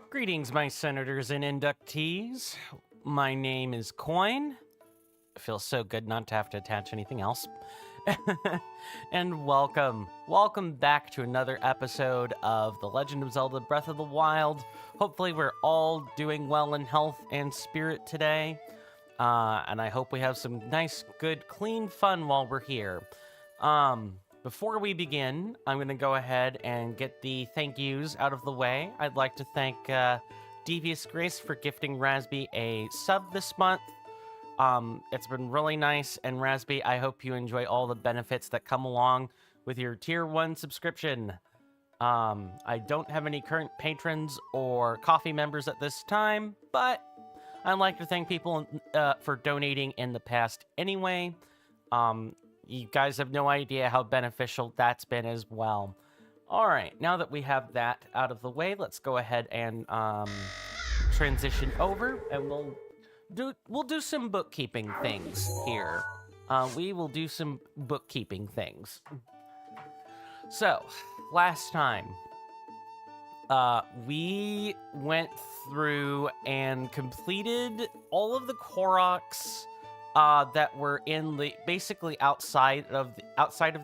Greetings, my senators and inductees. My name is Coin. It feels so good not to have to attach anything else. And welcome back to another episode of The Legend of Zelda Breath of the Wild. Hopefully we're all doing well in health and spirit today. And I hope we have some nice, good, clean fun while we're here. Before we begin, I'm going to go ahead and get the thank yous out of the way. I'd like to thank Devious Grace for gifting Rasby a sub this month. It's been really nice, and Rasby, I hope you enjoy all the benefits that come along with your Tier 1 subscription. I don't have any current patrons or coffee members at this time, but I'd like to thank people for donating in the past anyway. You guys have no idea how beneficial that's been as well. All right, now that we have that out of the way, let's go ahead and transition over, and we'll do some bookkeeping things here. We will do some bookkeeping things. So, last time, we went through and completed all of the Koroks that were in the basically outside of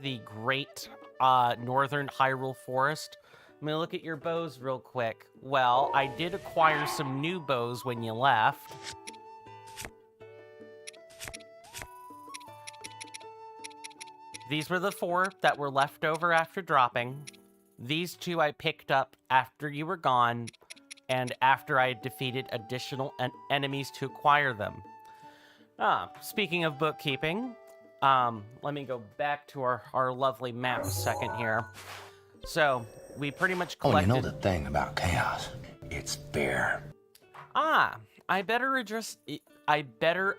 the great northern Hyrule Forest. I'm gonna look at your bows real quick. Well, I did acquire some new bows when you left. These were the 4 that were left over after dropping. These 2 I picked up after you were gone, and after I had defeated additional enemies to acquire them. Speaking of bookkeeping, let me go back to our lovely map a second here. So, we pretty much collected... Oh, you know the thing about chaos. It's fair. I better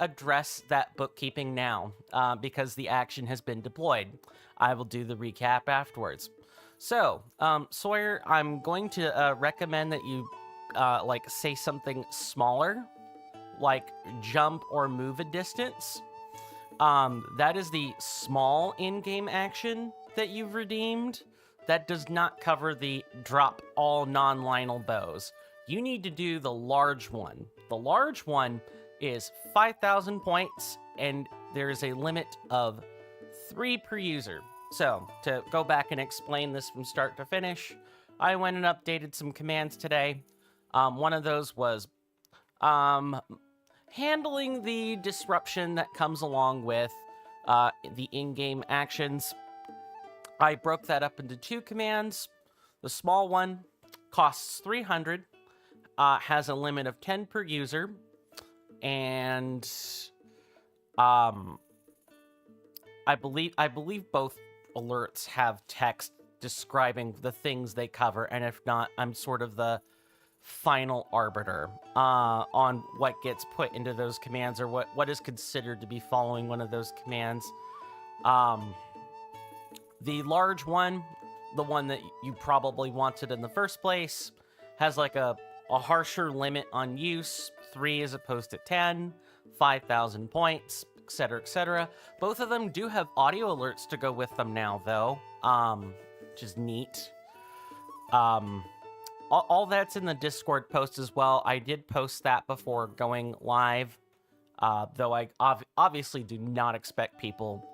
address that bookkeeping now, because the action has been deployed. I will do the recap afterwards. So, Sawyer, I'm going to recommend that you, say something smaller, like jump or move a distance. That is the small in-game action that you've redeemed. That does not cover the drop all non-Lionel bows. You need to do the large one. The large one is 5,000 points, and there's a limit of 3 per user. So, to go back and explain this from start to finish, I went and updated some commands today. One of those was handling the disruption that comes along with the in-game actions. I broke that up into 2 commands. The small one costs 300, has a limit of 10 per user, and I believe both alerts have text describing the things they cover, and if not, I'm sort of the final arbiter on what gets put into those commands, or what is considered to be following one of those commands. The large one, the one that you probably wanted in the first place, has like a harsher limit on use, 3 as opposed to 10, 5,000 points, etc., etc. Both of them do have audio alerts to go with them now, though, which is neat. All that's in the Discord post as well. I did post that before going live, though I obviously do not expect people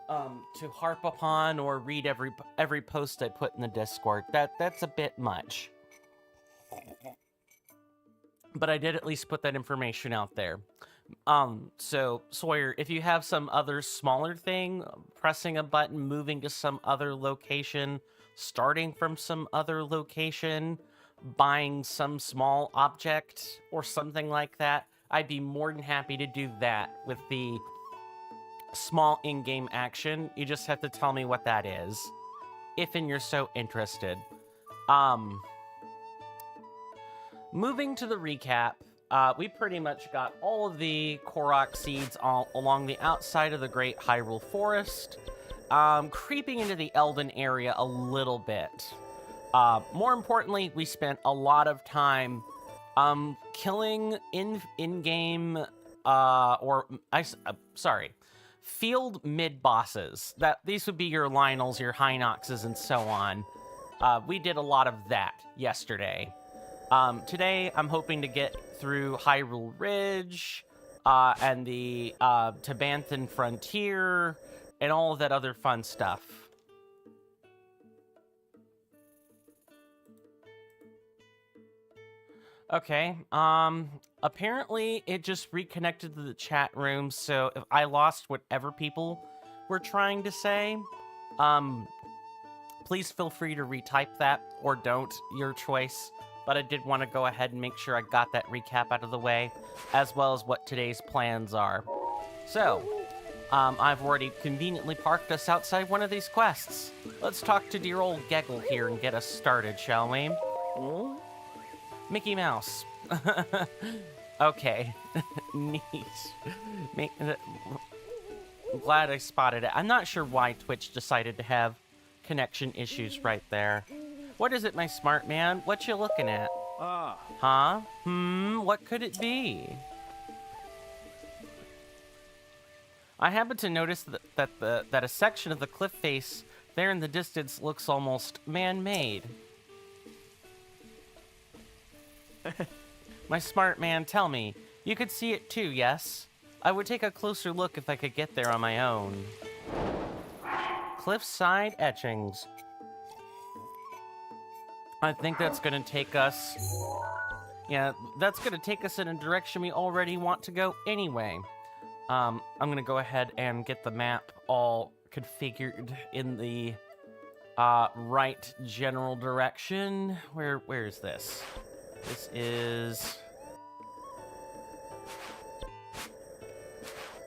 to harp upon or read every post I put in the Discord. That's a bit much. But I did at least put that information out there. So, Sawyer, if you have some other smaller thing, pressing a button, moving to some other location, starting from some other location, buying some small object, or something like that, I'd be more than happy to do that with the small in-game action. You just have to tell me what that is, if and you're so interested. Moving to the recap, we pretty much got all of the Korok seeds all along the outside of the Great Hyrule Forest, creeping into the Elven area a little bit. More importantly, we spent a lot of time killing in-game, field mid-bosses. These would be your Lionels, your Hinoxes, and so on. We did a lot of that yesterday. Today, I'm hoping to get through Hyrule Ridge, and the Tabanthan Frontier, and all of that other fun stuff. Okay, apparently it just reconnected to the chat room, so if I lost whatever people were trying to say, please feel free to retype that, or don't, your choice. But I did want to go ahead and make sure I got that recap out of the way, as well as what today's plans are. So, I've already conveniently parked us outside one of these quests. Let's talk to dear old Geggle here and get us started, shall we? Mickey Mouse. Okay. Neat. I'm glad I spotted it. I'm not sure why Twitch decided to have connection issues right there. What is it, my smart man? What you looking at? Huh? What could it be? I happen to notice that a section of the cliff face there in the distance looks almost man-made. My smart man, tell me, you could see it too, yes? I would take a closer look if I could get there on my own. Cliffside etchings. I think that's gonna take us... Yeah, that's gonna take us in a direction we already want to go anyway. I'm gonna go ahead and get the map all configured in the right general direction. Where is this? This is...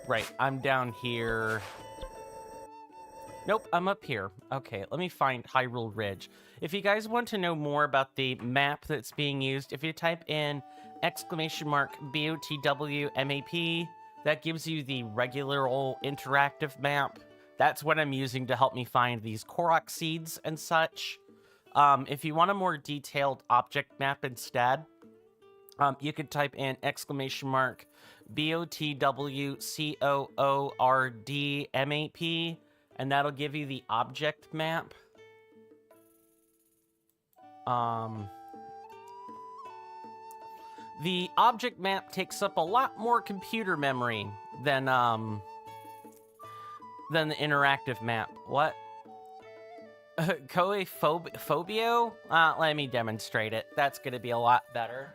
Right, I'm down here. Nope, I'm up here. Okay, let me find Hyrule Ridge. If you guys want to know more about the map that's being used, if you type in !BOTWMAP, that gives you the regular old interactive map. That's what I'm using to help me find these Koroks seeds and such. If you want a more detailed object map instead, you could type in !BOTWCOORDMAP, and that'll give you the object map. The object map takes up a lot more computer memory than the interactive map. What? Phobio? Let me demonstrate it. That's gonna be a lot better.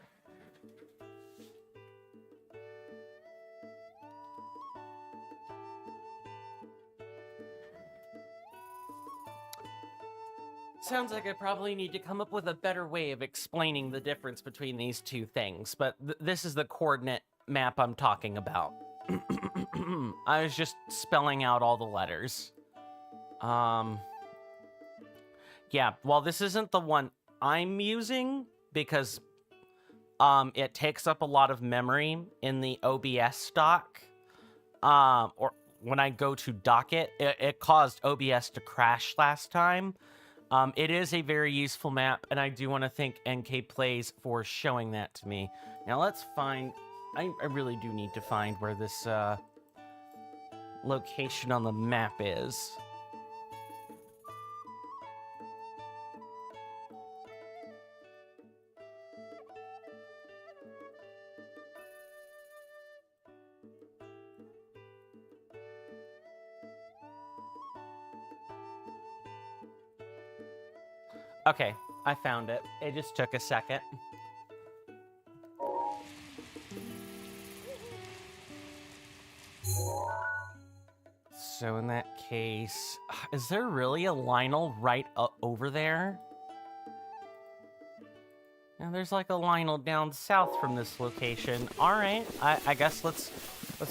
Sounds like I probably need to come up with a better way of explaining the difference between these two things, but this is the coordinate map I'm talking about. I was just spelling out all the letters. Yeah, well, this isn't the one I'm using because it takes up a lot of memory in the OBS stock. Or when I go to dock it, it caused OBS to crash last time. It is a very useful map, and I do want to thank NK Plays for showing that to me. Now let's find... I really do need to find where this location on the map is. Okay, I found it. It just took a second. So in that case, is there really a Lionel right over there? Now there's like a Lionel down south from this location. All right, I guess let's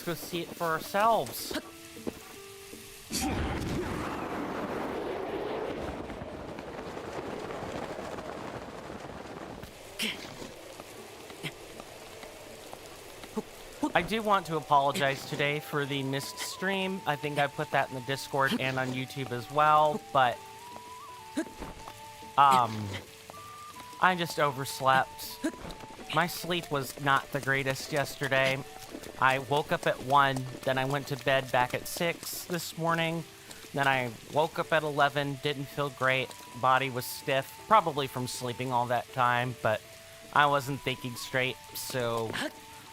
go see it for ourselves. I do want to apologize today for the missed stream. I think I put that in the Discord and on YouTube as well, but I just overslept. My sleep was not the greatest yesterday. I woke up at 1, then I went to bed back at 6 this morning. Then I woke up at 11, didn't feel great. Body was stiff, probably from sleeping all that time, but I wasn't thinking straight, so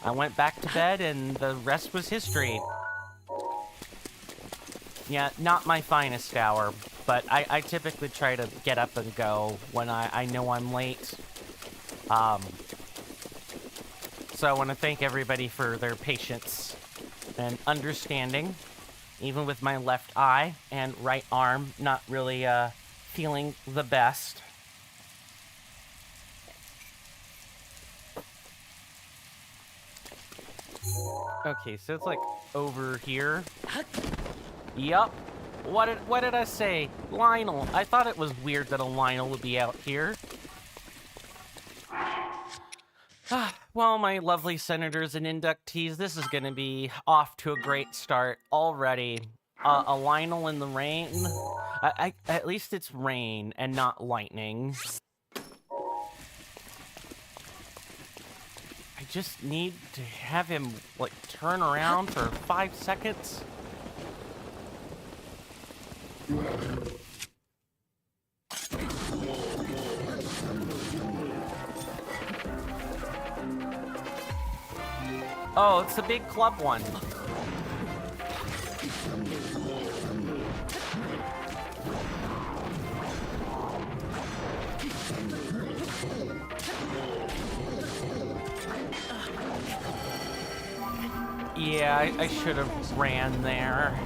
I went back to bed and the rest was history. Yeah, not my finest hour, but I typically try to get up and go when I know I'm late. So I want to thank everybody for their patience and understanding, even with my left eye and right arm not really feeling the best. Okay, so it's like over here. Yup. What did I say? Lionel. I thought it was weird that a Lionel would be out here. Well, my lovely senators and inductees, this is going to be off to a great start already. A Lionel in the rain. At least it's rain and not lightning. I just need to have him, like, turn around for 5 seconds. Oh, it's the big club one. Yeah, I should have ran there.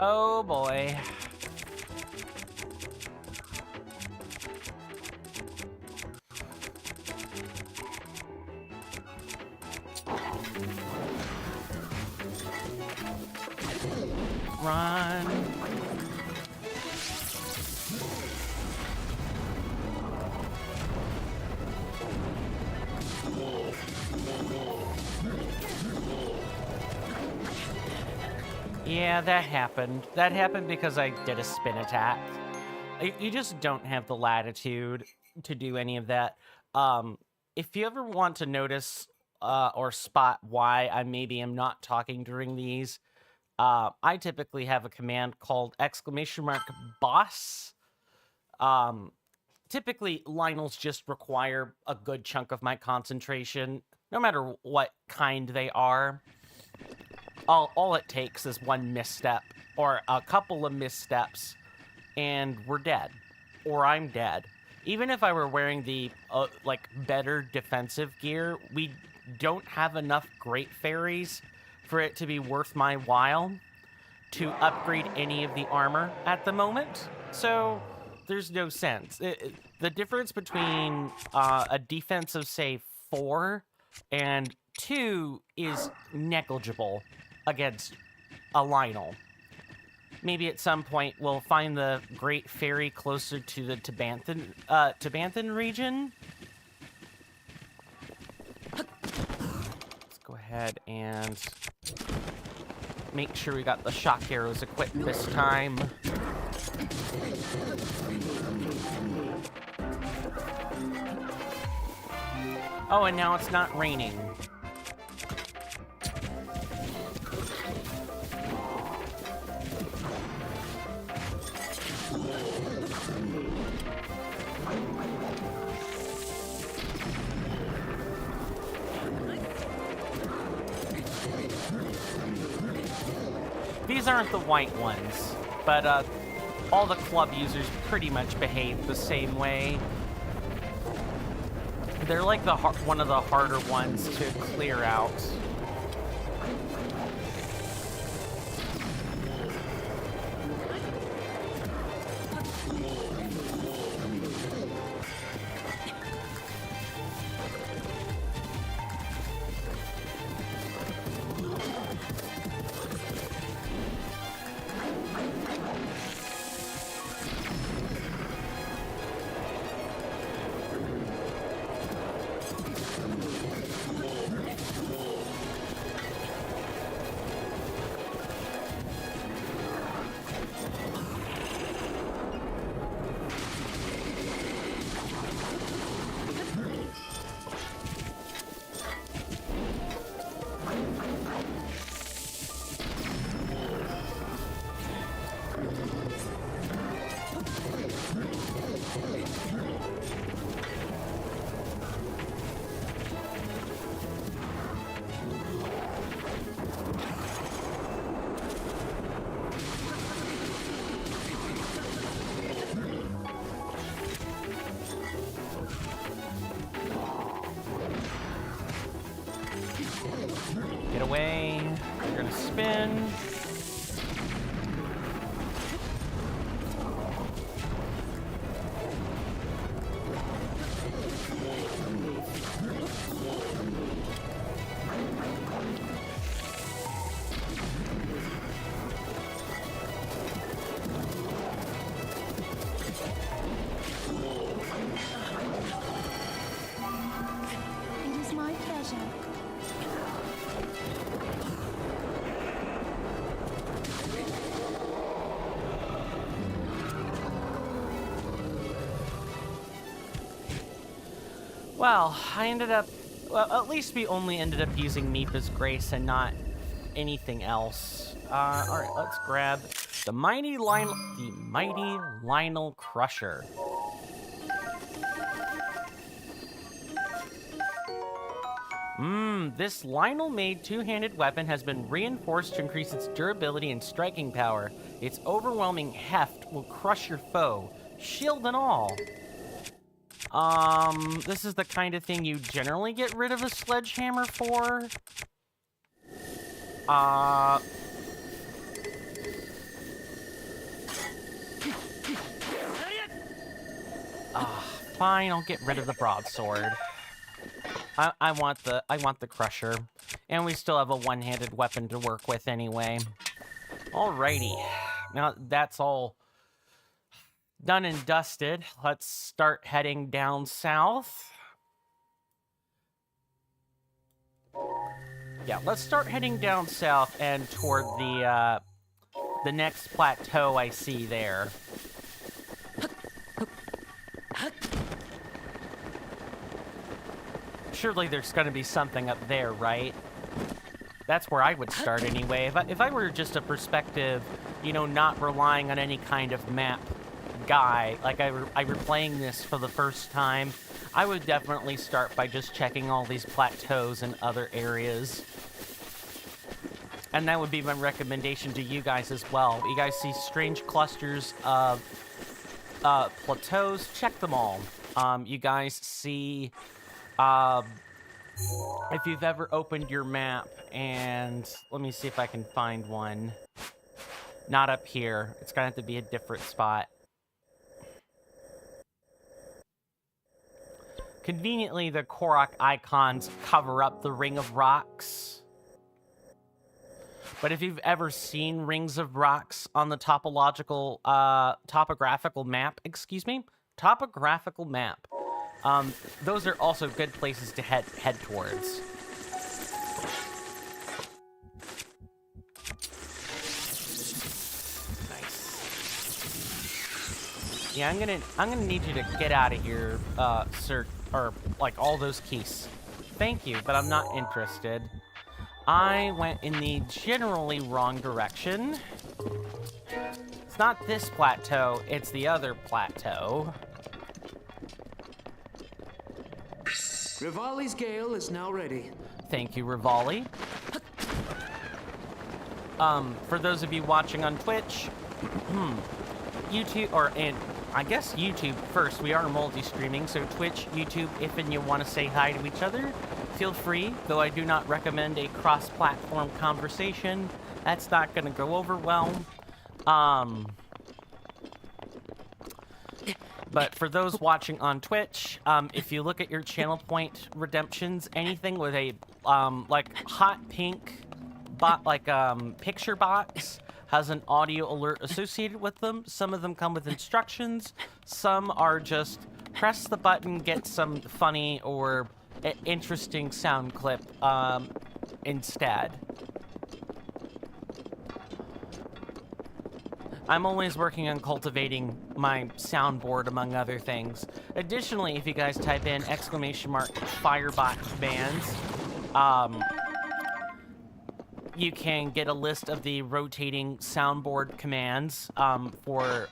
Oh boy. Run. Yeah, that happened. That happened because I did a spin attack. You just don't have the latitude to do any of that. If you ever want to notice or spot why I maybe am not talking during these, I typically have a command called !boss. Typically, Lionels just require a good chunk of my concentration, no matter what kind they are. All it takes is one misstep, or a couple of missteps, and we're dead. Or I'm dead. Even if I were wearing the, better defensive gear, we don't have enough Great Fairies for it to be worth my while to upgrade any of the armor at the moment. So, there's no sense. The difference between a defense of, say, 4 and 2 is negligible against a Lionel. Maybe at some point we'll find the Great Fairy closer to the Tabanthan region. Let's go ahead and make sure we got the shock arrows equipped this time. Oh, and now it's not raining. These aren't the white ones, but all the club users pretty much behave the same way. They're like one of the harder ones to clear out. Get away. You're gonna spin. It is my pleasure. Well, at least we only ended up using Mipa's Grace and not anything else. Alright, let's grab the mighty Lionel Crusher. This Lionel-made two-handed weapon has been reinforced to increase its durability and striking power. Its overwhelming heft will crush your foe, shield and all. This is the kind of thing you generally get rid of a sledgehammer for. Fine, I'll get rid of the broadsword. I want the crusher. And we still have a one-handed weapon to work with anyway. Alrighty. Now that's all done and dusted. Let's start heading down south. Yeah, let's start heading down south and toward the next plateau I see there. Surely there's going to be something up there, right? That's where I would start anyway. If I were just a perspective, you know, not relying on any kind of map guy, like I were playing this for the first time, I would definitely start by just checking all these plateaus and other areas. And that would be my recommendation to you guys as well. You guys see strange clusters of plateaus, check them all. You guys see, if you've ever opened your map, and let me see if I can find one. Not up here. It's gonna have to be a different spot. Conveniently, the Korok icons cover up the Ring of Rocks. But if you've ever seen Rings of Rocks on the topographical map, those are also good places to head towards. Nice. Yeah, I'm gonna need you to get out of here, sir, or like all those keys. Thank you, but I'm not interested. I went in the generally wrong direction. It's not this plateau, it's the other plateau. Rivali's gale is now ready. Thank you, Rivali. For those of you watching on Twitch, YouTube, and I guess YouTube first, we are multi-streaming, so Twitch, YouTube, if and you want to say hi to each other, feel free, though I do not recommend a cross-platform conversation. That's not going to go over well. But for those watching on Twitch, if you look at your channel point redemptions, anything with a, like, hot pink picture box has an audio alert associated with them. Some of them come with instructions. Some are just press the button, get some funny or interesting sound clip instead. I'm always working on cultivating my soundboard, among other things. Additionally, if you guys type in ! Firebot commands, you can get a list of the rotating soundboard commands for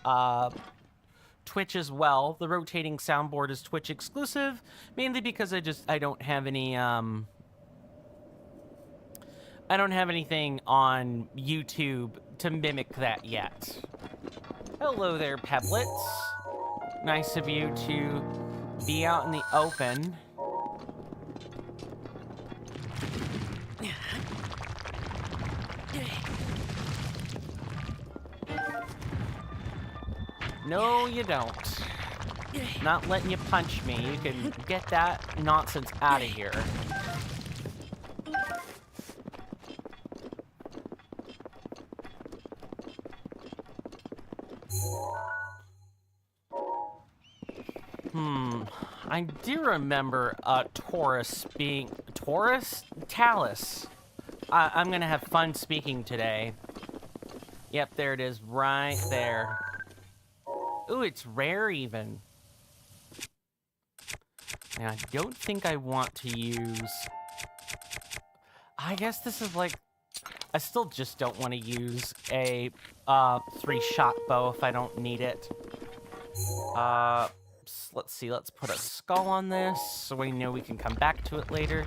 Twitch as well. The rotating soundboard is Twitch exclusive, mainly because I don't have any I don't have anything on YouTube to mimic that yet. Hello there, Peblets. Nice of you to be out in the open. No, you don't. Not letting you punch me. You can get that nonsense out of here. I do remember Taurus being... Taurus? Talus. I'm gonna have fun speaking today. Yep, there it is, right there. Ooh, it's rare even. And I don't think I want to use... I guess this is like... I still just don't want to use a 3-shot bow if I don't need it. Let's see, let's put a skull on this so we know we can come back to it later.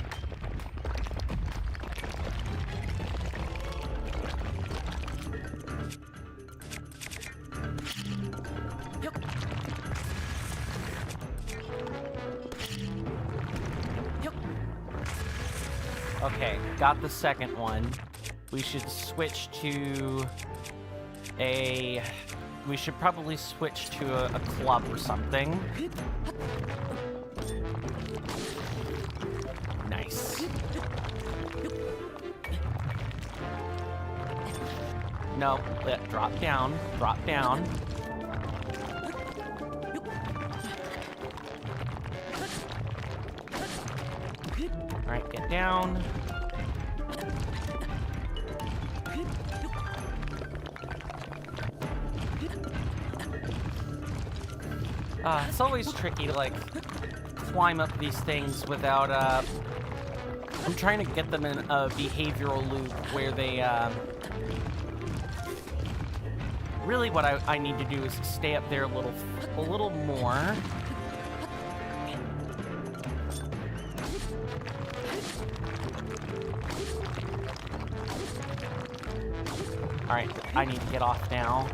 Okay, got the second one. We should switch to a... We should probably switch to a club or something. Nice. No, drop down, drop down. Alright, get down. It's always tricky to, like, climb up these things without, I'm trying to get them in a behavioral loop where they, really what I need to do is stay up there a little more. Alright, I need to get off now.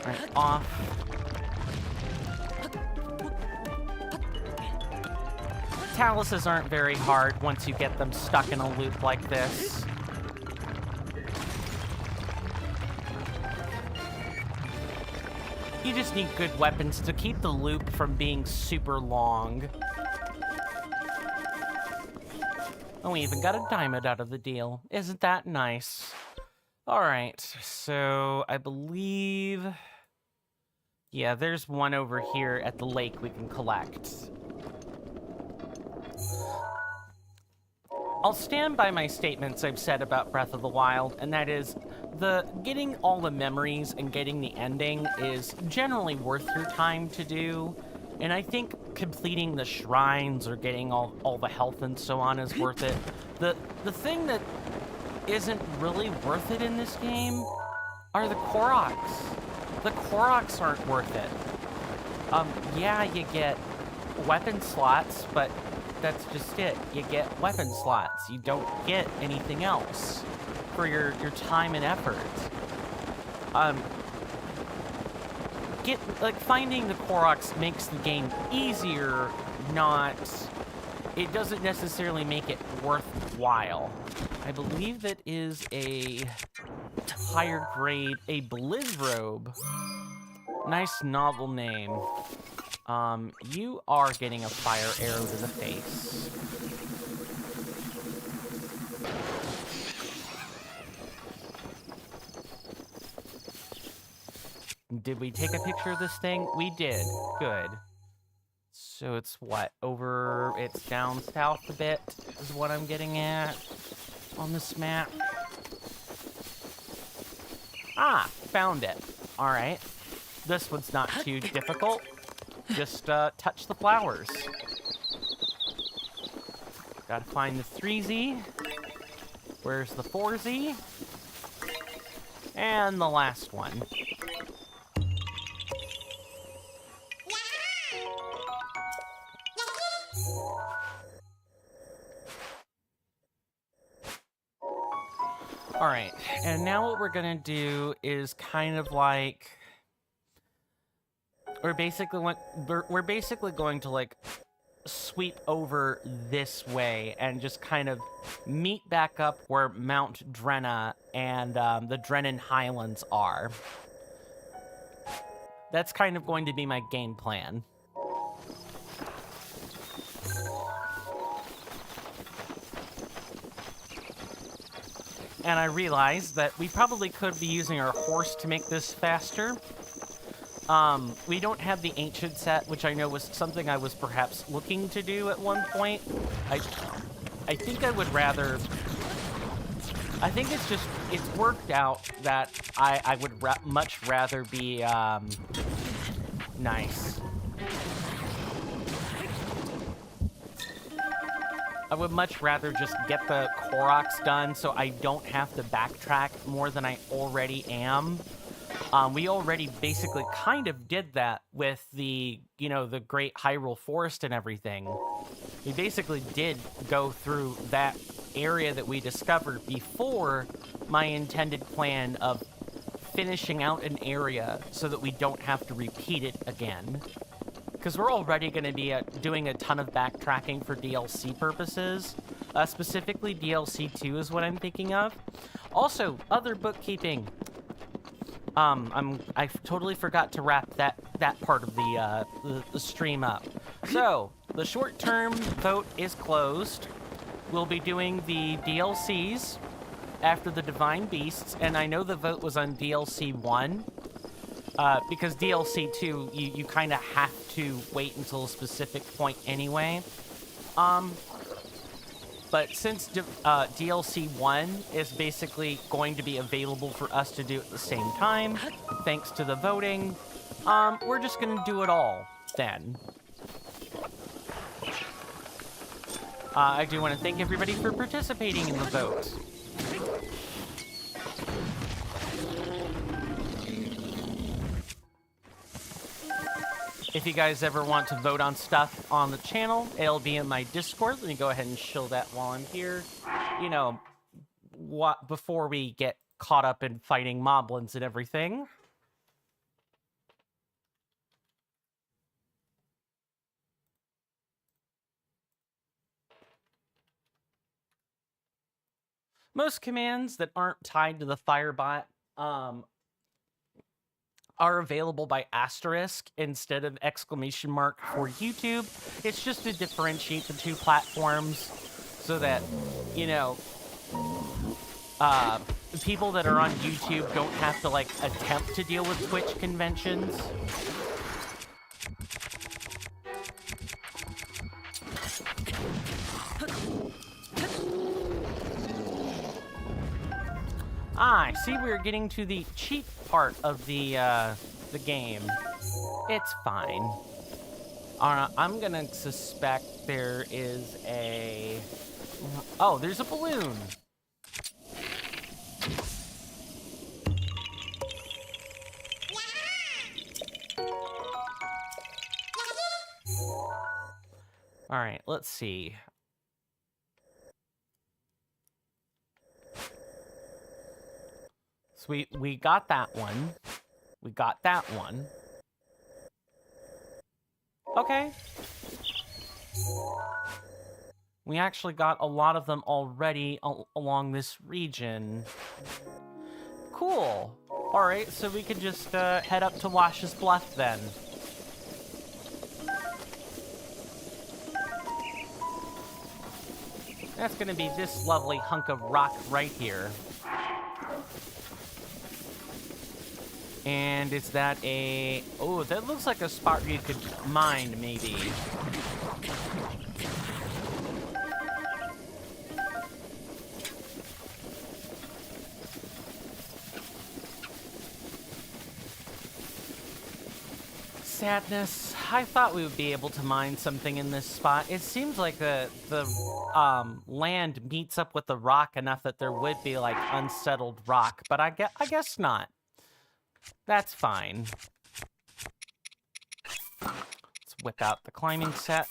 Alright, off. Taluses aren't very hard once you get them stuck in a loop like this. You just need good weapons to keep the loop from being super long. And we even got a diamond out of the deal. Isn't that nice? Alright, so I believe... Yeah, there's one over here at the lake we can collect. I'll stand by my statements I've said about Breath of the Wild, and that is, getting all the memories and getting the ending is generally worth your time to do, and I think completing the shrines or getting all the health and so on is worth it. The thing that isn't really worth it in this game are the Koroks. The Koroks aren't worth it. Yeah, you get weapon slots, but that's just it. You get weapon slots. You don't get anything else for your time and effort. Finding the Koroks makes the game easier, not... It doesn't necessarily make it worthwhile. I believe that is a higher grade, a Blizzrobe. Nice novel name. You are getting a fire arrow to the face. Did we take a picture of this thing? We did. Good. So it's what? It's down south a bit, is what I'm getting at on this map. Ah, found it. All right. This one's not too difficult. Just touch the flowers. Gotta find the 3Z. Where's the 4Z? And the last one. All right, and now what we're gonna do is kind of like we're basically going to like sweep over this way and just kind of meet back up where Mount Drenna and the Drennan Highlands are. That's kind of going to be my game plan. And I realized that we probably could be using our horse to make this faster. We don't have the ancient set, which I know was something I was perhaps looking to do at one point. I think I would rather... I think it's worked out that I would much rather be, nice. I would much rather just get the Koroks done so I don't have to backtrack more than I already am. We already basically kind of did that with the, the Great Hyrule Forest and everything. We basically did go through that area that we discovered before my intended plan of finishing out an area so that we don't have to repeat it again. Because we're already going to be doing a ton of backtracking for DLC purposes. Specifically, DLC 2 is what I'm thinking of. Also, other bookkeeping. I totally forgot to wrap that part of the stream up. So, the short-term vote is closed. We'll be doing the DLCs after the Divine Beasts, and I know the vote was on DLC 1. Because DLC 2, you kind of have to wait until a specific point anyway. But since DLC 1 is basically going to be available for us to do at the same time, thanks to the voting, we're just going to do it all then. I do want to thank everybody for participating in the vote. If you guys ever want to vote on stuff on the channel, it'll be in my Discord. Let me go ahead and show that while I'm here. Before we get caught up in fighting moblins and everything. Most commands that aren't tied to the Firebot, are available by asterisk instead of exclamation mark for YouTube. It's just to differentiate the two platforms so that, people that are on YouTube don't have to, attempt to deal with Twitch conventions. I see we're getting to the cheat part of the game. It's fine. I'm gonna suspect there is a... Oh, there's a balloon. All right, let's see. So we got that one. We got that one. Okay. We actually got a lot of them already along this region. Cool. All right, so we could just head up to Wash's Bluff then. That's gonna be this lovely hunk of rock right here. And is that a... Oh, that looks like a spot where you could mine, maybe. Sadness. I thought we would be able to mine something in this spot. It seems like the land meets up with the rock enough that there would be, like, unsettled rock. But I guess not. That's fine. Let's whip out the climbing set.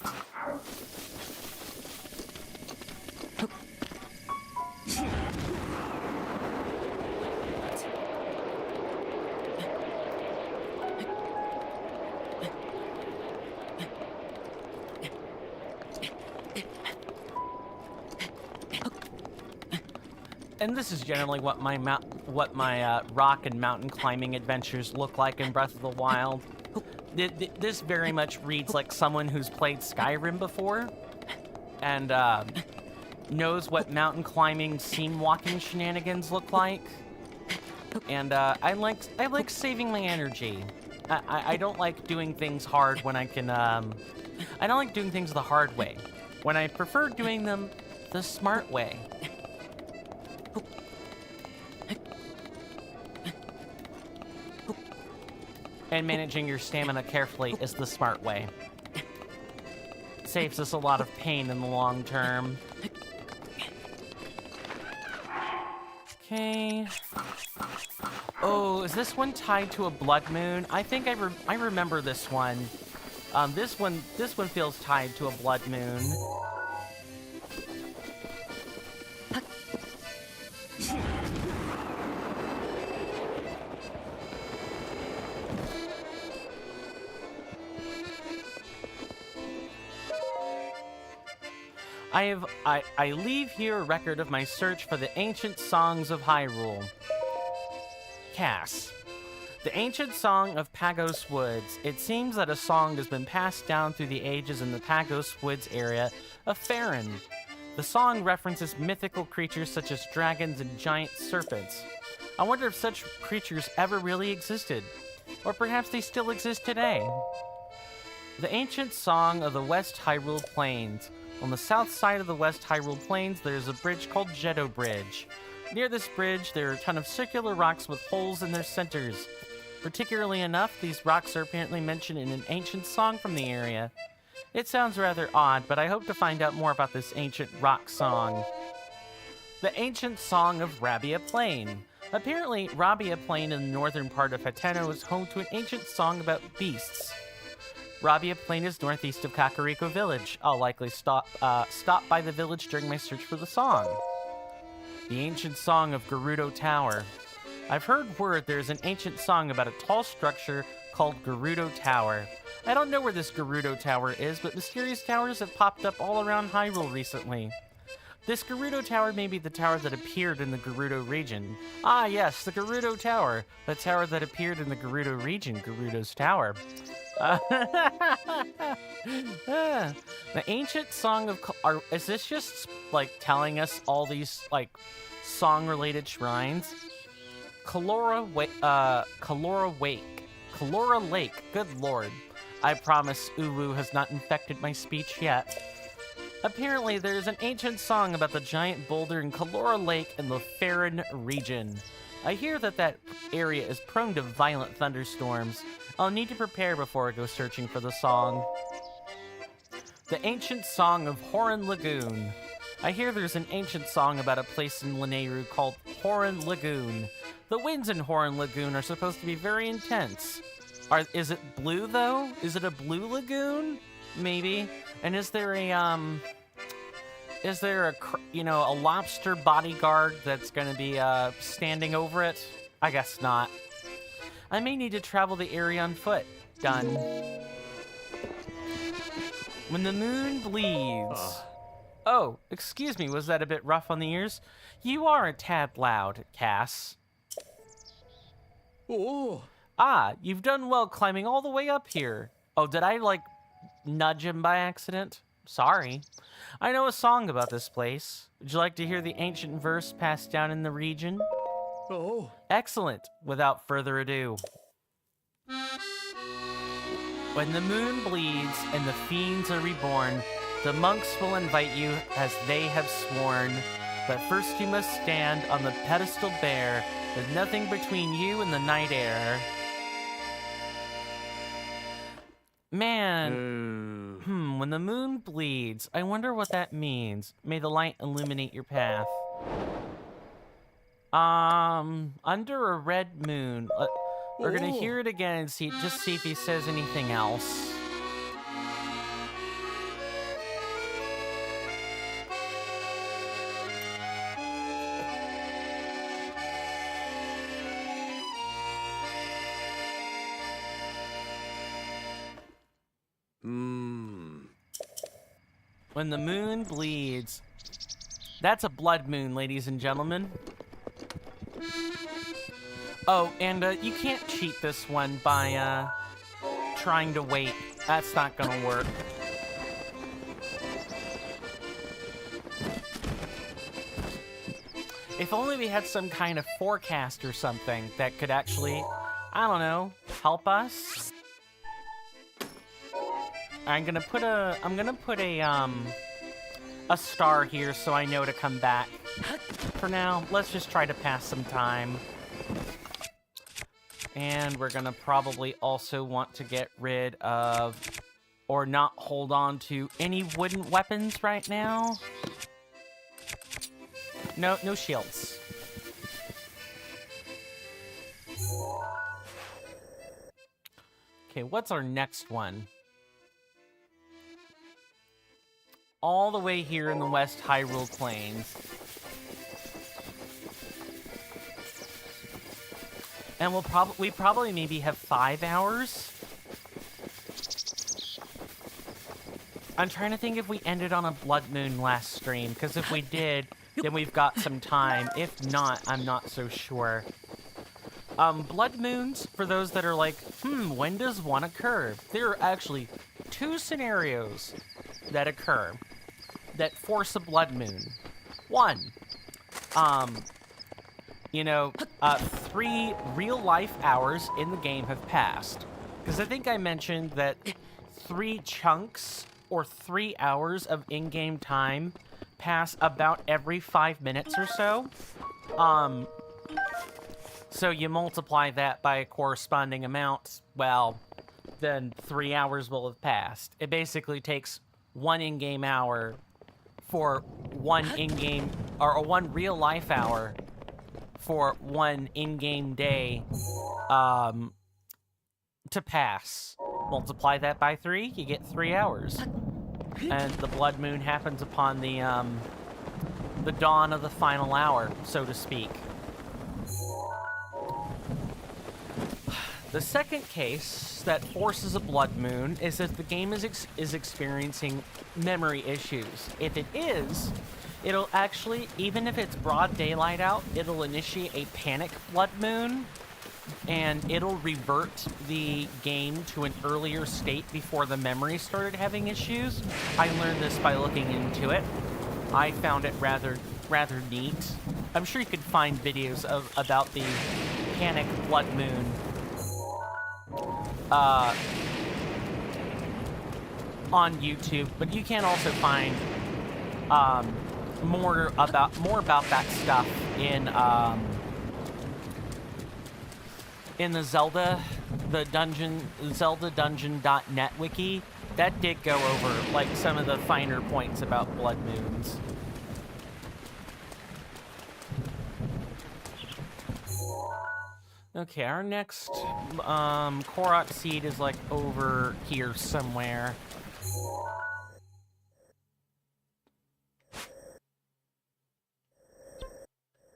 And this is generally what my rock and mountain climbing adventures look like in Breath of the Wild. This very much reads like someone who's played Skyrim before and knows what mountain climbing scene walking shenanigans look like. And I like saving my energy. I don't like doing things hard when I can. I don't like doing things the hard way, when I prefer doing them the smart way. And managing your stamina carefully is the smart way. Saves us a lot of pain in the long term. Okay. Oh, is this one tied to a blood moon? I think I remember this one. This one feels tied to a blood moon. I leave here a record of my search for the ancient songs of Hyrule. Cass. The ancient song of Pagos Woods. It seems that a song has been passed down through the ages in the Pagos Woods area of Faerun. The song references mythical creatures such as dragons and giant serpents. I wonder if such creatures ever really existed, or perhaps they still exist today. The ancient song of the West Hyrule Plains. On the south side of the West Hyrule Plains, there's a bridge called Jeddo Bridge. Near this bridge, there are a ton of circular rocks with holes in their centers. Particularly enough, these rocks are apparently mentioned in an ancient song from the area. It sounds rather odd, but I hope to find out more about this ancient rock song. The ancient song of Rabia Plain. Apparently, Rabia Plain in the northern part of Hateno is home to an ancient song about beasts. Rabia Plain is northeast of Kakariko Village. I'll likely stop by the village during my search for the song. The ancient song of Gerudo Tower. I've heard word there's an ancient song about a tall structure called Gerudo Tower. I don't know where this Gerudo Tower is, but mysterious towers have popped up all around Hyrule recently. This Gerudo Tower may be the tower that appeared in the Gerudo region. Ah yes, the Gerudo Tower. The tower that appeared in the Gerudo region, Gerudo's Tower. The ancient song of... is this just, like, telling us all these, like, song-related shrines? Kalora Lake. Good lord. I promise Uwu has not infected my speech yet. Apparently, there's an ancient song about the giant boulder in Kalora Lake in the Faerun region. I hear that area is prone to violent thunderstorms. I'll need to prepare before I go searching for the song. The ancient song of Horan Lagoon. I hear there's an ancient song about a place in Lanayru called Horan Lagoon. The winds in Horan Lagoon are supposed to be very intense. Is it blue, though? Is it a blue lagoon? maybe. And is there a a lobster bodyguard that's gonna be standing over it? I guess not. I may need to travel the area on foot. Done. When the moon bleeds. Oh, excuse me, was that a bit rough on the ears? You are a tad loud, Cass. Oh. Ah, you've done well climbing all the way up here. Oh, did I, like, nudge him by accident? Sorry. I know a song about this place. Would you like to hear the ancient verse passed down in the region? Oh. Excellent. Without further ado. When the moon bleeds and the fiends are reborn, the monks will invite you as they have sworn. But first you must stand on the pedestal bare, with nothing between you and the night air. Man, when the moon bleeds, I wonder what that means. May the light illuminate your path. Under a red moon. We're gonna hear it again and see if he says anything else. When the moon bleeds. That's a blood moon, ladies and gentlemen. Oh, and you can't cheat this one by trying to wait. That's not gonna work. If only we had some kind of forecast or something that could actually, I don't know, help us. I'm gonna put a star here so I know to come back. For now, let's just try to pass some time. And we're gonna probably also want to get rid of, or not hold on to, any wooden weapons right now. No shields. Okay, what's our next one? All the way here in the West Hyrule Plains. And we probably maybe have 5 hours. I'm trying to think if we ended on a blood moon last stream, because if we did, then we've got some time. If not, I'm not so sure. Blood moons, for those that are like, when does one occur? There are actually 2 scenarios that occur that force a blood moon. 1, 3 real-life hours in the game have passed. Because I think I mentioned that 3 chunks or 3 hours of in-game time pass about every 5 minutes or so. So you multiply that by a corresponding amount, well, then 3 hours will have passed. It basically takes 1 in-game hour for 1 in-game, or 1 real-life hour for 1 in-game day to pass. Multiply that by 3, you get 3 hours. And the blood moon happens upon the dawn of the final hour, so to speak. The second case that forces a blood moon is if the game is experiencing memory issues. If it is, it'll actually, even if it's broad daylight out, it'll initiate a panic blood moon, and it'll revert the game to an earlier state before the memory started having issues. I learned this by looking into it. I found it rather neat. I'm sure you could find videos about the panic blood moon on YouTube, but you can also find more about that stuff in the Zelda Dungeon.net wiki. That did go over like some of the finer points about blood moons. Okay, our next Korok seed is like over here somewhere.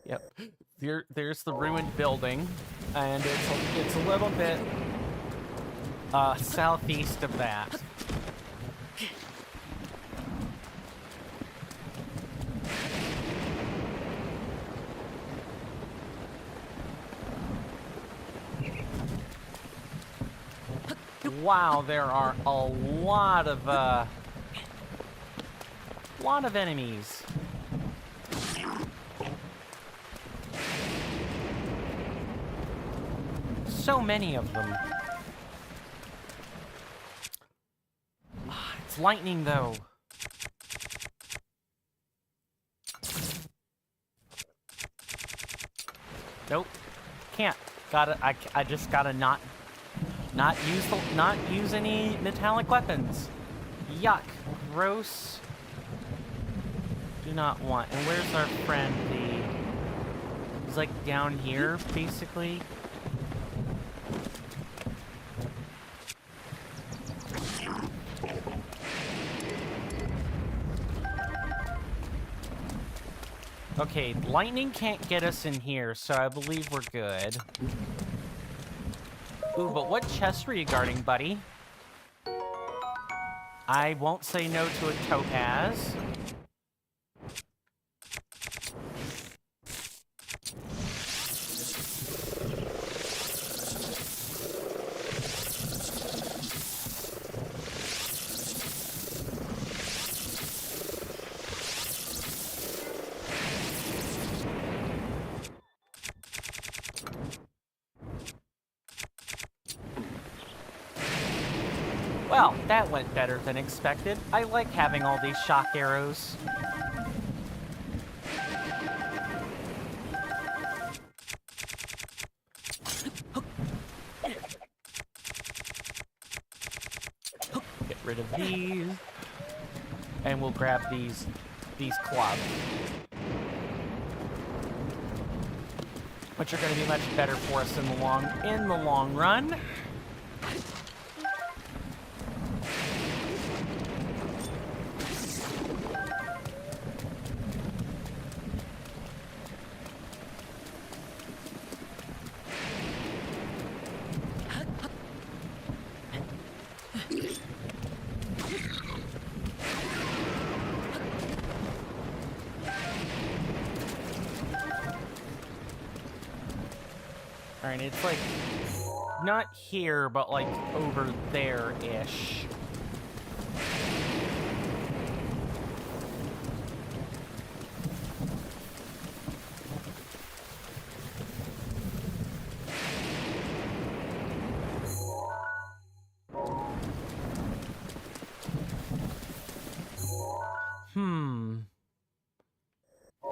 Yep. There's the ruined building, and it's a little bit southeast of that. Wow, there are a lot of enemies. So many of them. It's lightning, though. Nope. Can't. I just gotta not use any metallic weapons. Yuck. Gross. Do not want. And where's our friend? He's like down here, basically. Okay, lightning can't get us in here, so I believe we're good. Ooh, but what chest were you guarding, buddy? I won't say no to a topaz. Well, that went better than expected. I like having all these shock arrows. Get rid of these. And we'll grab these clubs. Which are going to be much better for us in the long run. Alright, it's like not here, but like over there-ish.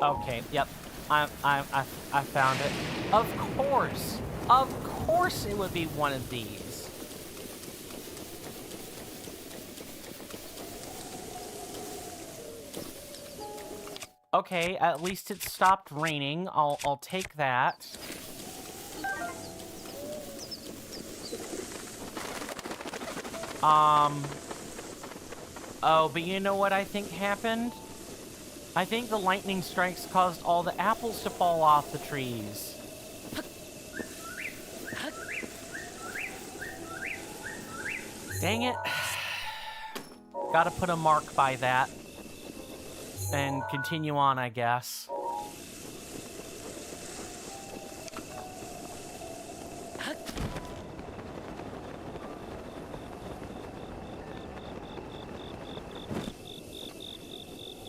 Okay, yep. I found it. Of course it would be one of these. Okay, at least it stopped raining. I'll take that. Oh, but you know what I think happened? I think the lightning strikes caused all the apples to fall off the trees. Dang it. Gotta put a mark by that. And continue on, I guess.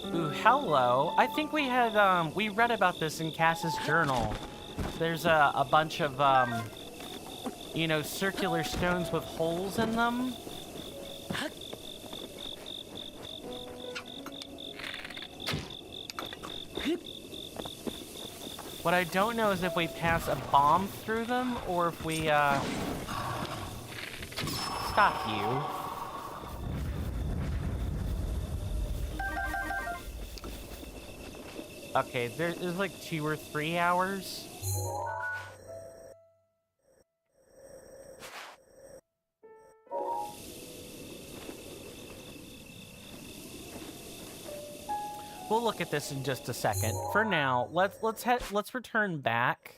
Ooh, hello. I think we had, we read about this in Cass's journal. There's a bunch of, you know, circular stones with holes in them. What I don't know is if we pass a bomb through them, or if we, stop you. Okay, there's like 2 or 3 hours. We'll look at this in just a second. For now, let's return back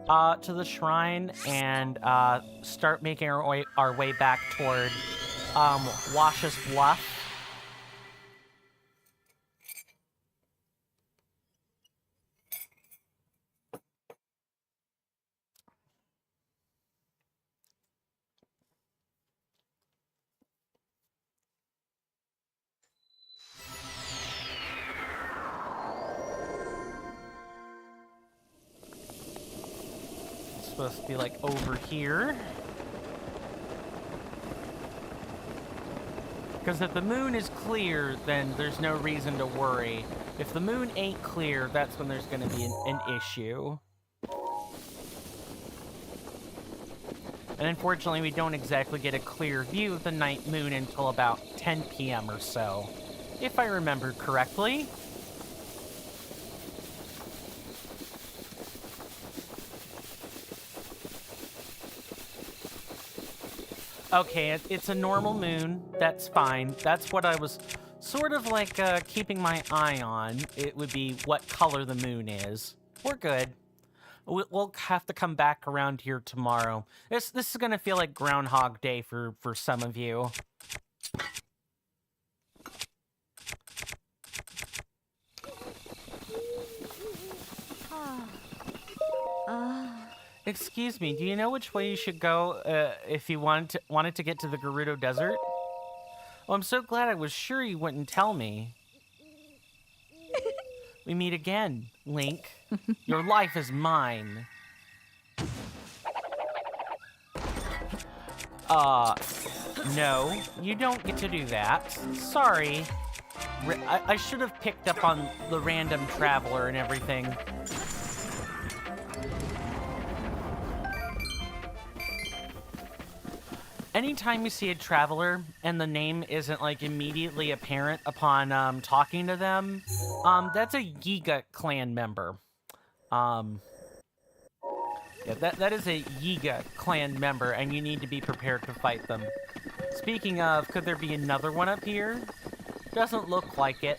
to the shrine and start making our way back toward Wash's Bluff. Supposed to be like over here. Because if the moon is clear, then there's no reason to worry. If the moon ain't clear, that's when there's going to be an issue. And unfortunately, we don't exactly get a clear view of the night moon until about 10 p.m. or so, if I remember correctly. Okay, it's a normal moon. That's fine. That's what I was sort of like keeping my eye on. It would be what color the moon is. We're good. We'll have to come back around here tomorrow. This is gonna feel like Groundhog Day for some of you. Excuse me, do you know which way you should go if you wanted to get to the Gerudo Desert? Oh, I'm so glad. I was sure you wouldn't tell me. We meet again, Link. Your life is mine. No, you don't get to do that. Sorry. I should have picked up on the random traveler and everything. Anytime you see a traveler and the name isn't like immediately apparent upon talking to them, that's a Yiga clan member. Yeah, that is a Yiga clan member, and you need to be prepared to fight them. Speaking of, could there be another one up here? Doesn't look like it.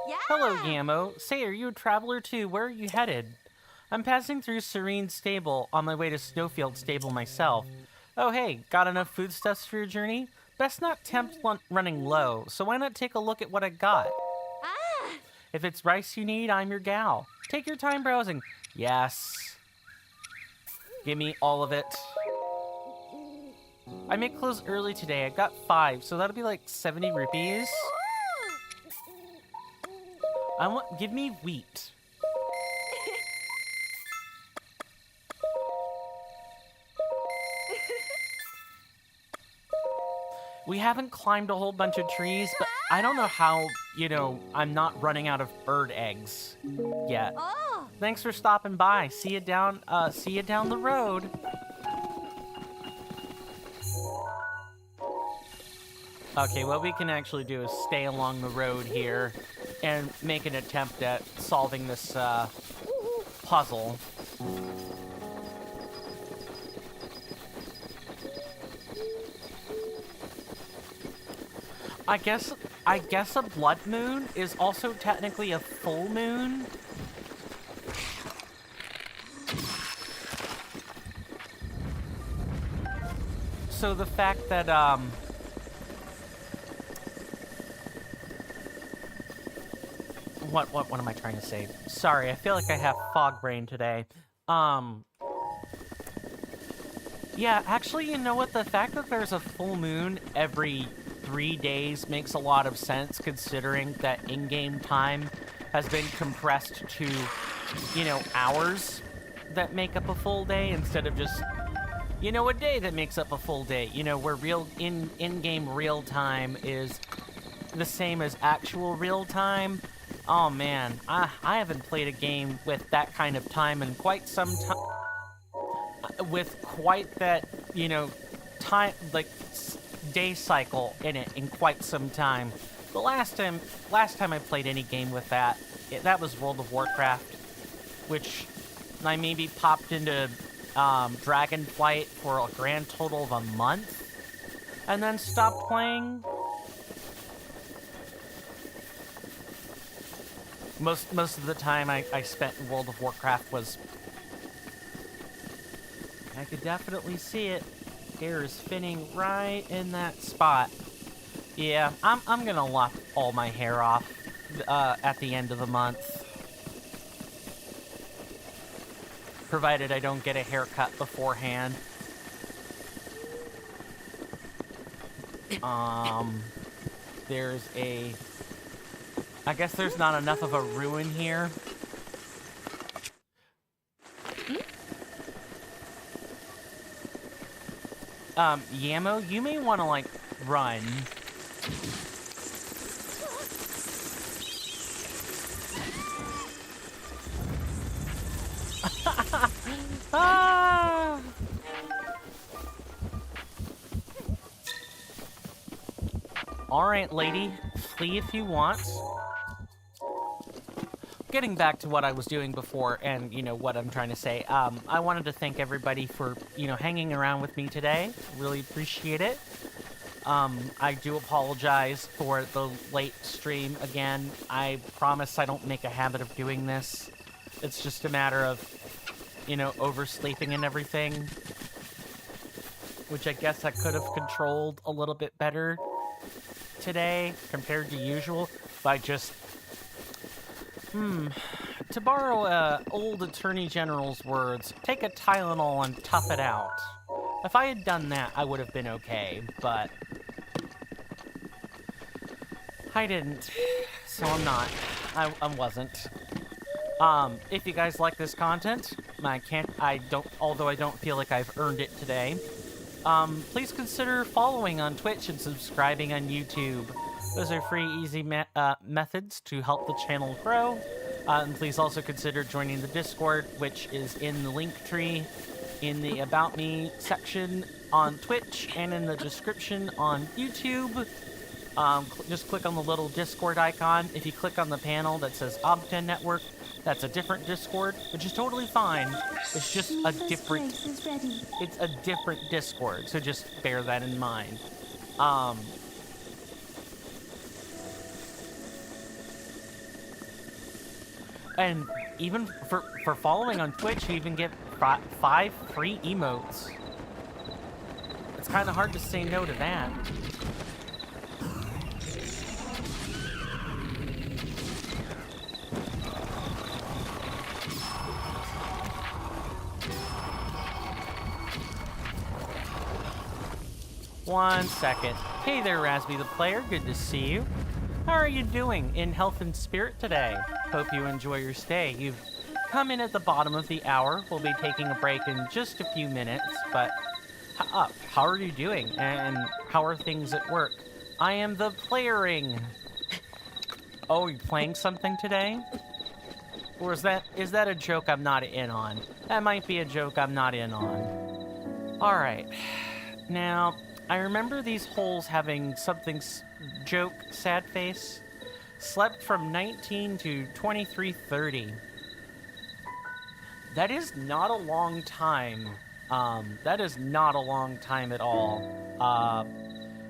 Yeah. Hello, Gammo. Say, are you a traveler too? Where are you headed? I'm passing through Serene's stable on my way to Snowfield stable myself. Oh hey, got enough foodstuffs for your journey? Best not tempt running low, so why not take a look at what I got? Ah. If it's rice you need, I'm your gal. Take your time browsing. Yes. Give me all of it. I make clothes early today. I got 5, so that'll be like 70 rupees. Give me wheat. We haven't climbed a whole bunch of trees, but I don't know how, I'm not running out of bird eggs yet. Oh. Thanks for stopping by. See you down the road. Okay, what we can actually do is stay along the road here and make an attempt at solving this puzzle. I guess a blood moon is also technically a full moon. So the fact that what am I trying to say? Sorry, I feel like I have fog brain today. Yeah, actually, you know what? The fact that there's a full moon every 3 days makes a lot of sense, considering that in-game time has been compressed to, hours that make up a full day instead of just, a day that makes up a full day. Where in-game real time is the same as actual real time. Oh man, I haven't played a game with that kind of time in quite some time. With quite that, time, like, day cycle in it in quite some time. The last time I played any game with that was World of Warcraft, which I maybe popped into Dragonflight for a grand total of a month, and then stopped playing. Most of the time I spent in World of Warcraft was... I could definitely see it. Hair is thinning right in that spot. Yeah, I'm gonna lop all my hair off at the end of the month. Provided I don't get a haircut beforehand. There's a... I guess there's not enough of a ruin here. Yamo, you may want to, like, run. Ah! Alright, lady. Flee if you want. Getting back to what I was doing before and, you know, what I'm trying to say, I wanted to thank everybody for, you know, hanging around with me today. Really appreciate it. I do apologize for the late stream again. I promise I don't make a habit of doing this. It's just a matter of, you know, oversleeping and everything. Which I guess I could have controlled a little bit better today compared to usual by just... To borrow old Attorney General's words, take a Tylenol and tough it out. If I had done that, I would have been okay, but... I didn't, so I'm not. I wasn't. If you guys like this content, although I don't feel like I've earned it today, please consider following on Twitch and subscribing on YouTube. Those are free, easy methods to help the channel grow. And please also consider joining the Discord, which is in the link tree in the About Me section on Twitch and in the description on YouTube. Just click on the little Discord icon. If you click on the panel that says Obten Network, that's a different Discord, which is totally fine. It's just a different... It's a different Discord, so just bear that in mind. And even for following on Twitch, you even get 5 free emotes. It's kind of hard to say no to that. One second. Hey there, Rasby the Player. Good to see you. How are you doing in health and spirit today? Hope you enjoy your stay. You've come in at the bottom of the hour. We'll be taking a break in just a few minutes, but how are you doing? And how are things at work? I am the playering. Oh, you playing something today? Or is that a joke I'm not in on? That might be a joke I'm not in on. Alright. Now, I remember these holes having something joke, sad face. Slept from 19 to 23:30. That is not a long time. That is not a long time at all.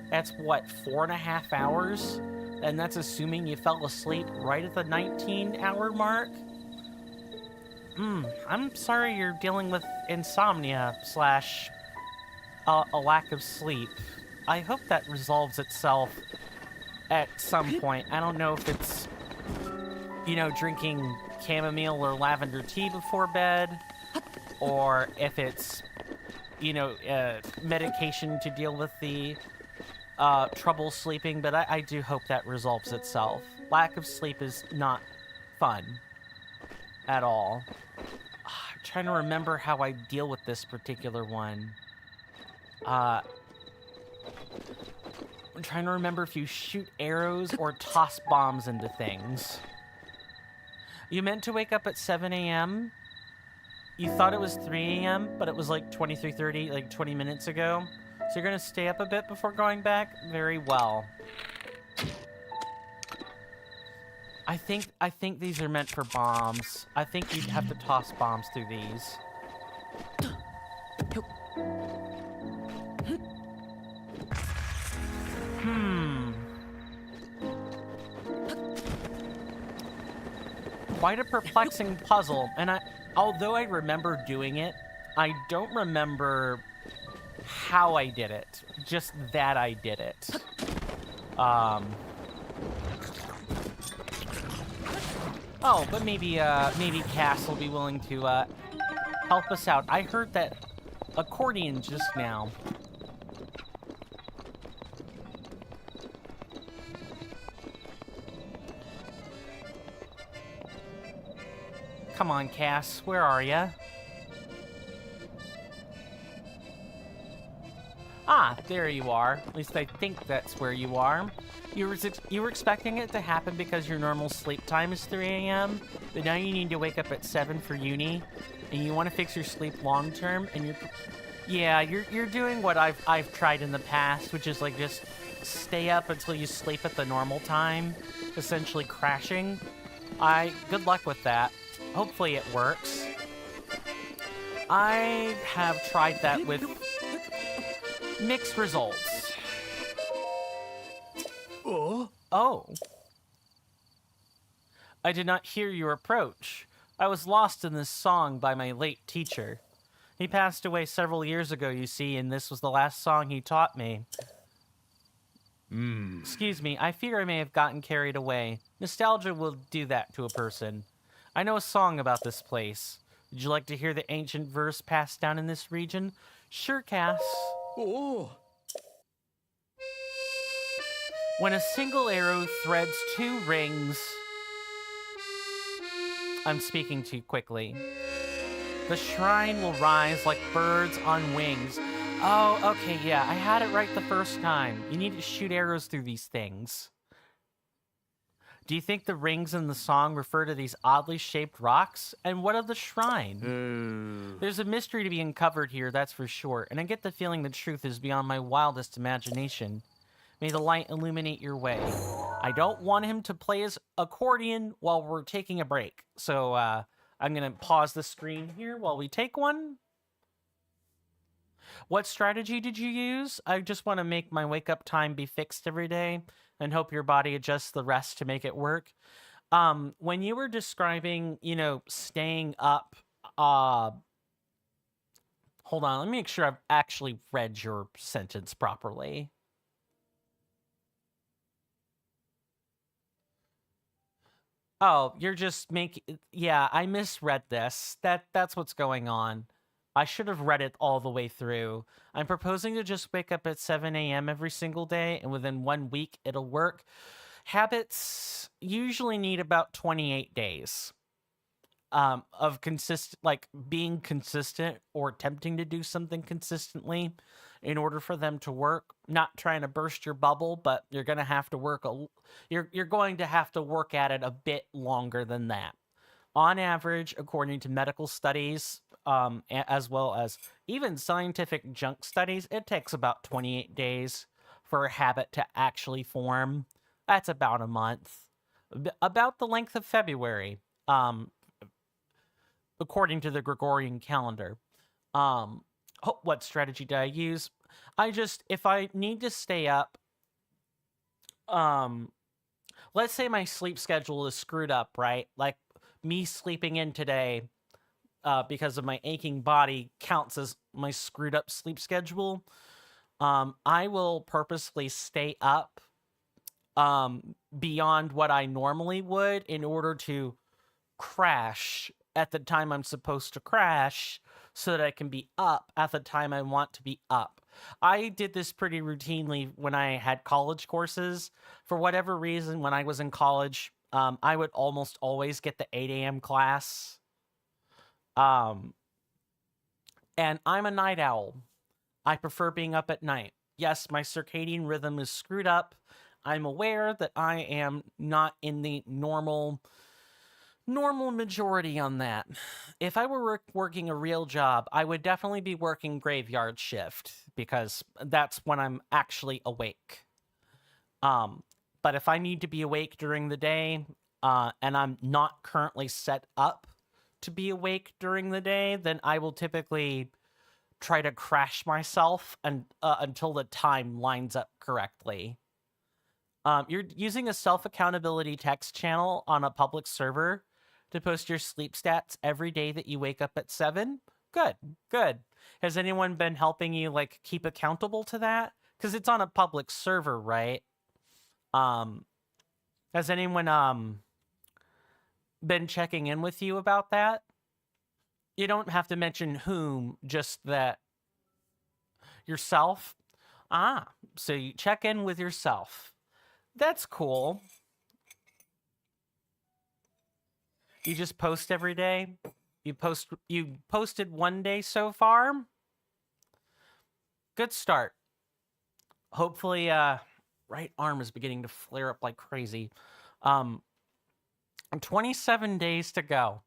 That's what, 4.5 hours? And that's assuming you fell asleep right at the 19-hour mark? I'm sorry you're dealing with insomnia / a lack of sleep. I hope that resolves itself at some point. I don't know if it's, you know, drinking chamomile or lavender tea before bed, or if it's, you know, medication to deal with the trouble sleeping, but I do hope that resolves itself. Lack of sleep is not fun at all. I'm trying to remember how I deal with this particular one. I'm trying to remember if you shoot arrows or toss bombs into things. You meant to wake up at 7 a.m.? You thought it was 3 a.m., but it was like 23:30, like 20 minutes ago. So you're gonna stay up a bit before going back? Very well. I think these are meant for bombs. I think you'd have to toss bombs through these. quite a perplexing puzzle, and although I remember doing it, I don't remember how I did it, just that I did it. Oh, but maybe Cass will be willing to help us out. I heard that accordion just now. Come on, Cass, where are ya? Ah, there you are. At least I think that's where you are. You were expecting it to happen because your normal sleep time is 3 a.m., but now you need to wake up at 7 for uni, and you want to fix your sleep long term, and you're doing what I've tried in the past, which is like just stay up until you sleep at the normal time, essentially crashing. Good luck with that. Hopefully it works. I have tried that with mixed results. Oh. I did not hear your approach. I was lost in this song by my late teacher. He passed away several years ago, you see, and this was the last song he taught me. Excuse me, I fear I may have gotten carried away. Nostalgia will do that to a person. I know a song about this place. Would you like to hear the ancient verse passed down in this region? Sure, Cass. Oh. When a single arrow threads 2 rings... I'm speaking too quickly. The shrine will rise like birds on wings. Oh, okay, yeah, I had it right the first time. You need to shoot arrows through these things. Do you think the rings in the song refer to these oddly shaped rocks? And what of the shrine? There's a mystery to be uncovered here, that's for sure, and I get the feeling the truth is beyond my wildest imagination. May the light illuminate your way. I don't want him to play his accordion while we're taking a break, so I'm going to pause the screen here while we take one. What strategy did you use? I just want to make my wake-up time be fixed every day and hope your body adjusts the rest to make it work. When you were describing, staying up, hold on, let me make sure I've actually read your sentence properly. Oh, you're just yeah, I misread this. That's what's going on. I should have read it all the way through. I'm proposing to just wake up at 7 a.m. every single day, and within 1 week, it'll work. Habits usually need about 28 days of being consistent or attempting to do something consistently in order for them to work. Not trying to burst your bubble, but you're going to have to work you're going to have to work at it a bit longer than that. On average, according to medical studies, as well as even scientific junk studies, it takes about 28 days for a habit to actually form. That's about a month. About the length of February, according to the Gregorian calendar. What strategy did I use? If I need to stay up, let's say my sleep schedule is screwed up, right? Like, me sleeping in today because of my aching body counts as my screwed up sleep schedule. I will purposely stay up beyond what I normally would in order to crash at the time I'm supposed to crash so that I can be up at the time I want to be up. I did this pretty routinely when I had college courses. For whatever reason, when I was in college, I would almost always get the 8 a.m. class. And I'm a night owl. I prefer being up at night. Yes, my circadian rhythm is screwed up. I'm aware that I am not in the normal majority on that. If I were working a real job, I would definitely be working graveyard shift because that's when I'm actually awake. But if I need to be awake during the day, and I'm not currently set up to be awake during the day, then I will typically try to crash myself until the time lines up correctly. You're using a self-accountability text channel on a public server. to post your sleep stats every day that you wake up at 7? Good, good. Has anyone been helping you like keep accountable to that? Because it's on a public server, right? Um, has anyone been checking in with you about that? You don't have to mention whom, just that yourself. Ah, so you check in with yourself. That's cool. You just post every day? You posted one day so far? Good start. Hopefully right arm is beginning to flare up like crazy. 27 days to go.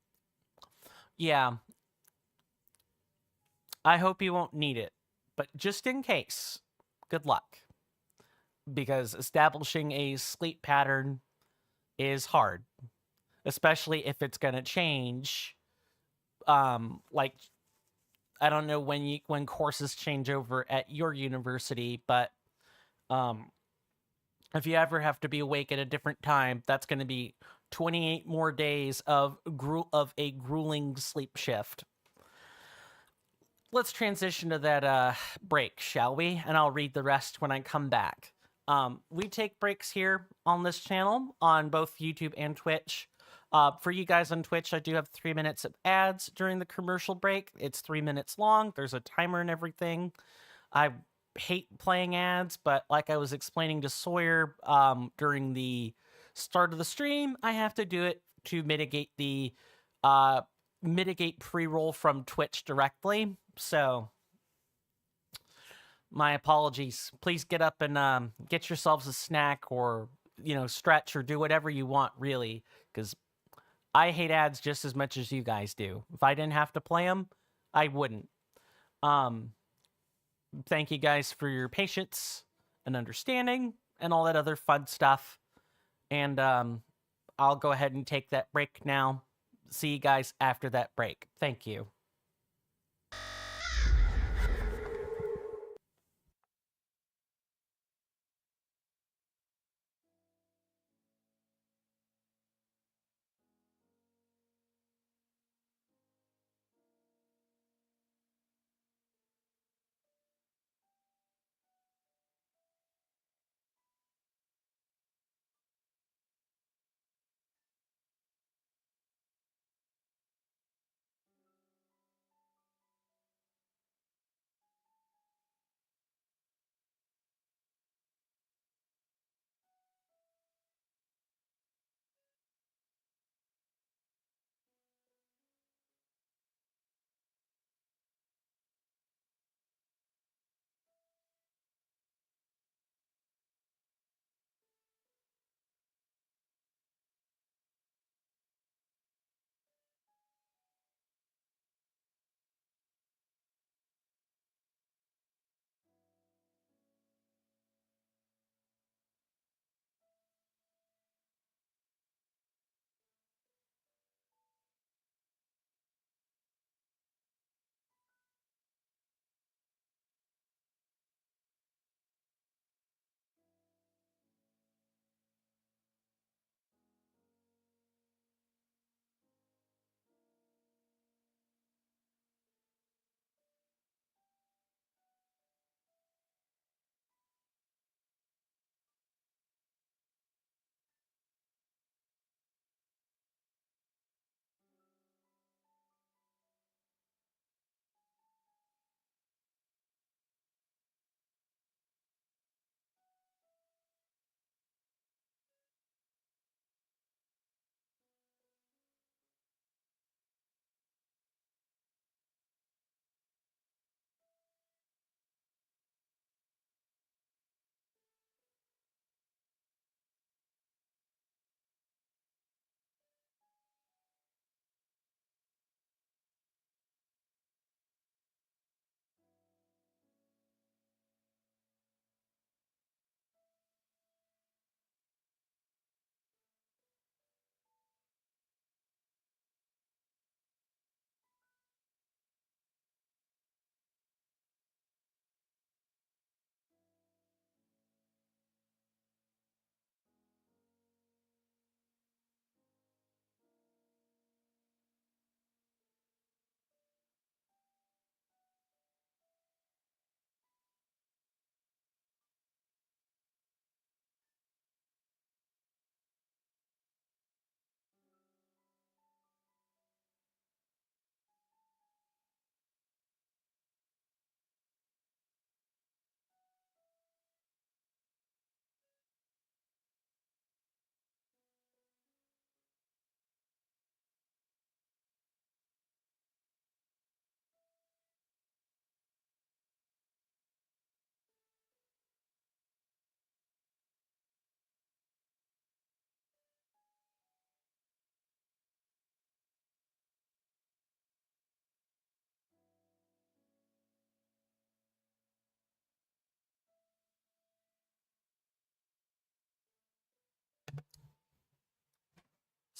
Yeah. I hope you won't need it, but just in case, good luck. Because establishing a sleep pattern is hard, especially if it's going to change. Like I don't know when courses change over at your university, but if you ever have to be awake at a different time, that's going to be 28 more days of a grueling sleep shift. Let's transition to that break, shall we? And I'll read the rest when I come back. We take breaks here on this channel on both YouTube and Twitch. For you guys on Twitch, I do have 3 minutes of ads during the commercial break. It's 3 minutes long. There's a timer and everything. I hate playing ads, but like I was explaining to Sawyer during the start of the stream, I have to do it to mitigate the pre-roll from Twitch directly. So my apologies. Please get up and get yourselves a snack or stretch or do whatever you want, really, because I hate ads just as much as you guys do. If I didn't have to play them, I wouldn't. Thank you guys for your patience and understanding and all that other fun stuff. And I'll go ahead and take that break now. See you guys after that break. Thank you.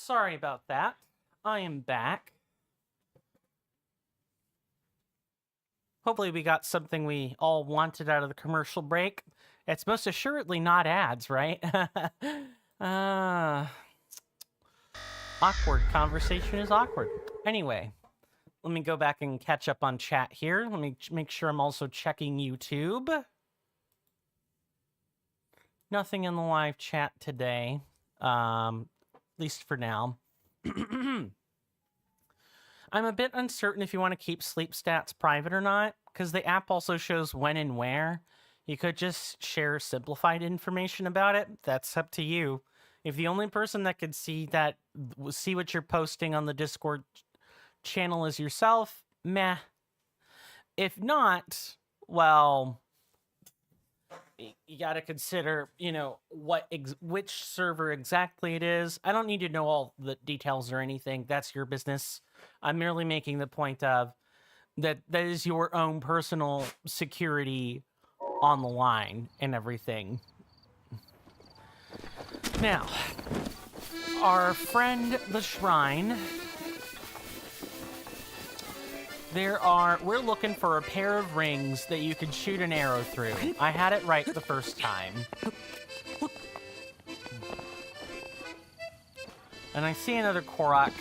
Sorry about that. I am back. Hopefully we got something we all wanted out of the commercial break. It's most assuredly not ads, right? Awkward. Conversation is awkward. Anyway, let me go back and catch up on chat here. Let me make sure I'm also checking YouTube. Nothing in the live chat today, at least for now. I'm a bit uncertain if you want to keep sleep stats private or not, because the app also shows when and where. You could just share simplified information about it. That's up to you. If the only person that could see what you're posting on the Discord channel is yourself, meh. If not, well, you got to consider, which server exactly it is. I don't need to know all the details or anything. That's your business. I'm merely making the point of that is your own personal security on the line and everything. Now, our friend the Shrine, we're looking for a pair of rings that you can shoot an arrow through. I had it right the first time. And I see another Korok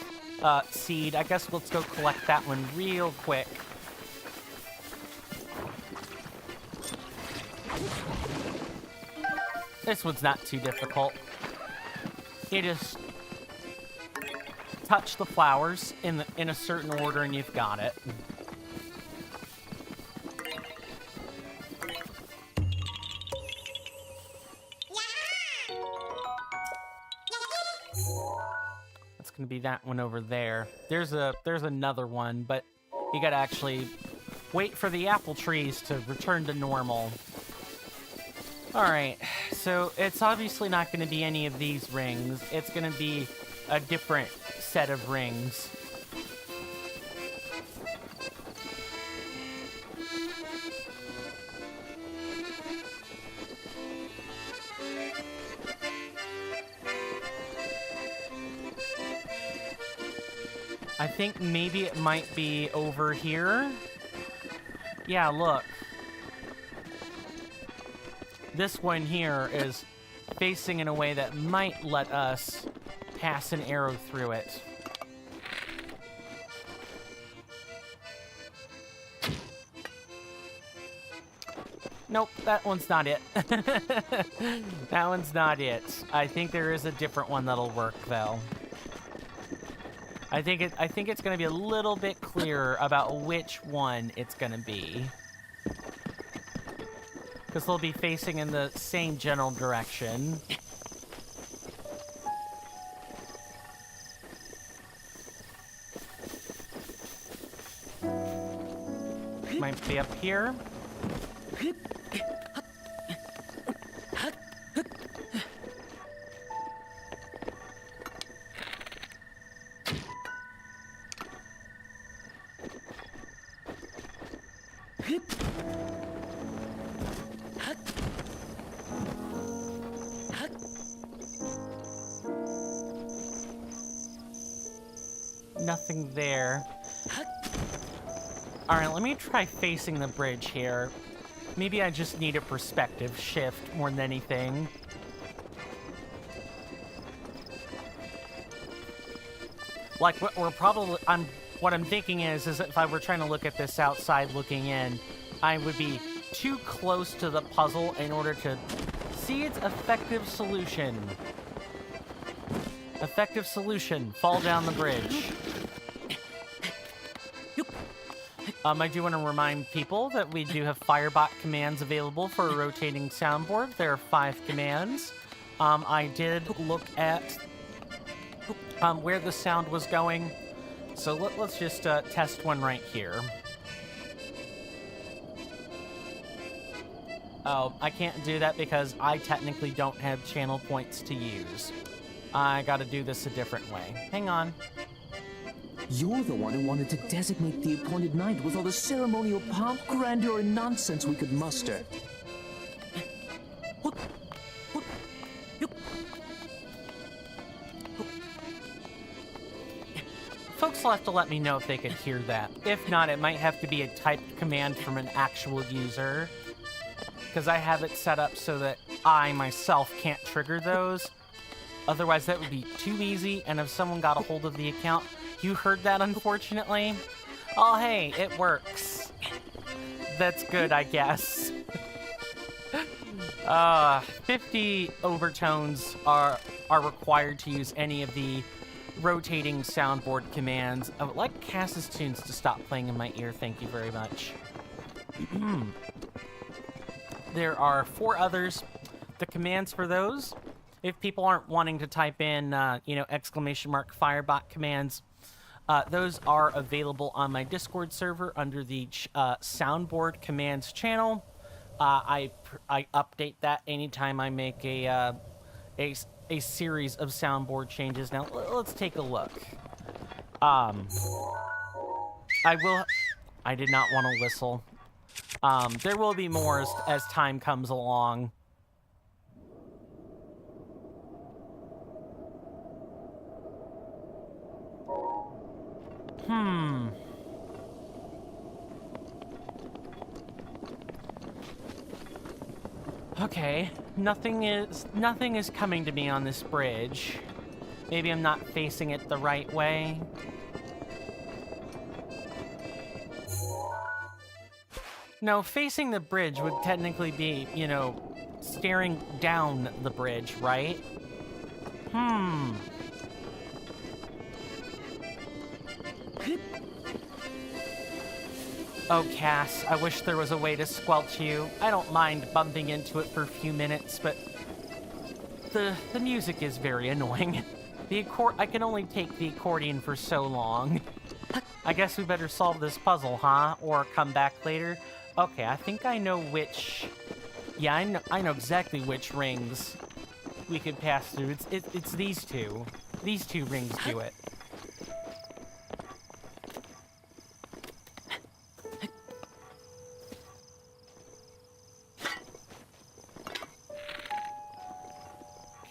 seed. I guess let's go collect that one real quick. This one's not too difficult. You just touch the flowers in a certain order and you've got it. That's gonna be that one over there. There's another one, but you gotta actually wait for the apple trees to return to normal. Alright, so it's obviously not gonna be any of these rings. It's gonna be a different set of rings. I think maybe it might be over here. Yeah, look. This one here is facing in a way that might let us pass an arrow through it. Nope, that one's not it. That one's not it. I think there is a different one that'll work, though. I think it's going to be a little bit clearer about which one it's going to be. Because they'll be facing in the same general direction. Might be up here. Nothing there. Alright, let me try facing the bridge here. Maybe I just need a perspective shift more than anything. Like, what I'm thinking is if I were trying to look at this outside looking in, I would be too close to the puzzle in order to see its effective solution. Effective solution, fall down the bridge. I do want to remind people that we do have Firebot commands available for a rotating soundboard. There are 5 commands. I did look at where the sound was going, so let's just test one right here. Oh, I can't do that because I technically don't have channel points to use. I gotta do this a different way. Hang on. You're the one who wanted to designate the appointed night with all the ceremonial pomp, grandeur, and nonsense we could muster. Folks will have to let me know if they could hear that. If not, it might have to be a typed command from an actual user, because I have it set up so that I myself can't trigger those. Otherwise, that would be too easy, and if someone got a hold of the account, you heard that, unfortunately. Oh, hey, it works. That's good, I guess. 50 overtones are required to use any of the rotating soundboard commands. I would like Cass's tunes to stop playing in my ear, thank you very much. There are 4 others. The commands for those, if people aren't wanting to type in, exclamation mark Firebot commands, those are available on my Discord server under the soundboard commands channel. I update that anytime I make a series of soundboard changes. Now let's take a look. I did not want to whistle. There will be more as time comes along. Okay, nothing is coming to me on this bridge. Maybe I'm not facing it the right way. No, facing the bridge would technically be, staring down the bridge, right? Oh, Cass, I wish there was a way to squelch you. I don't mind bumping into it for a few minutes, but the music is very annoying. I can only take the accordion for so long. I guess we better solve this puzzle, huh? Or come back later? Okay, I think I know which... Yeah, I know exactly which rings we could pass through. It's these two. These 2 rings do it.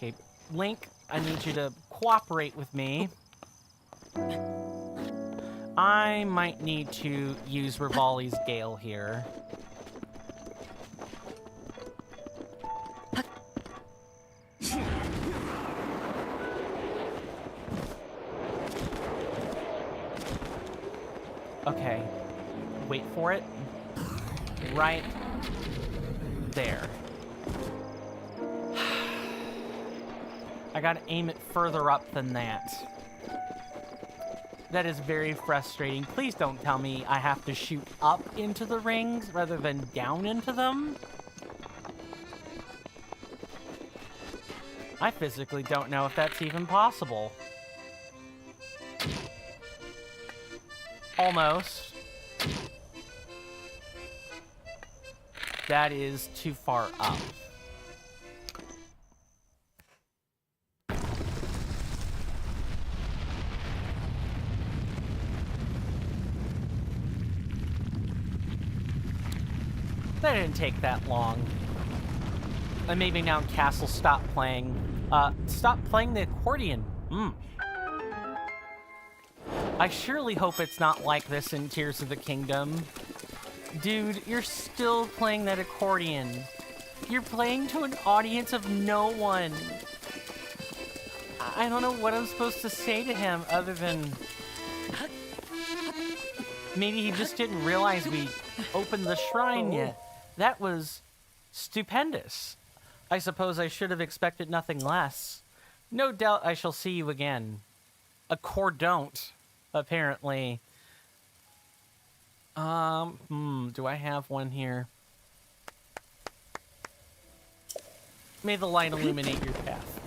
Okay, Link, I need you to cooperate with me. I might need to use Rivali's Gale here. Okay, wait for it. Right there. I gotta aim it further up than that. That is very frustrating. Please don't tell me I have to shoot up into the rings rather than down into them. I physically don't know if that's even possible. Almost. That is too far up. That didn't take that long. And maybe now Cass will stop playing. Stop playing the accordion. I surely hope it's not like this in Tears of the Kingdom. Dude, you're still playing that accordion. You're playing to an audience of no one. I don't know what I'm supposed to say to him other than... Maybe he just didn't realize we opened the shrine yet. That was stupendous. I suppose I should have expected nothing less. No doubt I shall see you again. Don't, apparently. Do I have one here? May the light illuminate your path.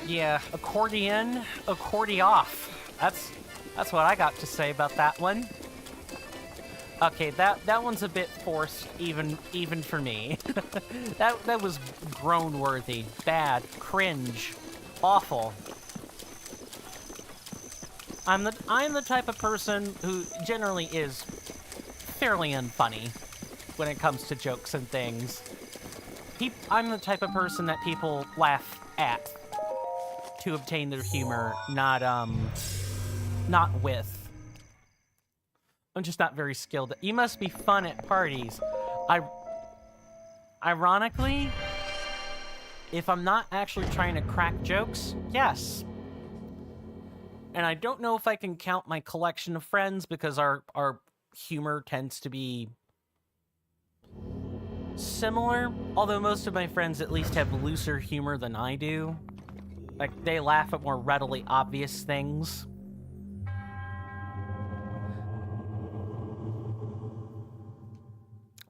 Yeah, accordion, off. That's what I got to say about that one. Okay, that one's a bit forced, even for me. that was groan-worthy, bad, cringe, awful. I'm the type of person who generally is fairly unfunny when it comes to jokes and things. I'm the type of person that people laugh at. to obtain their humor, not with. I'm just not very skilled. You must be fun at parties. Ironically, if I'm not actually trying to crack jokes, yes. And I don't know if I can count my collection of friends because our humor tends to be similar, although most of my friends at least have looser humor than I do. Like, they laugh at more readily obvious things.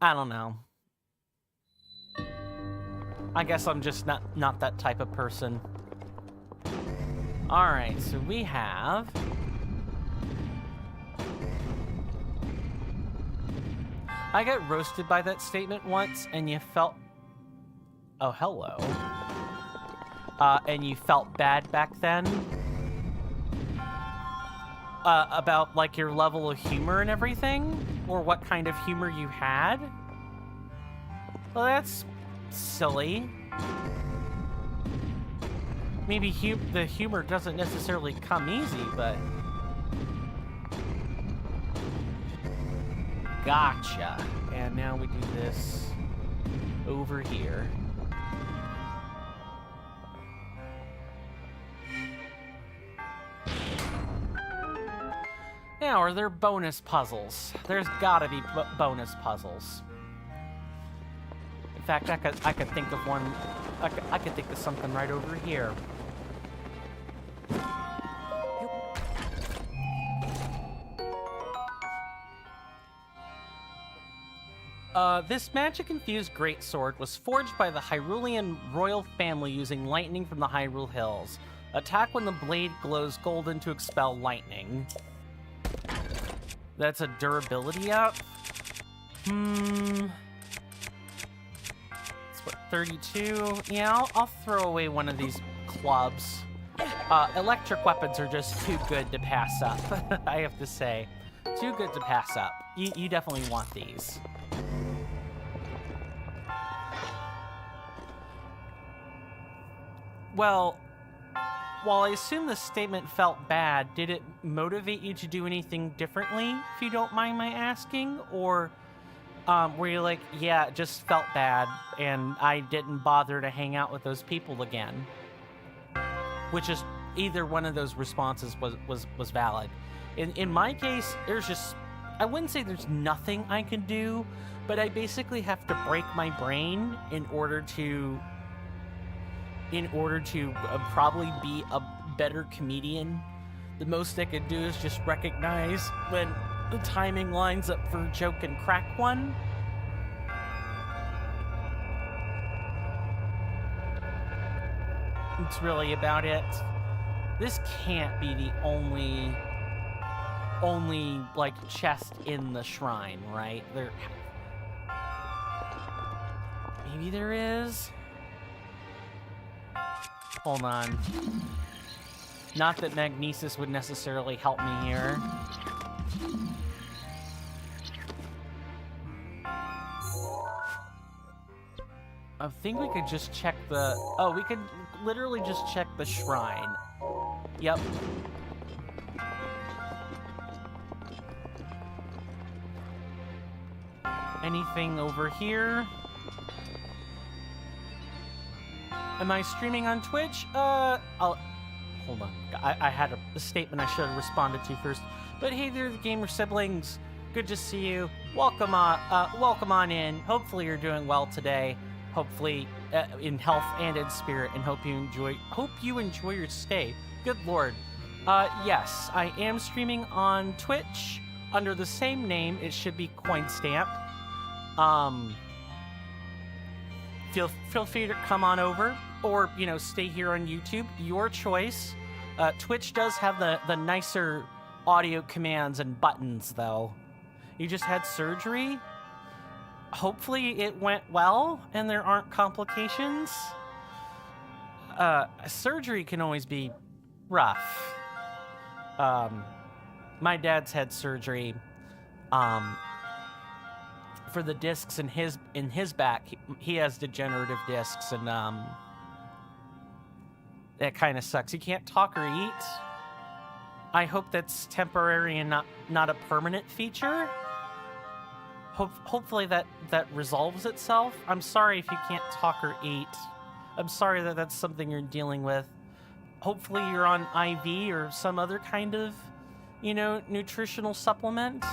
I don't know. I guess I'm just not that type of person. Alright, so we have... I got roasted by that statement once, and you felt... Oh, hello. And you felt bad back then? About, like, your level of humor and everything? Or what kind of humor you had? Well, that's silly. Maybe the humor doesn't necessarily come easy, but... Gotcha. And now we do this over here. Now, are there bonus puzzles? There's gotta be bonus puzzles. In fact, I could think of one. I could think of something right over here. This magic-infused greatsword was forged by the Hyrulean royal family using lightning from the Hyrule Hills. Attack when the blade glows golden to expel lightning. That's a durability up? It's what, 32? Yeah, I'll throw away one of these clubs. Electric weapons are just too good to pass up, I have to say. Too good to pass up. You definitely want these. Well, while I assume the statement felt bad, did it motivate you to do anything differently, if you don't mind my asking? Or were you like, yeah, it just felt bad, and I didn't bother to hang out with those people again? Which is, either one of those responses was valid. In my case, there's just, I wouldn't say there's nothing I can do, but I basically have to break my brain in order to probably be a better comedian. The most I could do is just recognize when the timing lines up for joke and crack one. It's really about it. This can't be the only like chest in the shrine, right? Maybe there is. Hold on. Not that magnesis would necessarily help me here. I think we could just check the... Oh, we could literally just check the shrine. Yep. Anything over here? Am I streaming on Twitch? Hold on. I had a statement I should have responded to first. But hey there, the gamer siblings. Good to see you. Welcome on in. Hopefully you're doing well today. Hopefully in health and in spirit, and hope you enjoy your stay. Good lord. Yes, I am streaming on Twitch under the same name. It should be Coinstamp. Feel free to come on over, or stay here on YouTube. Your choice. Twitch does have the nicer audio commands and buttons, though. You just had surgery. Hopefully it went well and there aren't complications. Surgery can always be rough. My dad's had surgery for the discs in his back. He has degenerative discs, and That kind of sucks. You can't talk or eat. I hope that's temporary and not a permanent feature. Hopefully that resolves itself. I'm sorry if you can't talk or eat. I'm sorry that that's something you're dealing with. Hopefully you're on IV or some other kind of, nutritional supplement.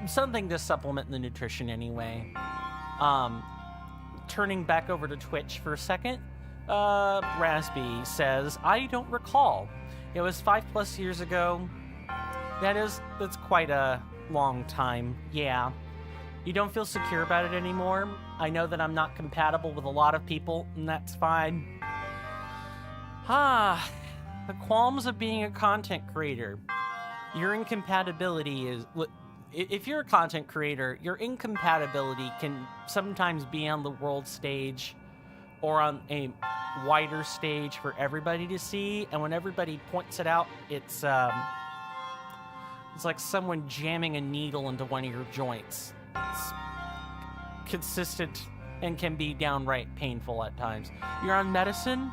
Something to supplement the nutrition anyway. Turning back over to Twitch for a second, Rasby says, I don't recall. It was 5+ years ago. That's quite a long time. Yeah. You don't feel secure about it anymore. I know that I'm not compatible with a lot of people, and that's fine. The qualms of being a content creator. Your incompatibility is... If you're a content creator, your incompatibility can sometimes be on the world stage or on a wider stage for everybody to see, and when everybody points it out, it's like someone jamming a needle into one of your joints. It's consistent and can be downright painful at times. You're on medicine,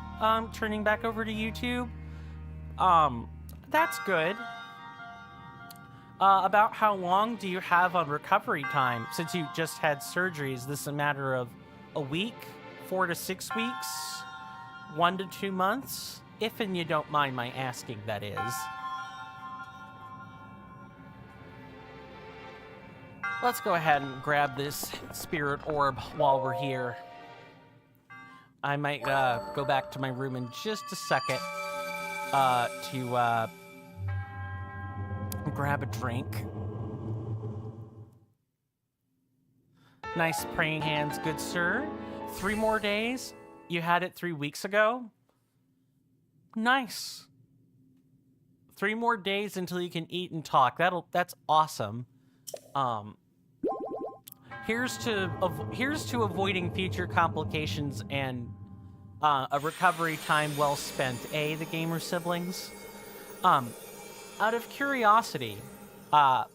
turning back over to YouTube. That's good. About how long do you have on recovery time? Since you just had surgery, is this a matter of a week, 4 to 6 weeks, 1 to 2 months? If and you don't mind my asking, that is. Let's go ahead and grab this spirit orb while we're here. I might go back to my room in just a second to grab a drink. Nice praying hands, good sir. 3 more days? You had it 3 weeks ago? Nice. 3 more days until you can eat and talk. That's awesome. Here's to avoiding future complications and a recovery time well spent. The gamer siblings. Out of curiosity, how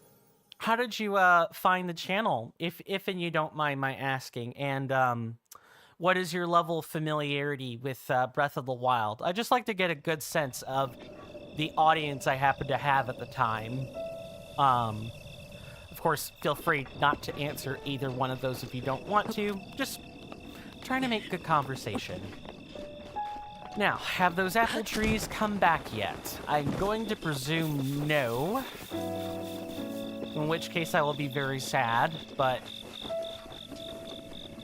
did you find the channel? If and you don't mind my asking, and what is your level of familiarity with Breath of the Wild? I just like to get a good sense of the audience I happen to have at the time. Of course, feel free not to answer either one of those if you don't want to. Just trying to make good conversation. Now, have those apple trees come back yet? I'm going to presume no. In which case I will be very sad, but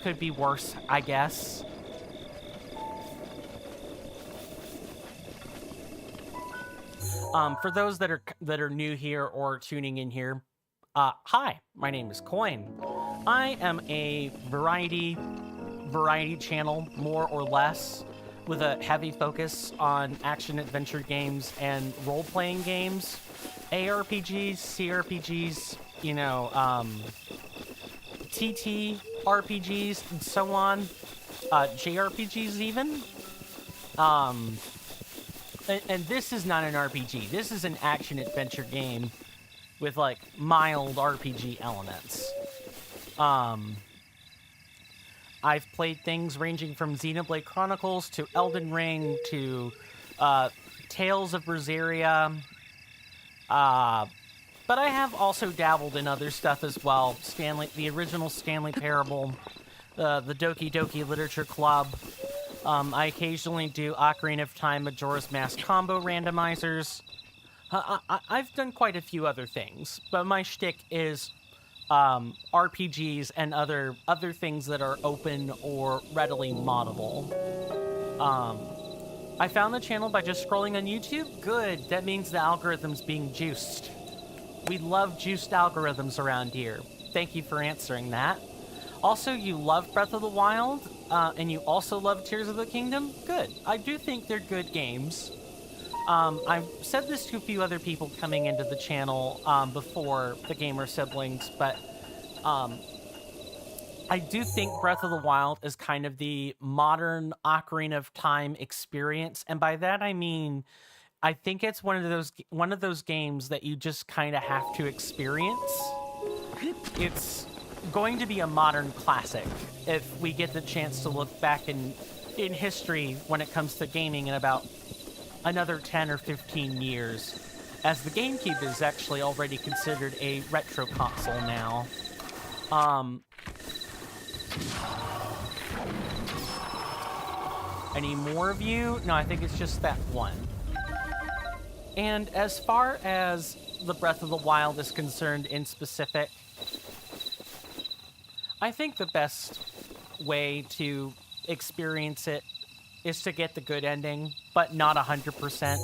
could be worse, I guess. For those that are new here or tuning in here, hi, my name is Coin. I am a variety channel, more or less, with a heavy focus on action-adventure games and role-playing games, ARPGs, CRPGs, TTRPGs, and so on, JRPGs even. And this is not an RPG. This is an action-adventure game with, mild RPG elements. I've played things ranging from Xenoblade Chronicles to Elden Ring to Tales of Berseria. But I have also dabbled in other stuff as well. The original Stanley Parable, the Doki Doki Literature Club. I occasionally do Ocarina of Time Majora's Mask combo randomizers. I've done quite a few other things, but my shtick is RPGs and other things that are open or readily moddable. I found the channel by just scrolling on YouTube. Good, that means the algorithm's being juiced. We love juiced algorithms around here. Thank you for answering that. Also, you love Breath of the Wild, and you also love Tears of the Kingdom. Good, I do think they're good games. I've said this to a few other people coming into the channel before the gamer siblings, but I do think Breath of the Wild is kind of the modern Ocarina of Time experience, and by that I mean I think it's one of those games that you just kind of have to experience. It's going to be a modern classic if we get the chance to look back and in history when it comes to gaming in about another 10 or 15 years, as the GameCube is actually already considered a retro console now. Any more of you? No, I think it's just that one. And as far as the Breath of the Wild is concerned in specific, I think the best way to experience it is to get the good ending, but not 100%.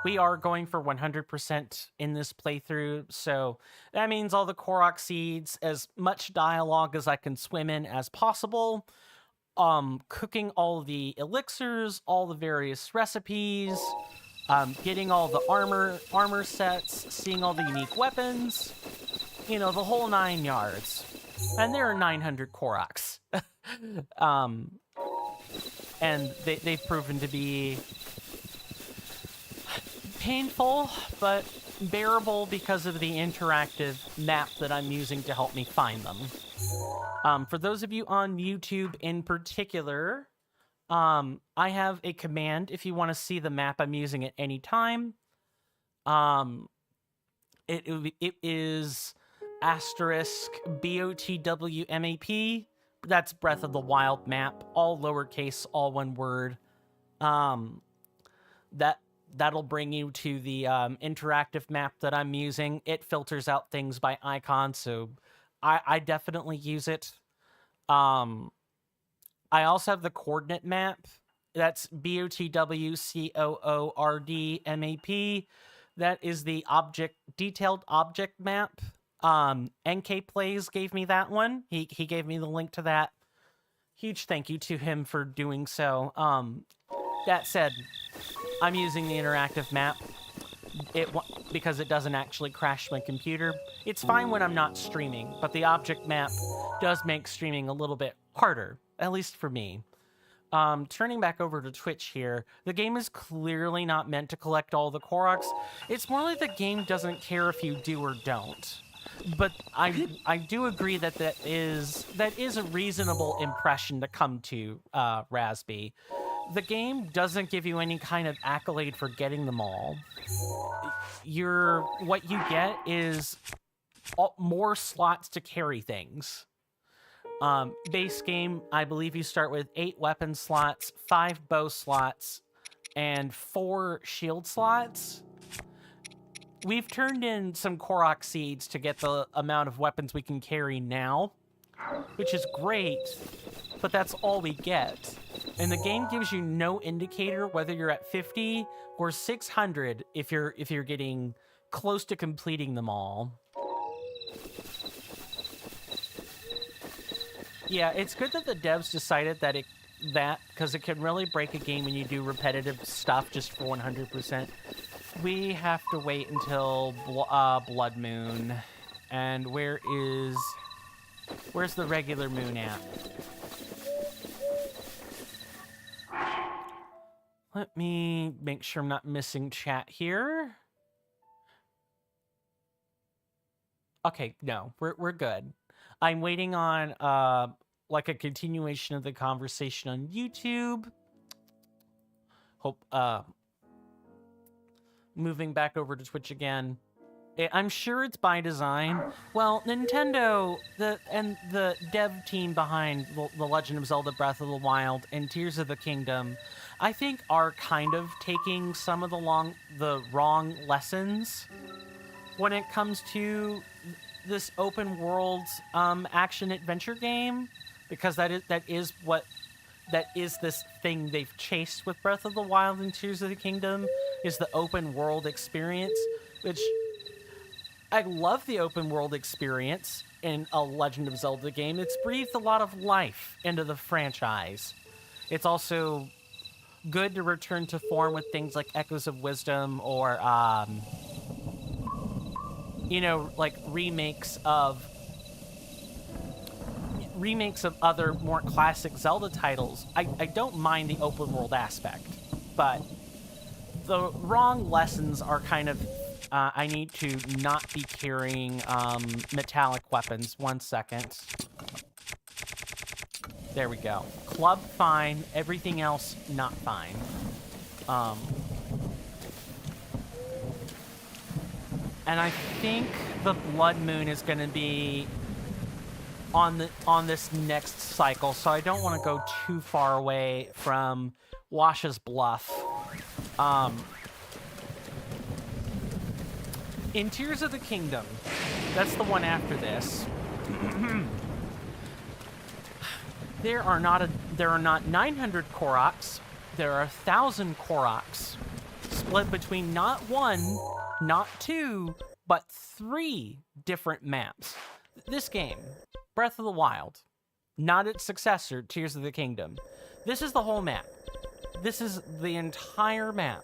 We are going for 100% in this playthrough, so that means all the Korok seeds, as much dialogue as I can swim in as possible, cooking all the elixirs, all the various recipes, getting all the armor sets, seeing all the unique weapons, you know, the whole 9 yards. And there are 900 Koroks. And they've proven to be painful, but bearable because of the interactive map that I'm using to help me find them. For those of you on YouTube in particular, I have a command if you want to see the map I'm using at any time. It is *BOTWMAP. That's Breath of the Wild map, all lowercase, all one word. That'll bring you to the interactive map that I'm using. It filters out things by icon, so I definitely use it. I also have the coordinate map. That's BOTWCOORDMAP. That is the detailed object map. NK Plays gave me that one. He gave me the link to that. Huge thank you to him for doing so. That said, I'm using the interactive map because it doesn't actually crash my computer. It's fine when I'm not streaming, but the object map does make streaming a little bit harder, at least for me. Turning back over to Twitch here, the game is clearly not meant to collect all the Koroks. It's more like the game doesn't care if you do or don't. But I do agree that is a reasonable impression to come to, Rasby. The game doesn't give you any kind of accolade for getting them all. What you get is more slots to carry things. Base game, I believe you start with 8 weapon slots, 5 bow slots, and 4 shield slots. We've turned in some Korok seeds to get the amount of weapons we can carry now, which is great, but that's all we get. And the game gives you no indicator whether you're at 50 or 600 if you're getting close to completing them all. Yeah, it's good that the devs decided that because it can really break a game when you do repetitive stuff just for 100%. We have to wait until Blood Moon. And where's the regular moon at? Let me make sure I'm not missing chat here. Okay, no, we're good. I'm waiting on like a continuation of the conversation on YouTube. Hope moving back over to Twitch again. I'm sure it's by design. Well, Nintendo, the dev team behind The Legend of Zelda Breath of the Wild and Tears of the Kingdom, I think are kind of taking some of the wrong lessons when it comes to this open world action adventure game, because that is this thing they've chased with Breath of the Wild and Tears of the Kingdom, is the open world experience, which I love the open world experience in a Legend of Zelda game. It's breathed a lot of life into the franchise. It's also good to return to form with things like Echoes of Wisdom or, like remakes of other more classic Zelda titles. I don't mind the open world aspect, but the wrong lessons are kind of I need to not be carrying metallic weapons. 1 second. There we go. Club, fine. Everything else, not fine. And I think the Blood Moon is going to be on this next cycle, so I don't want to go too far away from Wash's Bluff. In Tears of the Kingdom, that's the one after this. There are not 900 Koroks. There are 1,000 Koroks, split between not one, not two, but 3 different maps. This game, Breath of the Wild, not its successor, Tears of the Kingdom. This is the whole map. This is the entire map,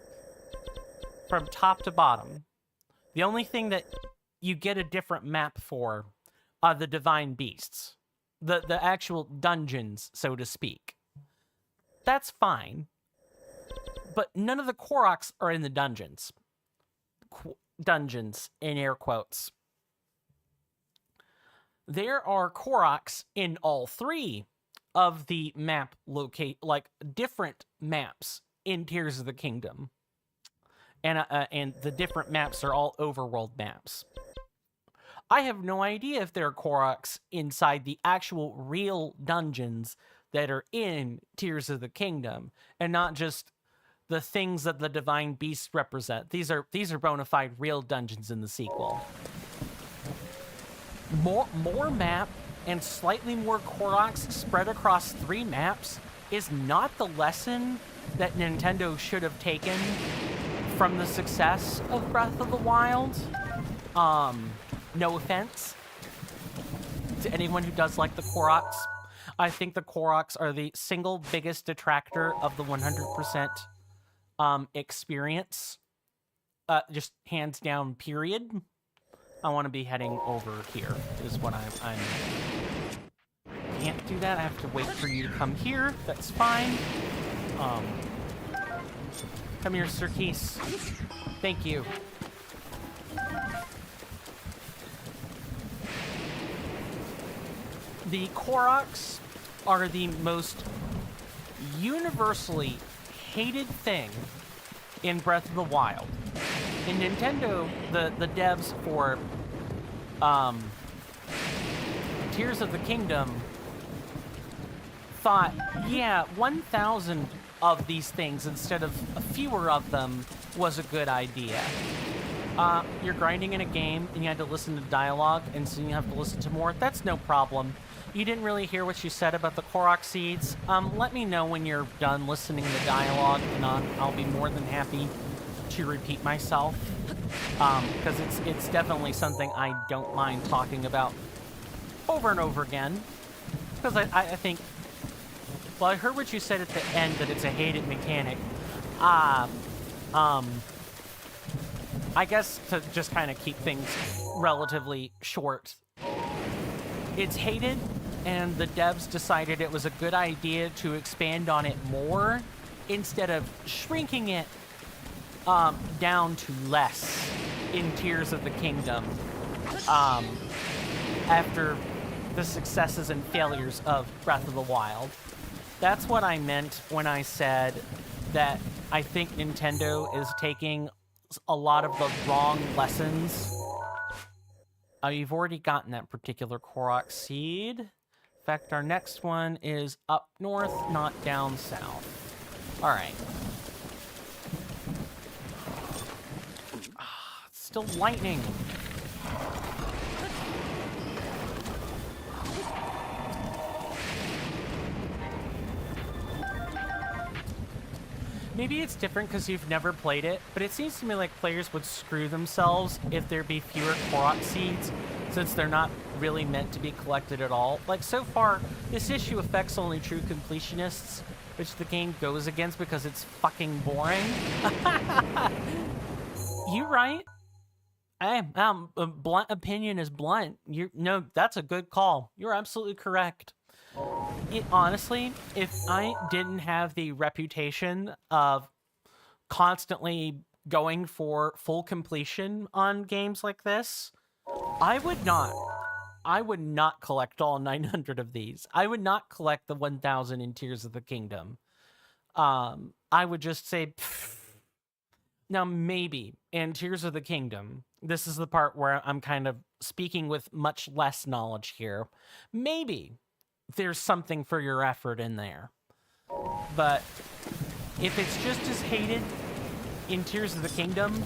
from top to bottom. The only thing that you get a different map for are the divine beasts. The actual dungeons, so to speak. That's fine. But none of the Koroks are in the dungeons. Dungeons, in air quotes. There are Koroks in all 3 of the map different maps in Tears of the Kingdom. And the different maps are all overworld maps. I have no idea if there are Koroks inside the actual real dungeons that are in Tears of the Kingdom, and not just the things that the divine beasts represent. These are bona fide real dungeons in the sequel. More map and slightly more Koroks spread across 3 maps is not the lesson that Nintendo should have taken from the success of Breath of the Wild. No offense to anyone who does like the Koroks. I think the Koroks are the single biggest detractor of the 100% experience. Just hands down, period. I want to be heading over here, is what I'm... Can't do that. I have to wait for you to come here. That's fine. Come here, Sir Keese. Thank you. The Koroks are the most universally hated thing in Breath of the Wild. In Nintendo, the devs for Tears of the Kingdom thought, yeah, 1,000 of these things instead of fewer of them was a good idea. You're grinding in a game and you had to listen to dialogue, and so you have to listen to more. That's no problem. You didn't really hear what you said about the Korok seeds. Let me know when you're done listening to dialogue, and I'll be more than happy to repeat myself. Because it's definitely something I don't mind talking about over and over again. Because I think... Well, I heard what you said at the end, that it's a hated mechanic. I guess to just kind of keep things relatively short. It's hated, and the devs decided it was a good idea to expand on it more instead of shrinking it down to less in Tears of the Kingdom after the successes and failures of Breath of the Wild. That's what I meant when I said that I think Nintendo is taking a lot of the wrong lessons. You've already gotten that particular Korok seed. In fact, our next one is up north, not down south. All right. It's still lightning. Maybe it's different because you've never played it, but it seems to me like players would screw themselves if there be fewer Korok seeds, since they're not really meant to be collected at all. Like, so far, this issue affects only true completionists, which the game goes against because it's fucking boring. You right. Blunt opinion is blunt. No, that's a good call. You're absolutely correct. Honestly, if I didn't have the reputation of constantly going for full completion on games like this, I would not I would not collect all 900 of these. I would not collect the 1,000 in Tears of the Kingdom. I would just say, pfft. Now maybe in Tears of the Kingdom, this is the part where I'm kind of speaking with much less knowledge here. Maybe there's something for your effort in there. But if it's just as hated in Tears of the Kingdom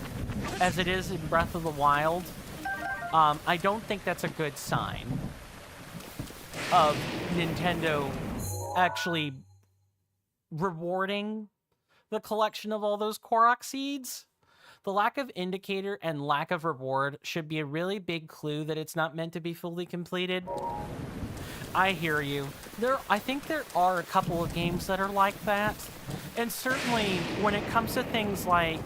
as it is in Breath of the Wild, I don't think that's a good sign of Nintendo actually rewarding the collection of all those Korok seeds. The lack of indicator and lack of reward should be a really big clue that it's not meant to be fully completed. I hear you. I think there are a couple of games that are like that. And certainly when it comes to things like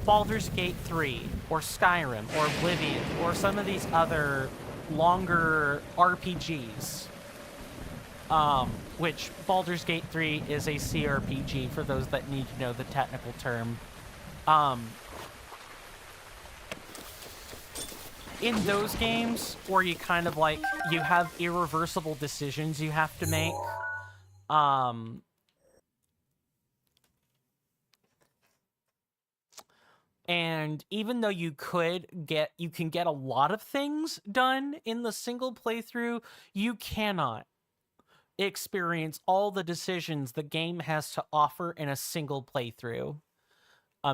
Baldur's Gate 3 or Skyrim or Oblivion or some of these other longer RPGs, which Baldur's Gate 3 is a CRPG for those that need to know the technical term. In those games where you kind of like, you have irreversible decisions you have to make, and even though you can get a lot of things done in the single playthrough, you cannot experience all the decisions the game has to offer in a single playthrough.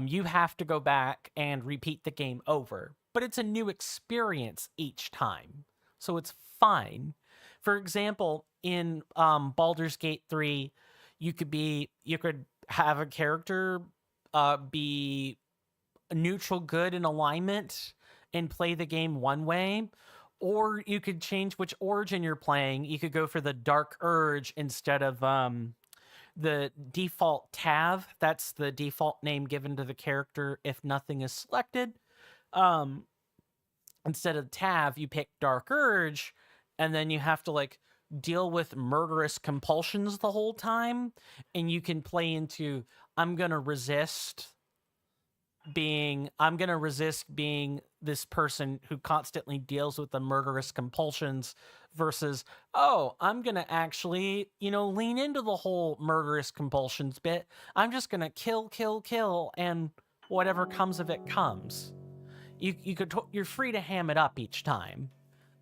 You have to go back and repeat the game over, but it's a new experience each time, so it's fine. For example, in Baldur's Gate 3, you could have a character be neutral good in alignment and play the game one way, or you could change which origin you're playing. You could go for the Dark Urge instead of the default Tav. That's the default name given to the character if nothing is selected. Instead of Tav, you pick Dark Urge, and then you have to like deal with murderous compulsions the whole time, and you can play into I'm gonna resist being this person who constantly deals with the murderous compulsions versus, oh, I'm gonna actually, lean into the whole murderous compulsions bit. I'm just gonna kill, and whatever comes of it comes. You're free to ham it up each time.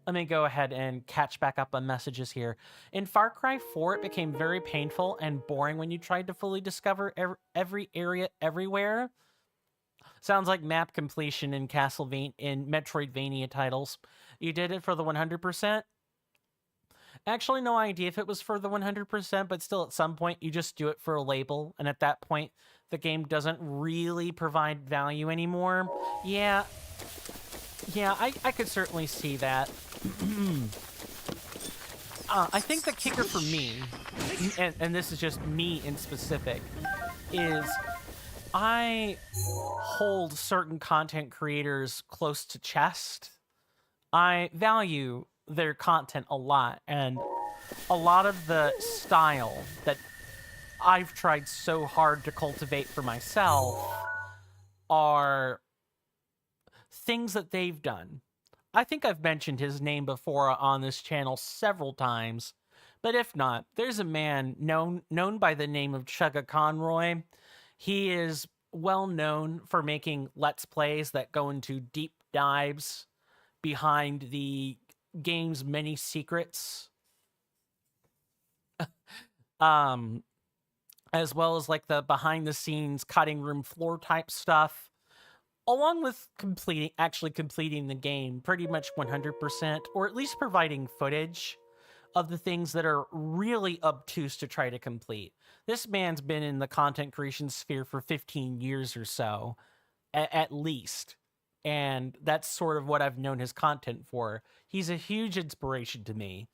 Let me go ahead and catch back up on messages here. In Far Cry 4, it became very painful and boring when you tried to fully discover every area everywhere. Sounds like map completion in Metroidvania titles. You did it for the 100%? Actually, no idea if it was for the 100%, but still at some point you just do it for a label, and at that point the game doesn't really provide value anymore. Yeah, I could certainly see that. I think the kicker for me, and this is just me in specific, is I hold certain content creators close to chest. I value their content a lot, and a lot of the style that I've tried so hard to cultivate for myself are things that they've done. I think I've mentioned his name before on this channel several times, but if not, there's a man known by the name of Chugga Conroy. He is well known for making Let's Plays that go into deep dives behind the game's many secrets. As well as like the behind the scenes cutting room floor type stuff, along with completing the game pretty much 100%, or at least providing footage of the things that are really obtuse to try to complete. This man's been in the content creation sphere for 15 years or so, at least. And that's sort of what I've known his content for. He's a huge inspiration to me.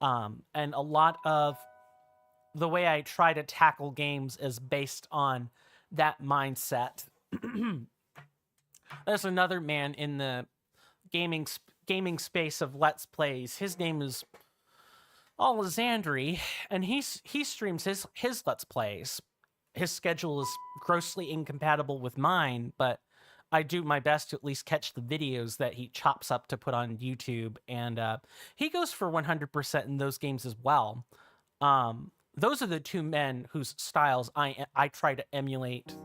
And a lot of the way I try to tackle games is based on that mindset. There's another man in the gaming space of Let's Plays. His name is Alexandri, and he streams his Let's Plays. His schedule is grossly incompatible with mine, but I do my best to at least catch the videos that he chops up to put on YouTube, and he goes for 100% in those games as well. Those are the two men whose styles I try to emulate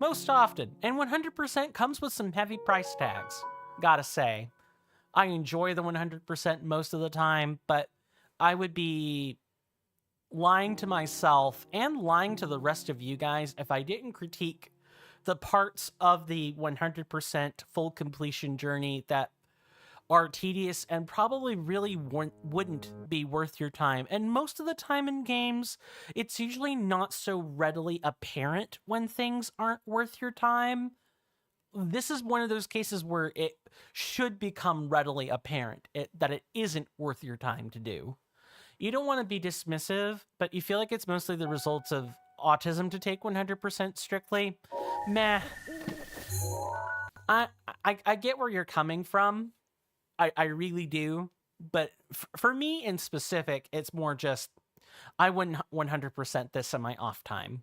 most often, and 100% comes with some heavy price tags, gotta say. I enjoy the 100% most of the time, but I would be lying to myself and lying to the rest of you guys if I didn't critique the parts of the 100% full completion journey that are tedious and probably really wouldn't be worth your time. And most of the time in games, it's usually not so readily apparent when things aren't worth your time. This is one of those cases where it should become readily apparent that it isn't worth your time to do. You don't want to be dismissive, but you feel like it's mostly the results of autism to take 100% strictly. Meh. I get where you're coming from. I really do. But for me in specific, it's more just I wouldn't 100% this in my off time.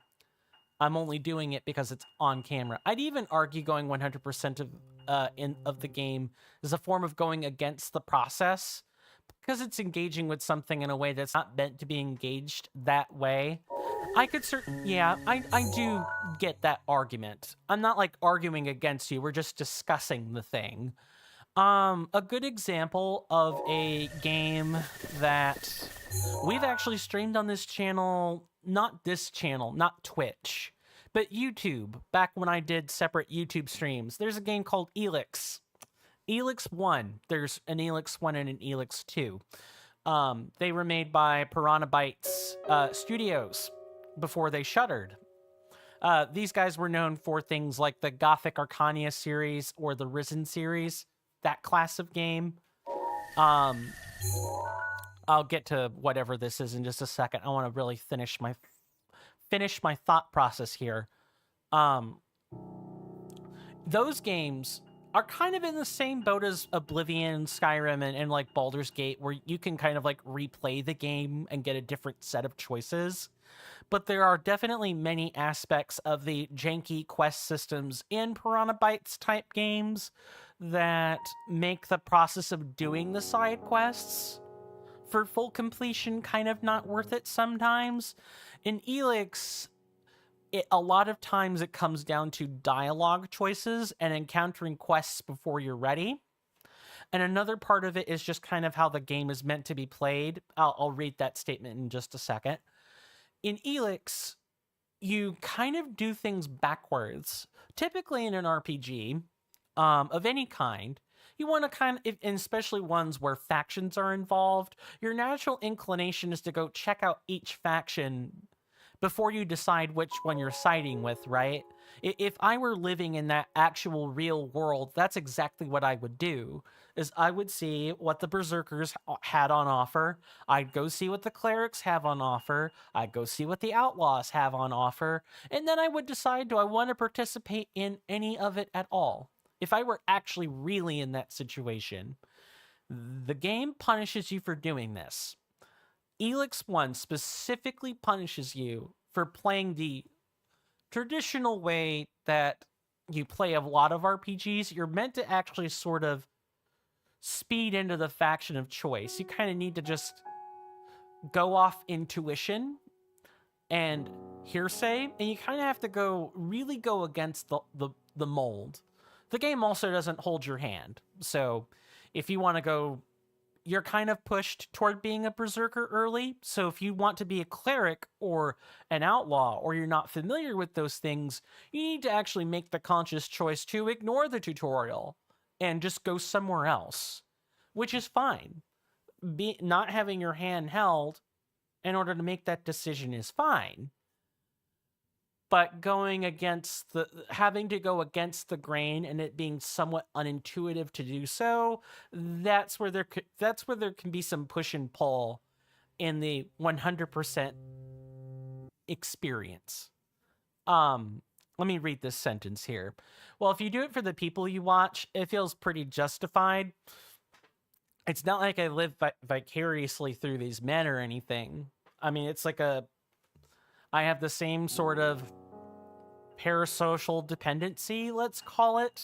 I'm only doing it because it's on camera. I'd even argue going 100% of the game is a form of going against the process, because it's engaging with something in a way that's not meant to be engaged that way. I do get that argument. I'm not like arguing against you. We're just discussing the thing. A good example of a game that we've actually streamed on this channel, not Twitch, but YouTube, back when I did separate YouTube streams. There's a game called Elix. Elix 1. There's an Elix 1 and an Elix 2. They were made by Piranha Bytes Studios before they shuttered. These guys were known for things like the Gothic Arcania series or the Risen series, that class of game. I'll get to whatever this is in just a second. I want to really finish my thought process here. Those games are kind of in the same boat as Oblivion, Skyrim, and like Baldur's Gate, where you can kind of like replay the game and get a different set of choices. But there are definitely many aspects of the janky quest systems in Piranha Bytes type games that make the process of doing the side quests for full completion kind of not worth it sometimes. In Elix, a lot of times it comes down to dialogue choices and encountering quests before you're ready. And another part of it is just kind of how the game is meant to be played. I'll read that statement in just a second. In Elix, you kind of do things backwards. Typically in an RPG of any kind, you want to and especially ones where factions are involved, your natural inclination is to go check out each faction before you decide which one you're siding with, right? If I were living in that actual real world, that's exactly what I would do, is I would see what the Berserkers had on offer. I'd go see what the Clerics have on offer. I'd go see what the Outlaws have on offer. And then I would decide, do I want to participate in any of it at all? If I were actually really in that situation, the game punishes you for doing this. Elix 1 specifically punishes you for playing the traditional way that you play a lot of RPGs. You're meant to actually sort of speed into the faction of choice. You kind of need to just go off intuition and hearsay, and you kind of have to really go against the mold. The game also doesn't hold your hand. So if you want to go, you're kind of pushed toward being a berserker early. So if you want to be a cleric or an outlaw, or you're not familiar with those things, you need to actually make the conscious choice to ignore the tutorial and just go somewhere else, which is fine. Not having your hand held in order to make that decision is fine. But having to go against the grain and it being somewhat unintuitive to do so, that's where there can be some push and pull in the 100% experience. Let me read this sentence here. Well, if you do it for the people you watch, it feels pretty justified. It's not like I live vicariously through these men or anything. I mean, it's like I have the same sort of parasocial dependency, let's call it.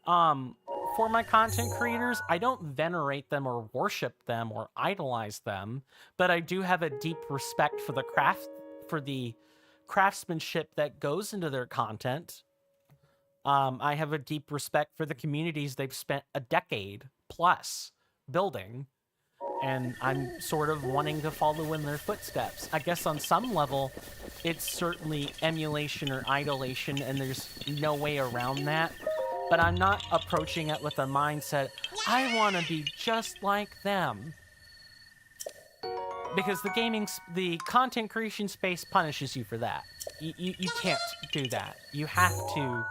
For my content creators, I don't venerate them or worship them or idolize them, but I do have a deep respect for the craftsmanship that goes into their content. I have a deep respect for the communities they've spent a decade plus building, and I'm sort of wanting to follow in their footsteps. I guess on some level, it's certainly emulation or idolation, and there's no way around that. But I'm not approaching it with a mindset, I want to be just like them. Because the content creation space punishes you for that. You can't do that. You have to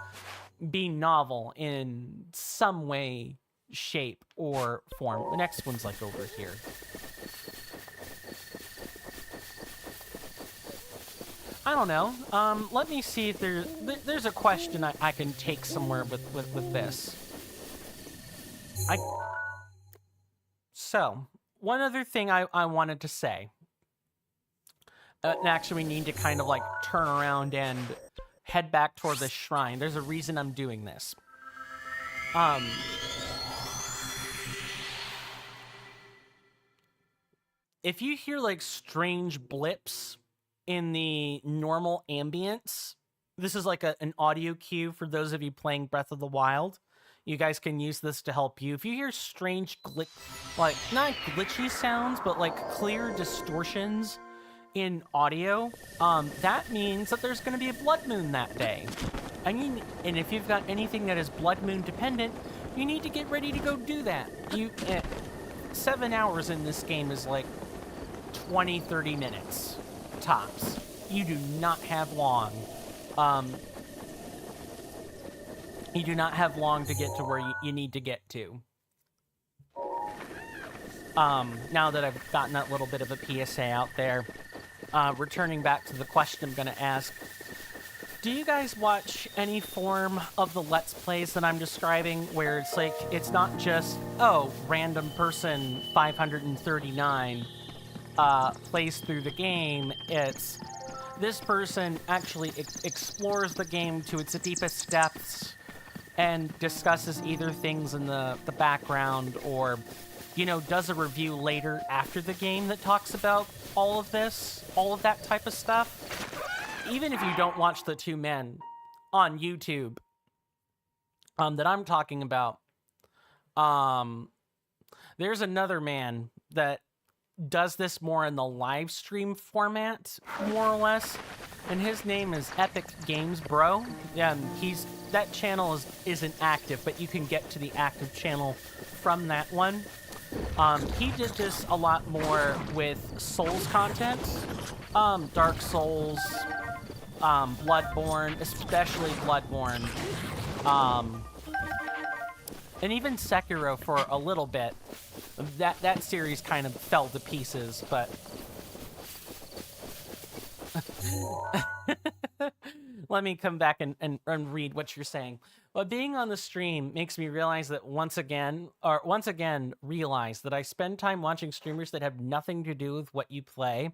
be novel in some way, shape, or form. The next one's like over here. I don't know. Let me see if there's a question I can take somewhere with this. So, one other thing I wanted to say. And actually, we need to kind of like turn around and head back toward the shrine. There's a reason I'm doing this. If you hear like strange blips in the normal ambience, this is like an audio cue for those of you playing Breath of the Wild. You guys can use this to help you. If you hear strange like not glitchy sounds, but like clear distortions in audio, that means that there's going to be a blood moon that day. And if you've got anything that is blood moon dependent, you need to get ready to go do that. 7 hours in this game is like 20-30 minutes tops. You do not have long. You do not have long to get to where you need to get to. Now that I've gotten that little bit of a PSA out there, returning back to the question I'm going to ask, do you guys watch any form of the Let's Plays that I'm describing where it's like, it's not just, oh, random person 539 plays through the game, it's this person actually explores the game to its deepest depths and discusses either things in the background or, you know, does a review later after the game that talks about all of that type of stuff. Even if you don't watch the two men on YouTube that I'm talking about, there's another man that does this more in the live stream format, more or less, and his name is Epic Games Bro. Yeah, that channel isn't active, but you can get to the active channel from that one. He did this a lot more with Souls content, Dark Souls, Bloodborne, especially Bloodborne, and even Sekiro for a little bit. That series kind of fell to pieces, but let me come back and read what you're saying. But being on the stream makes me realize that once again realize that I spend time watching streamers that have nothing to do with what you play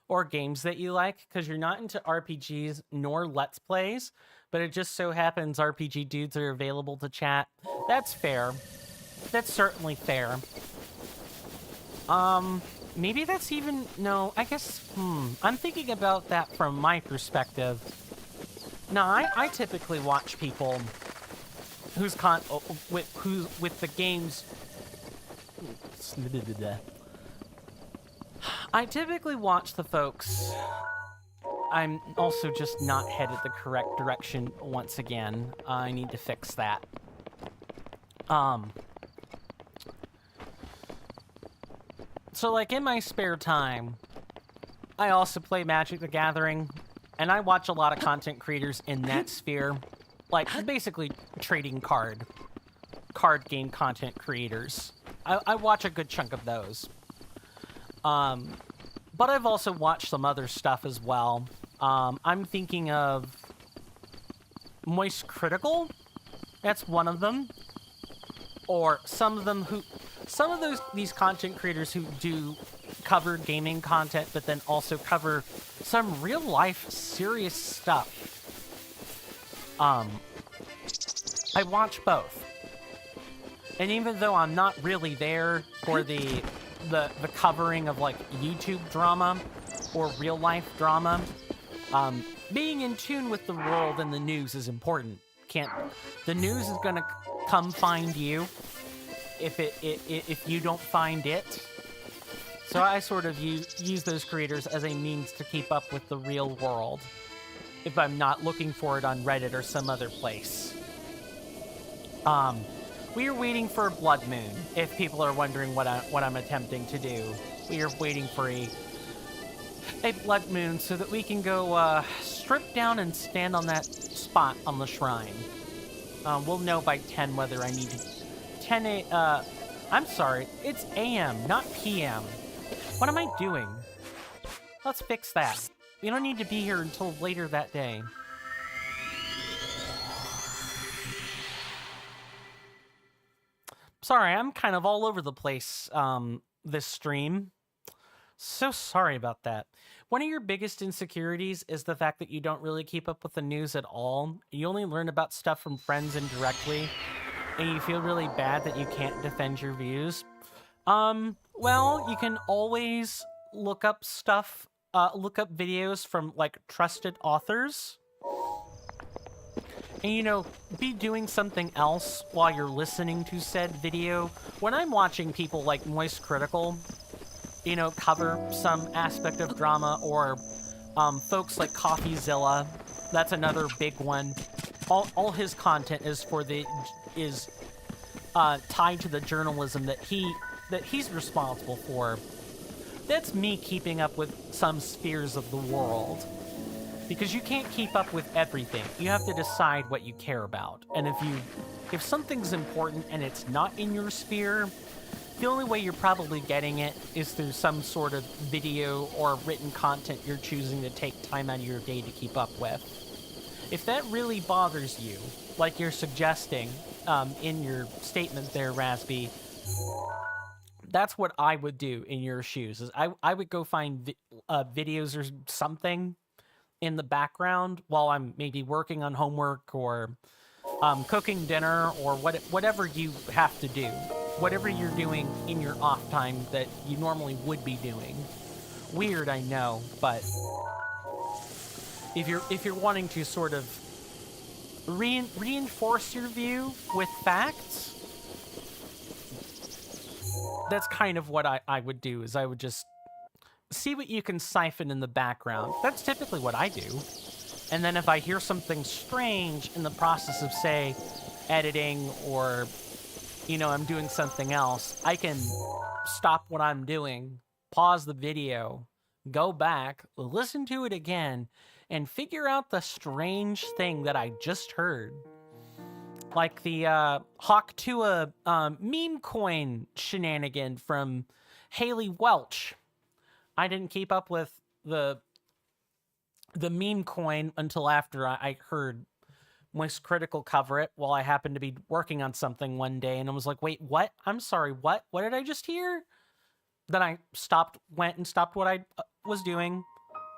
or games that you like, because you're not into RPGs nor Let's Plays, but it just so happens RPG dudes are available to chat. That's fair. That's certainly fair. Maybe that's even... No, I guess... I'm thinking about that from my perspective. No, I typically watch people with the games... I typically watch the folks... I'm also just not headed the correct direction once again. I need to fix that. So, like, in my spare time, I also play Magic the Gathering, and I watch a lot of content creators in that sphere. Like, basically trading card game content creators. I watch a good chunk of those. But I've also watched some other stuff as well. I'm thinking of Moist Critical. That's one of them. Or some of these content creators who do cover gaming content, but then also cover some real life serious stuff. I watch both. And even though I'm not really there for the covering of like YouTube drama or real life drama, being in tune with the world and the news is important. The news is gonna come find you if you don't find it. So I sort of use those creators as a means to keep up with the real world if I'm not looking for it on Reddit or some other place. We are waiting for a blood moon, if people are wondering what I'm attempting to do. We are waiting for a blood moon so that we can go strip down and stand on that spot on the shrine. We'll know by 10 whether I need to... 10 a... I'm sorry, it's AM, not PM. What am I doing? Let's fix that. We don't need to be here until later that day. Sorry, I'm kind of all over the place this stream. So sorry about that. One of your biggest insecurities is the fact that you don't really keep up with the news at all. You only learn about stuff from friends indirectly, and you feel really bad that you can't defend your views. Well, you can always look up stuff, look up videos from, like, trusted authors. And, you know, be doing something else while you're listening to said video. When I'm watching people like Moist Critical, you know, cover some aspect of drama, or folks like CoffeeZilla, that's another big one. All his content is tied to the journalism that he's responsible for. That's me keeping up with some spheres of the world. Because you can't keep up with everything. You have to decide what you care about. And if something's important and it's not in your sphere, the only way you're probably getting it is through some sort of video or written content you're choosing to take time out of your day to keep up with. If that really bothers you, like you're suggesting in your statement there, Raspy, that's what I would do in your shoes. Is I would go find videos or something in the background while I'm maybe working on homework or cooking dinner or whatever you have to do. Whatever you're doing in your off time that you normally would be doing. Weird, I know, but if you're wanting to sort of reinforce your view with facts, that's kind of what I would do, is I would just see what you can siphon in the background. That's typically what I do. And then if I hear something strange in the process of, say, editing or, you know, I'm doing something else, I can stop what I'm doing, pause the video, go back, listen to it again, and figure out the strange thing that I just heard. Like the Hawk Tua meme coin shenanigan from Haley Welch. I didn't keep up with the meme coin until after I heard Moist Critical cover it while I happened to be working on something one day, and I was like, wait, what? I'm sorry, what? What did I just hear? Then I went and stopped what I was doing,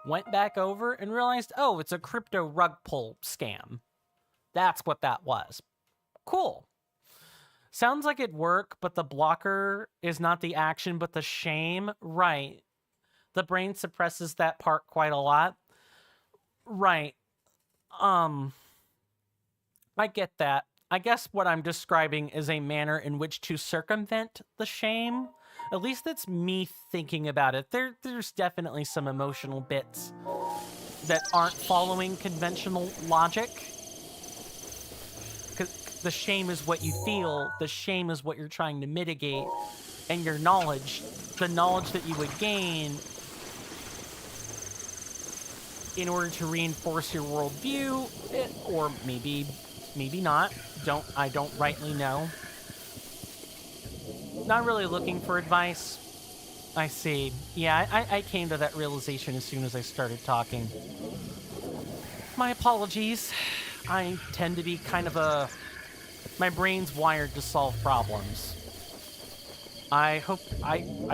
went back over, and realized, oh, it's a crypto rug pull scam. That's what that was. Cool. Sounds like it'd work, but the blocker is not the action, but the shame. Right. The brain suppresses that part quite a lot. Right. I get that. I guess what I'm describing is a manner in which to circumvent the shame. At least that's me thinking about it. There's definitely some emotional bits that aren't following conventional logic. Because the shame is what you feel. The shame is what you're trying to mitigate. And your knowledge, the knowledge that you would gain in order to reinforce your worldview, or maybe not. I don't rightly know. Not really looking for advice. I see. Yeah, I came to that realization as soon as I started talking. My apologies. I tend to be kind of my brain's wired to solve problems. I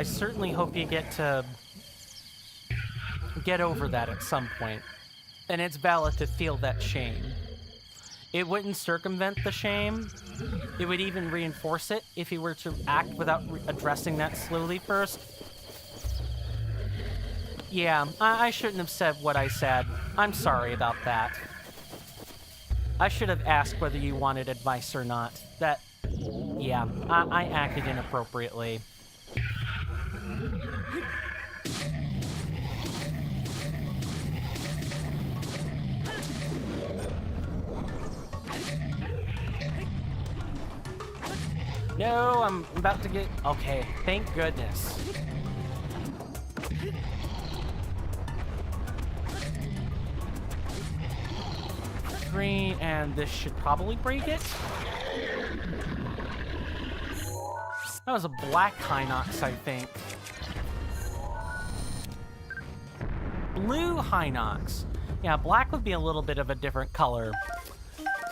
certainly hope you get over that at some point. And it's valid to feel that shame. It wouldn't circumvent the shame. It would even reinforce it if he were to act without addressing that slowly first. Yeah, I shouldn't have said what I said. I'm sorry about that. I should have asked whether you wanted advice or not. Yeah, I acted inappropriately. No, I'm about to get... Okay, thank goodness. Green, and this should probably break it. That was a black Hinox, I think. Blue Hinox. Yeah, black would be a little bit of a different color.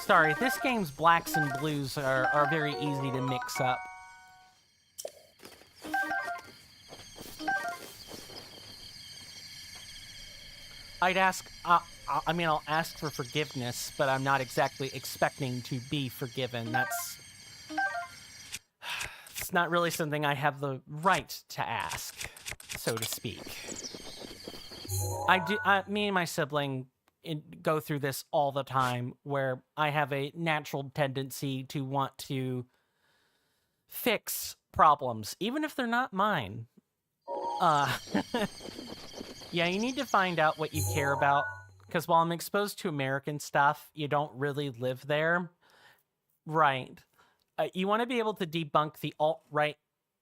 Sorry, this game's blacks and blues are very easy to mix up. I'd ask, I mean, I'll ask for forgiveness, but I'm not exactly expecting to be forgiven. It's not really something I have the right to ask, so to speak. Me and my sibling go through this all the time, where I have a natural tendency to want to fix problems, even if they're not mine. Yeah, you need to find out what you care about, because while I'm exposed to American stuff, you don't really live there. Right. You want to be able to debunk the alt-right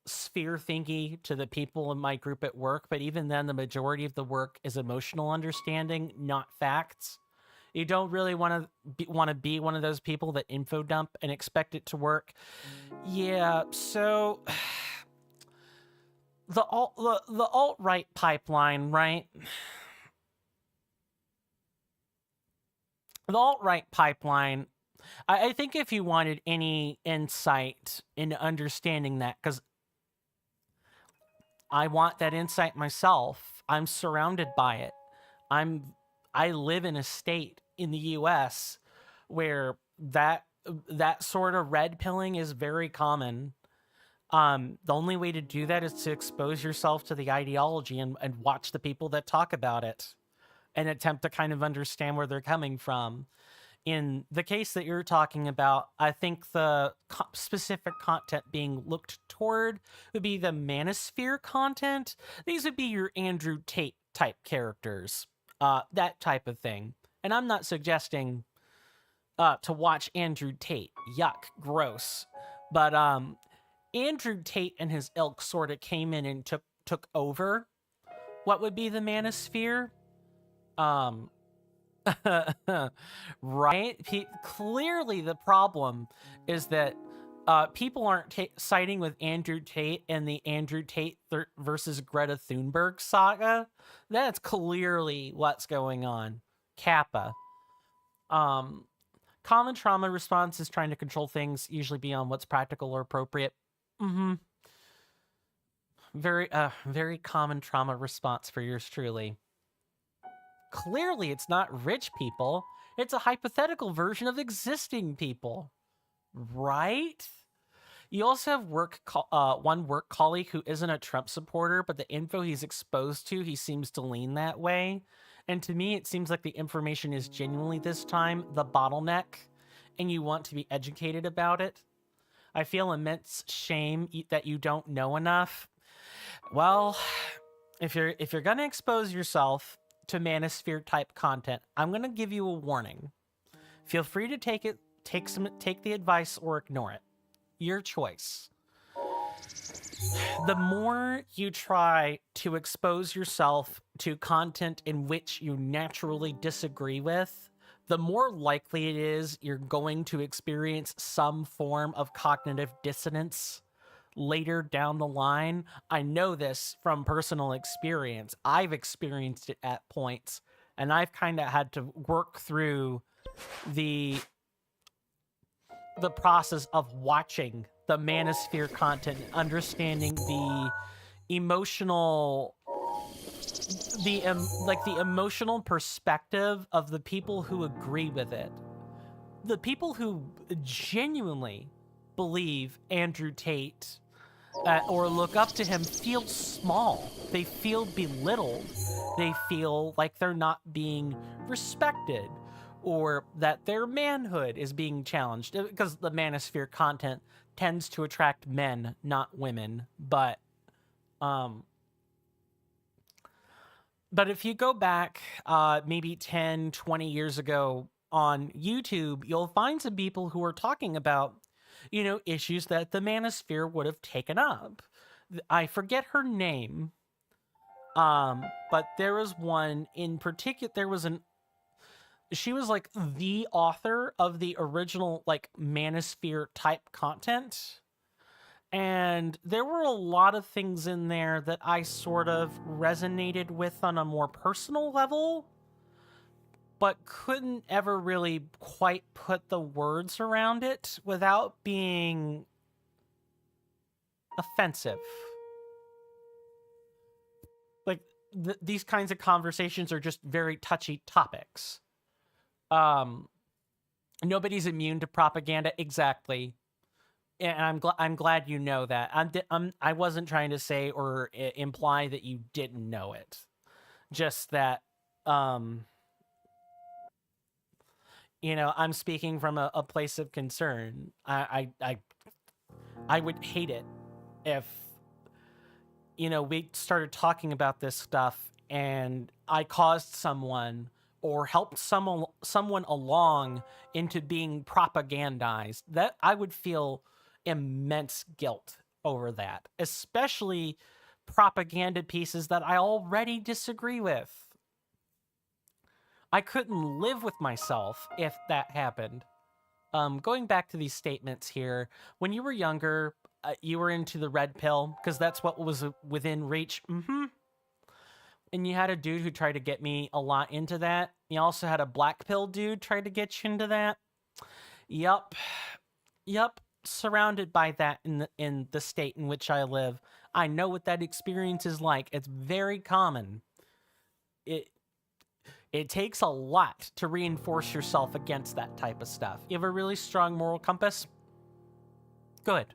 sphere thingy to the people in my group at work, but even then, the majority of the work is emotional understanding, not facts. You don't really want to be one of those people that info dump and expect it to work. Yeah, so the alt-right pipeline, right? The alt-right pipeline, I think if you wanted any insight into understanding that, because I want that insight myself. I'm surrounded by it. I live in a state in the US where that sort of red pilling is very common. The only way to do that is to expose yourself to the ideology and watch the people that talk about it and attempt to kind of understand where they're coming from. In the case that you're talking about, I think the specific content being looked toward would be the Manosphere content. These would be your Andrew Tate type characters, that type of thing. And I'm not suggesting to watch Andrew Tate. Yuck, gross. But Andrew Tate and his ilk sort of came in and took over what would be the Manosphere. Right? Clearly the problem is that people aren't siding with Andrew Tate and the Andrew Tate versus Greta Thunberg saga. That's clearly what's going on. Kappa. Common trauma response is trying to control things, usually beyond what's practical or appropriate. Very common trauma response for yours truly. Clearly, it's not rich people. It's a hypothetical version of existing people. Right? You also have one work colleague who isn't a Trump supporter, but the info he's exposed to, he seems to lean that way. And to me, it seems like the information is genuinely this time the bottleneck, and you want to be educated about it. I feel immense shame that you don't know enough. Well, if you're gonna expose yourself to Manosphere type content, I'm gonna give you a warning. Feel free to take the advice or ignore it. Your choice. The more you try to expose yourself to content in which you naturally disagree with, the more likely it is you're going to experience some form of cognitive dissonance later down the line. I know this from personal experience. I've experienced it at points, and I've kind of had to work through the process of watching the Manosphere content and understanding the emotional emotional perspective of the people who agree with it. the people who genuinely believe Andrew Tate or look up to him feel small. They feel belittled. They feel like they're not being respected, or that their manhood is being challenged, because the manosphere content tends to attract men, not women. But if you go back maybe 10, 20 years ago on YouTube, you'll find some people who are talking about, you know, issues that the manosphere would have taken up. I forget her name, but there was one in particular. She was like the author of the original like manosphere type content. And there were a lot of things in there that I sort of resonated with on a more personal level, but couldn't ever really quite put the words around it without being offensive. Like, these kinds of conversations are just very touchy topics. Nobody's immune to propaganda, exactly. And I'm glad you know that. I wasn't trying to say or imply that you didn't know it. Just that, you know, I'm speaking from a place of concern. I would hate it if, you know, we started talking about this stuff and I caused someone or helped someone along into being propagandized. That I would feel immense guilt over that, especially propaganda pieces that I already disagree with. I couldn't live with myself if that happened. Going back to these statements here, when you were younger, you were into the red pill because that's what was within reach. And you had a dude who tried to get me a lot into that. You also had a black pill dude try to get you into that. Yup. Surrounded by that in the state in which I live. I know what that experience is like. It's very common. It takes a lot to reinforce yourself against that type of stuff. You have a really strong moral compass? Good.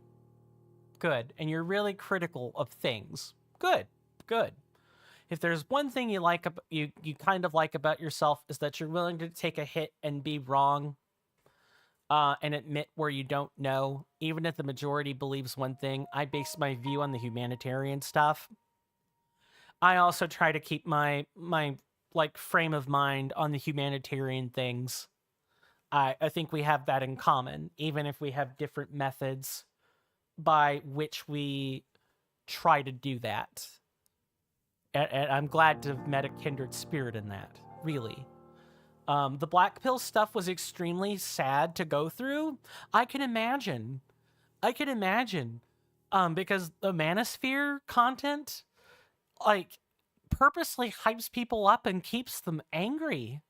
And you're really critical of things. Good. If there's one thing you like, you kind of like about yourself, is that you're willing to take a hit and be wrong, and admit where you don't know. Even if the majority believes one thing, I base my view on the humanitarian stuff. I also try to keep my like frame of mind on the humanitarian things. I think we have that in common, even if we have different methods by which we try to do that. And I'm glad to have met a kindred spirit in that, really. The black pill stuff was extremely sad to go through. I can imagine. Because the manosphere content, like, purposely hypes people up and keeps them angry.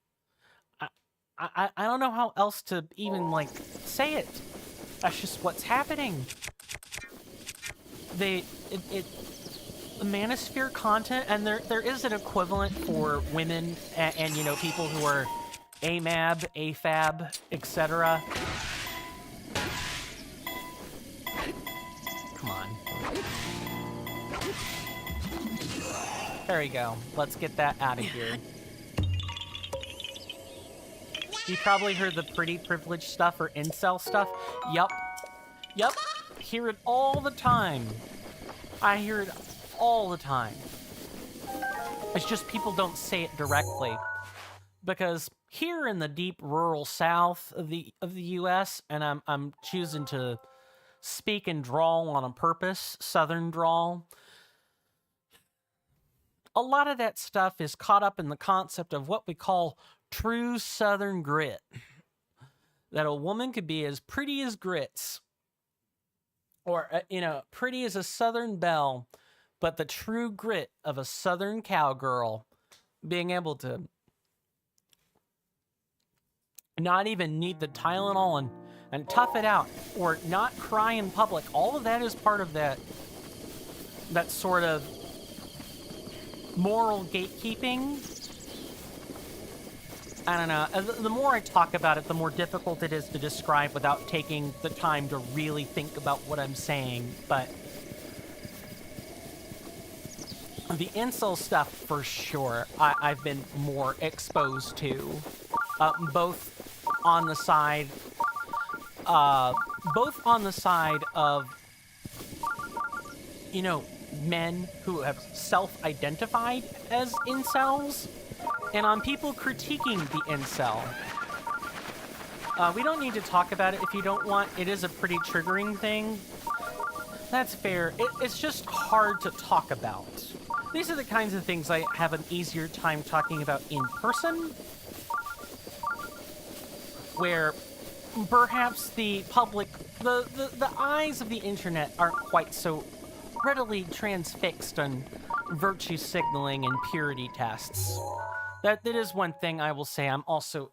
I don't know how else to even, like, say it. That's just what's happening. The manosphere content, and there is an equivalent for women and you know, people who are AMAB, AFAB, etc. Come on. There we go. Let's get that out of here. You probably heard the pretty privileged stuff or incel stuff. Yup. Hear it all the time. I hear it all the time. It's just people don't say it directly. Because here in the deep rural south of the US, and I'm choosing to speak and drawl on a purpose, southern drawl, a lot of that stuff is caught up in the concept of what we call true southern grit. That a woman could be as pretty as grits, or, you know, pretty as a southern belle, but the true grit of a southern cowgirl, being able to not even need the Tylenol and tough it out, or not cry in public. All of that is part of that sort of moral gatekeeping. I don't know. The more I talk about it, the more difficult it is to describe without taking the time to really think about what I'm saying. But the incel stuff, for sure, I've been more exposed to, both on the side of, you know, men who have self-identified as incels, and on people critiquing the incel. We don't need to talk about it if you don't want. It is a pretty triggering thing. That's fair. It's just hard to talk about. These are the kinds of things I have an easier time talking about in person, where perhaps the public, the eyes of the internet aren't quite so readily transfixed on virtue signaling and purity tests. That is one thing I will say. I'm also,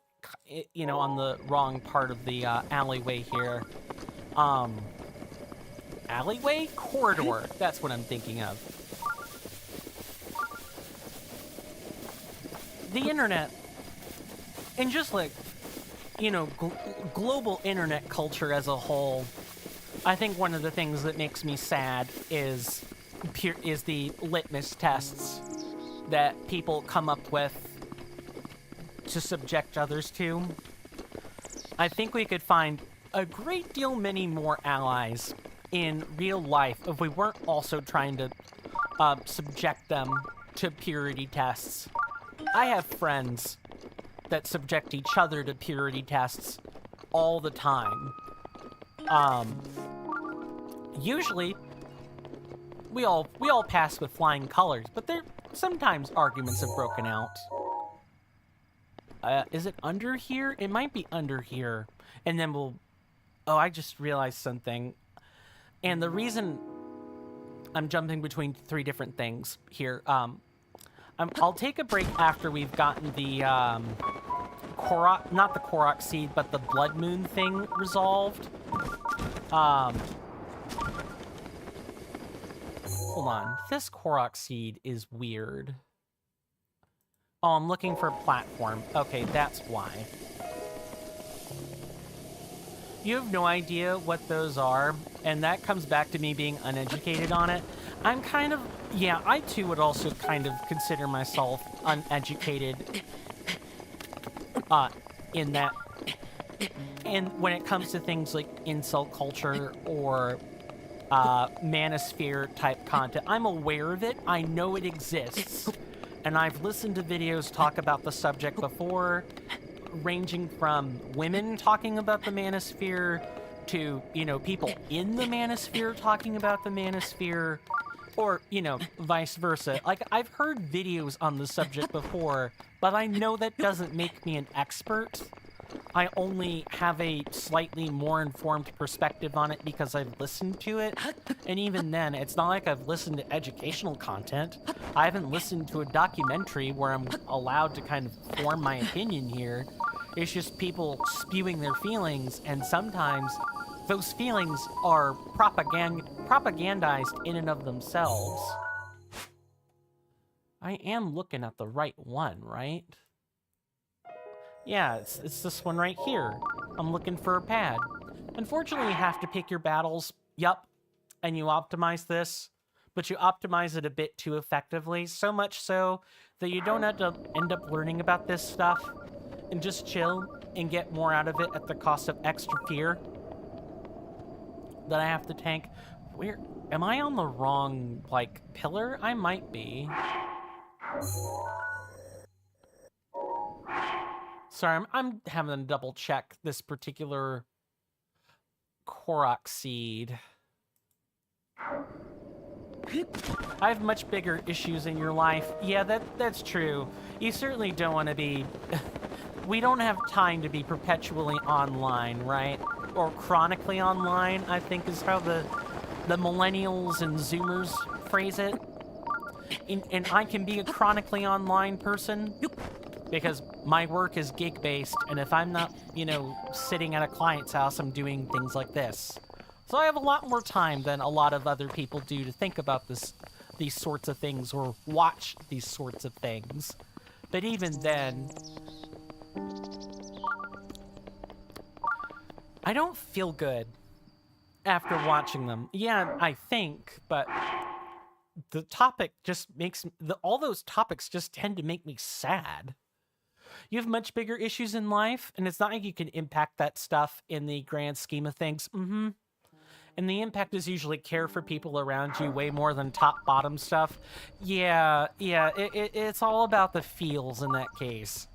you know, on the wrong part of the alleyway here. Alleyway? Corridor. That's what I'm thinking of. The internet, and just like, you know, global internet culture as a whole, I think one of the things that makes me sad is the litmus tests that people come up with to subject others to. I think we could find a great deal many more allies in real life if we weren't also trying to subject them to purity tests. I have friends that subject each other to purity tests all the time. Usually, we all pass with flying colors, but there sometimes arguments have broken out. Is it under here? It might be under here. And then we'll... Oh, I just realized something. And the reason I'm jumping between three different things here, I'll take a break after we've gotten the, Korok, not the Korok seed, but the Blood Moon thing resolved. Hold on. This Korok seed is weird. Oh, I'm looking for a platform. Okay, that's why. You have no idea what those are, and that comes back to me being uneducated on it. I'm kind of... Yeah, I too would also kind of consider myself uneducated in that... And when it comes to things like incel culture or manosphere type content, I'm aware of it. I know it exists. And I've listened to videos talk about the subject before, ranging from women talking about the manosphere to, you know, people in the manosphere talking about the manosphere, or, you know, vice versa. Like, I've heard videos on the subject before, but I know that doesn't make me an expert. I only have a slightly more informed perspective on it because I've listened to it. And even then, it's not like I've listened to educational content. I haven't listened to a documentary where I'm allowed to kind of form my opinion here. It's just people spewing their feelings, and sometimes those feelings are propagandized in and of themselves. I am looking at the right one, right? Yeah, it's this one right here. I'm looking for a pad. Unfortunately, you have to pick your battles, yup, and you optimize this, but you optimize it a bit too effectively, so much so that you don't have to end up learning about this stuff and just chill and get more out of it at the cost of extra fear that I have to tank. Where am I on the wrong, like, pillar? I might be. Sorry, I'm having to double check this particular Korok seed. I have much bigger issues in your life. Yeah, that's true. You certainly don't want to be... We don't have time to be perpetually online, right? Or chronically online, I think is how the millennials and Zoomers phrase it. And I can be a chronically online person because my work is gig-based, and if I'm not, you know, sitting at a client's house, I'm doing things like this. So I have a lot more time than a lot of other people do to think about these sorts of things or watch these sorts of things. But even then, I don't feel good after watching them. Yeah, I think, but the topic just makes all those topics just tend to make me sad. You have much bigger issues in life, and it's not like you can impact that stuff in the grand scheme of things. Mm-hmm. And the impact is usually care for people around you way more than top-bottom stuff. Yeah, it's all about the feels in that case.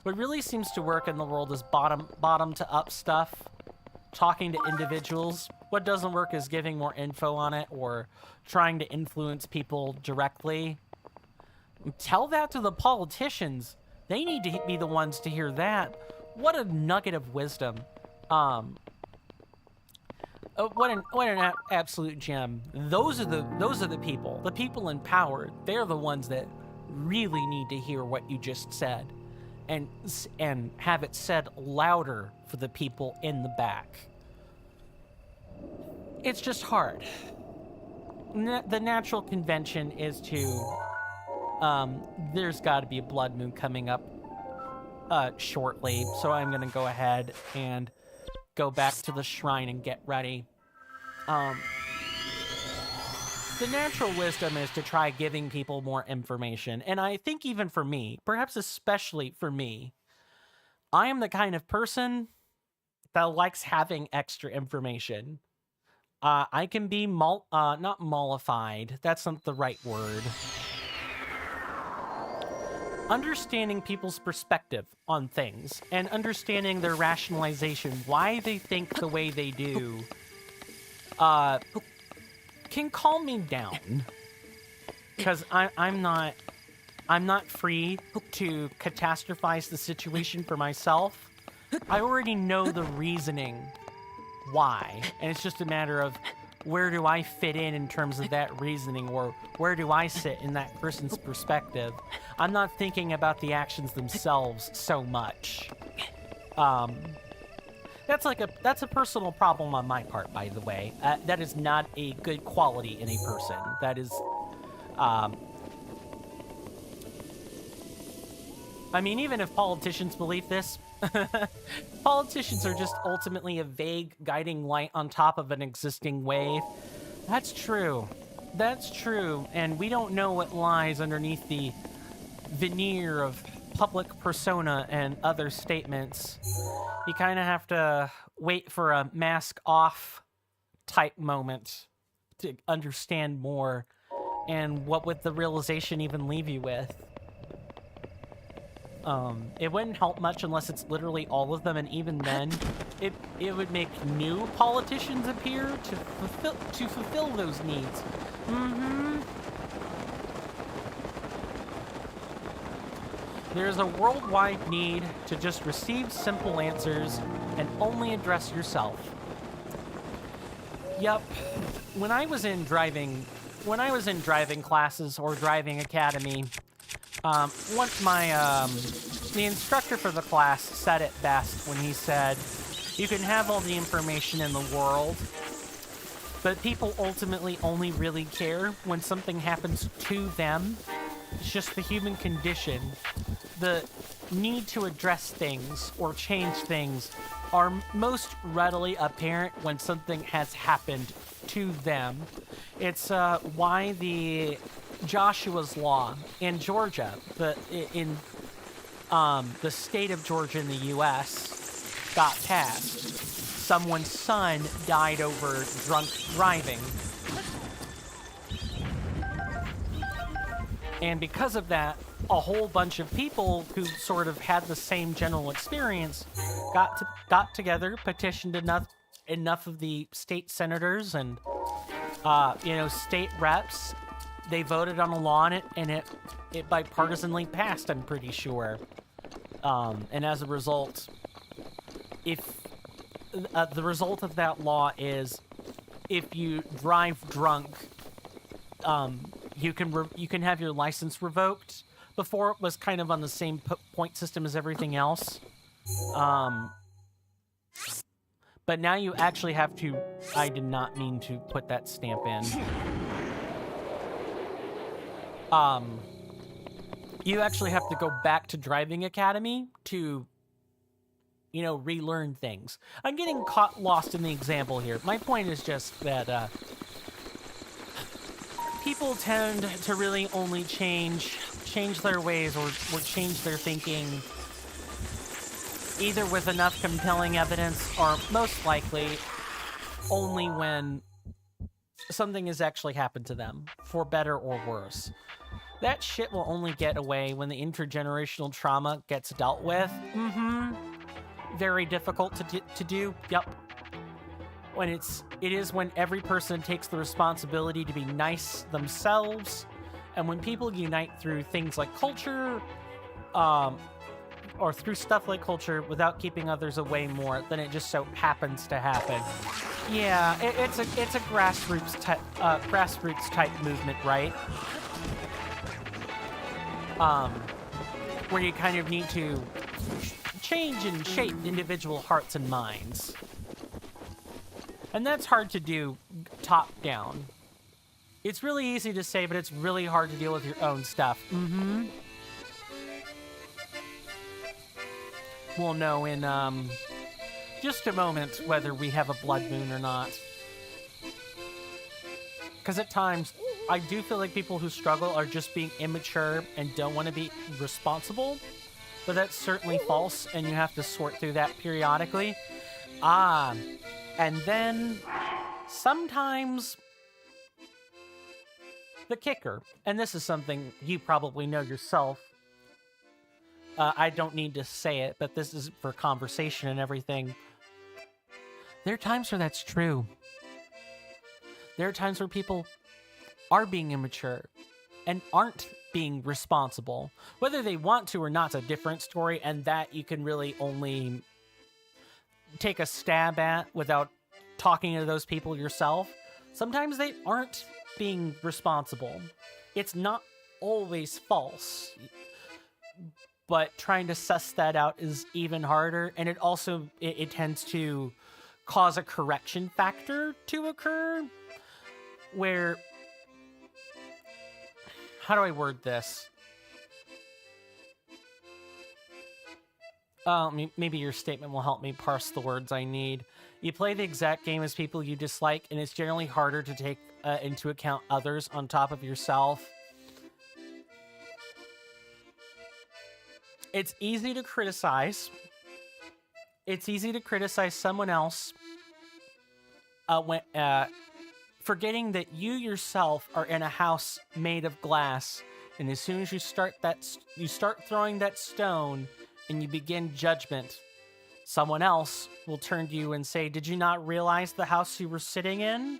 What really seems to work in the world is bottom-to-up stuff, talking to individuals. What doesn't work is giving more info on it or trying to influence people directly. Tell that to the politicians. They need to be the ones to hear that. What a nugget of wisdom. What an absolute gem. Those are the people. The people in power. They're the ones that really need to hear what you just said, and have it said louder for the people in the back. It's just hard. The natural convention is to there's got to be a blood moon coming up shortly, so I'm gonna go ahead and go back to the shrine and get ready. The natural wisdom is to try giving people more information, and I think even for me, perhaps especially for me, I am the kind of person that likes having extra information. I can be not mollified. That's not the right word. Understanding people's perspective on things and understanding their rationalization, why they think the way they do, can calm me down. Because I'm not free to catastrophize the situation for myself. I already know the reasoning why, and it's just a matter of where do I fit in terms of that reasoning, or where do I sit in that person's perspective. I'm not thinking about the actions themselves so much. That's a personal problem on my part, by the way. That is not a good quality in a person. That is, I mean, even if politicians believe this, politicians are just ultimately a vague guiding light on top of an existing wave. That's true. That's true. And we don't know what lies underneath the veneer of public persona and other statements. You kind of have to wait for a mask off type moment to understand more. And what would the realization even leave you with? It wouldn't help much unless it's literally all of them, and even then, it would make new politicians appear to fulfill those needs. Mm-hmm. There's a worldwide need to just receive simple answers and only address yourself. Yep. When I was in driving classes or driving academy, the instructor for the class said it best when he said, you can have all the information in the world, but people ultimately only really care when something happens to them. It's just the human condition. The need to address things or change things are most readily apparent when something has happened to them. It's why the Joshua's Law in Georgia, in the state of Georgia in the U.S., got passed. Someone's son died over drunk driving. And because of that, a whole bunch of people who sort of had the same general experience got together, petitioned enough of the state senators and state reps. They voted on a law on it, and it bipartisanly passed, I'm pretty sure. And as a result, if the result of that law is, if you drive drunk, you can have your license revoked. Before, it was kind of on the same point system as everything else. But now you actually have to... I did not mean to put that stamp in. You actually have to go back to driving academy to, relearn things. I'm getting caught lost in the example here. My point is just that people tend to really only change their ways or change their thinking either with enough compelling evidence or most likely only when something has actually happened to them, for better or worse. That shit will only get away when the intergenerational trauma gets dealt with. Very difficult to do. Yep. It is when every person takes the responsibility to be nice themselves, and when people unite through things like culture, or through stuff like culture without keeping others away more than it just so happens to happen. Yeah, it's a grassroots type movement, right? Where you kind of need to change and shape individual hearts and minds. And that's hard to do top down. It's really easy to say, but it's really hard to deal with your own stuff. We'll know in just a moment whether we have a blood moon or not. Because at times, I do feel like people who struggle are just being immature and don't want to be responsible. But that's certainly false, and you have to sort through that periodically. And then sometimes the kicker, and this is something you probably know yourself, I don't need to say it, but this is for conversation and everything. There are times where that's true. There are times where people are being immature and aren't being responsible. Whether they want to or not's a different story, and that you can really only take a stab at without talking to those people yourself. Sometimes they aren't being responsible. It's not always false. But trying to suss that out is even harder, and it also it tends to cause a correction factor to occur where, how do I word this? Maybe your statement will help me parse the words I need. You play the exact game as people you dislike, and it's generally harder to take into account others on top of yourself. It's easy to criticize. It's easy to criticize someone else when forgetting that you yourself are in a house made of glass, and as soon as you start throwing that stone and you begin judgment, someone else will turn to you and say, "Did you not realize the house you were sitting in?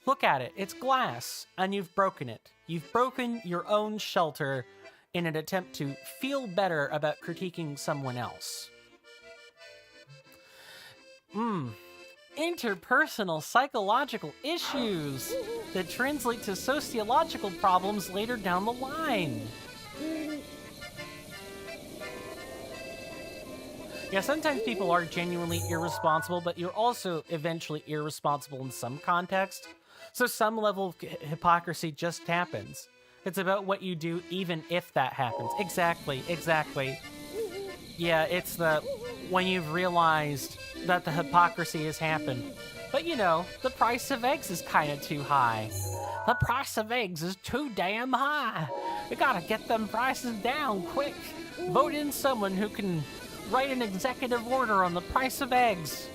Look at it. It's glass, and you've broken it. You've broken your own shelter in an attempt to feel better about critiquing someone else." Interpersonal psychological issues that translate to sociological problems later down the line. Yeah, sometimes people are genuinely irresponsible, but you're also eventually irresponsible in some context. So some level of hypocrisy just happens. It's about what you do even if that happens. Exactly. Yeah, it's when you've realized that the hypocrisy has happened. But the price of eggs is kind of too high. The price of eggs is too damn high. We gotta get them prices down quick. Vote in someone who can write an executive order on the price of eggs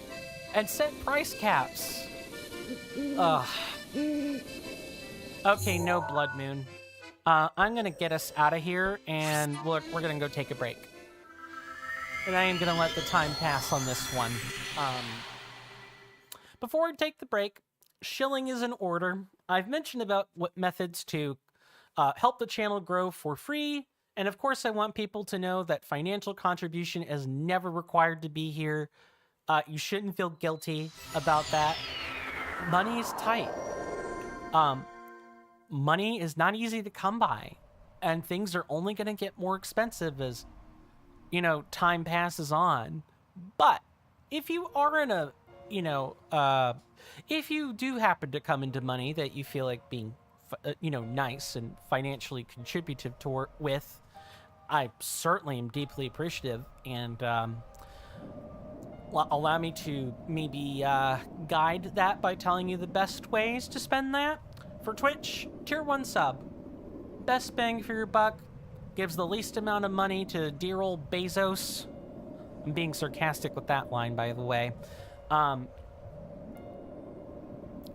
and set price caps. Ugh. Okay, no blood moon. I'm gonna get us out of here, and we're gonna go take a break. And I am gonna let the time pass on this one. Before I take the break, shilling is in order. I've mentioned about what methods to help the channel grow for free. And of course, I want people to know that financial contribution is never required to be here. You shouldn't feel guilty about that. Money is tight. Money is not easy to come by. And things are only going to get more expensive as, time passes on. But if you are in a, if you do happen to come into money that you feel like being, nice and financially contributive with, I certainly am deeply appreciative, and allow me to maybe guide that by telling you the best ways to spend that. For Twitch, tier 1 sub. Best bang for your buck. Gives the least amount of money to dear old Bezos. I'm being sarcastic with that line, by the way.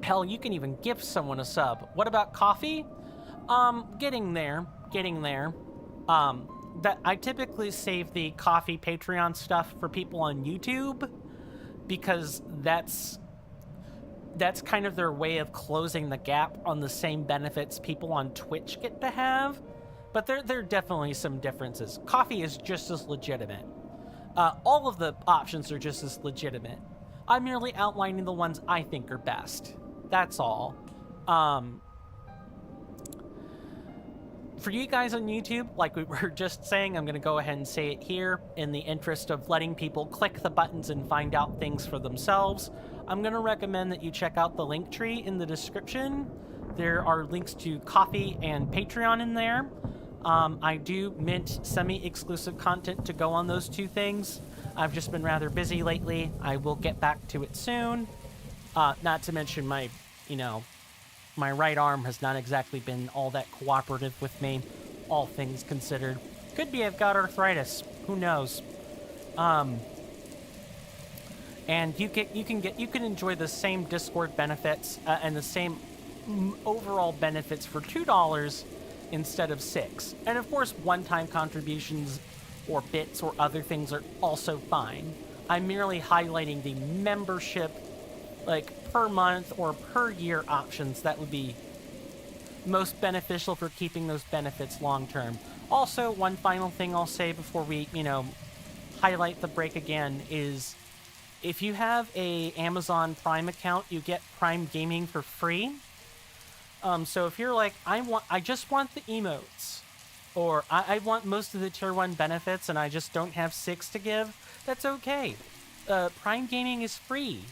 Hell, you can even gift someone a sub. What about coffee? Getting there. That I typically save the coffee Patreon stuff for people on YouTube because that's kind of their way of closing the gap on the same benefits people on Twitch get to have. But there are definitely some differences. Coffee is just as legitimate. All of the options are just as legitimate. I'm merely outlining the ones I think are best. That's all. For you guys on YouTube, like we were just saying, I'm going to go ahead and say it here in the interest of letting people click the buttons and find out things for themselves. I'm going to recommend that you check out the link tree in the description. There are links to Coffee and Patreon in there. I do mint semi-exclusive content to go on those two things. I've just been rather busy lately. I will get back to it soon. Not to mention my right arm has not exactly been all that cooperative with me, all things considered. Could be I've got arthritis. Who knows? And you can enjoy the same Discord benefits and the same overall benefits for $2 instead of $6. And of course, one-time contributions or bits or other things are also fine. I'm merely highlighting the membership, like per month or per year options that would be most beneficial for keeping those benefits long term. Also, one final thing I'll say before we, highlight the break again is if you have a Amazon Prime account, you get Prime Gaming for free. So if you're like, I just want the emotes, or I want most of the tier 1 benefits and I just don't have 6 to give, that's okay. Prime Gaming is free.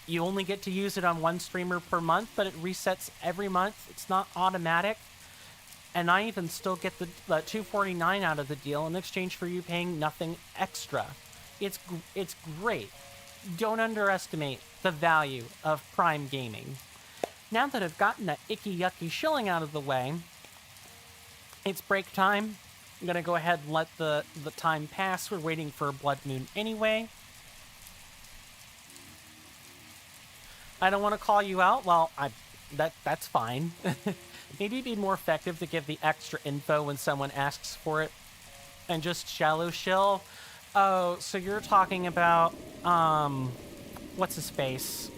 You only get to use it on one streamer per month, but it resets every month. It's not automatic. And I even still get the $2.49 out of the deal in exchange for you paying nothing extra. It's great. Don't underestimate the value of Prime Gaming. Now that I've gotten that icky yucky shilling out of the way, it's break time. I'm going to go ahead and let the time pass. We're waiting for Blood Moon anyway. I don't want to call you out. Well, that's fine. Maybe it'd be more effective to give the extra info when someone asks for it and just shallow shill. Oh, so you're talking about, what's his face?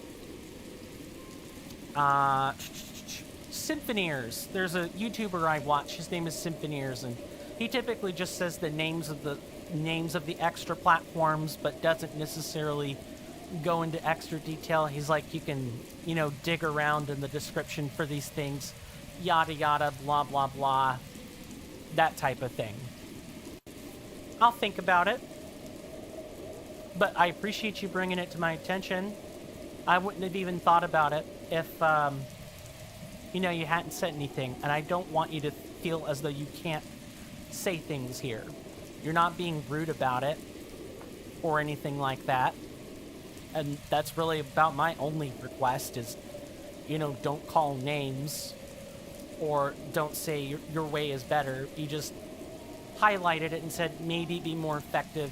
Symphoneers. There's a YouTuber I watch. His name is Symphoneers, and he typically just says the names of the extra platforms, but doesn't necessarily go into extra detail. He's like, you can, dig around in the description for these things, yada yada, blah blah blah, that type of thing. I'll think about it, but I appreciate you bringing it to my attention. I wouldn't have even thought about it if you hadn't said anything, and I don't want you to feel as though you can't say things here. You're not being rude about it or anything like that. And that's really about my only request is, don't call names or don't say your way is better. You just highlighted it and said maybe be more effective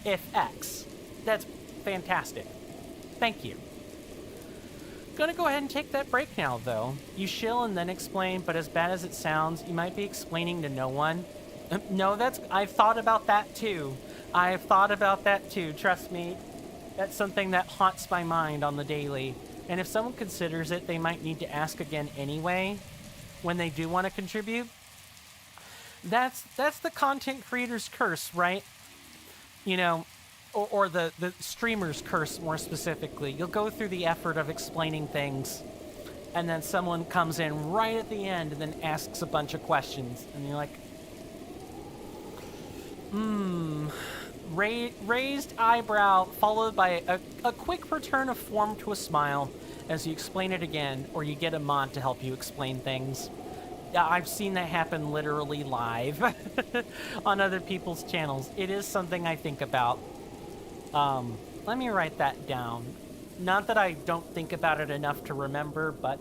if X. That's fantastic. Thank you. Gonna go ahead and take that break now, though. You shill and then explain, but as bad as it sounds, you might be explaining to no one. No, I've thought about that too. Trust me. That's something that haunts my mind on the daily. And if someone considers it, they might need to ask again anyway when they do want to contribute. That's the content creator's curse, right? Or the streamer's curse more specifically. You'll go through the effort of explaining things, and then someone comes in right at the end and then asks a bunch of questions. And you're like, raised eyebrow followed by a quick return of form to a smile as you explain it again, or you get a mod to help you explain things. I've seen that happen literally live on other people's channels. It is something I think about. Let me write that down. Not that I don't think about it enough to remember, but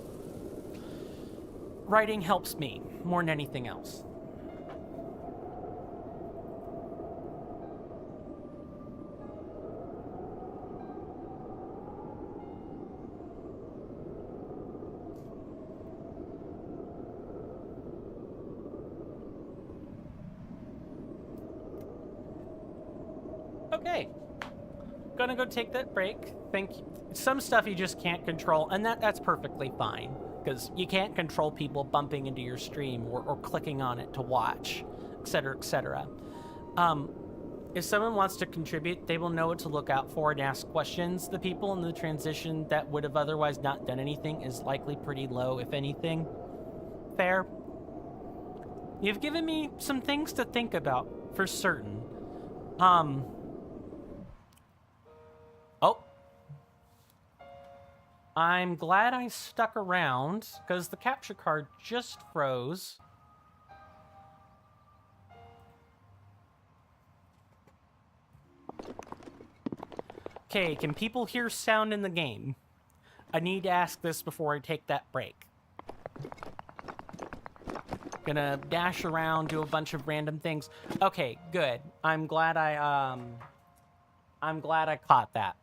writing helps me more than anything else. Okay. Gonna go take that break. Thank you. Some stuff you just can't control, and that's perfectly fine, because you can't control people bumping into your stream or clicking on it to watch, etc., etc. If someone wants to contribute, they will know what to look out for and ask questions. The people in the transition that would have otherwise not done anything is likely pretty low, if anything. Fair. You've given me some things to think about, for certain. Oh. I'm glad I stuck around, because the capture card just froze. Okay, can people hear sound in the game? I need to ask this before I take that break. Gonna dash around, do a bunch of random things. Okay, good. I'm glad I caught that.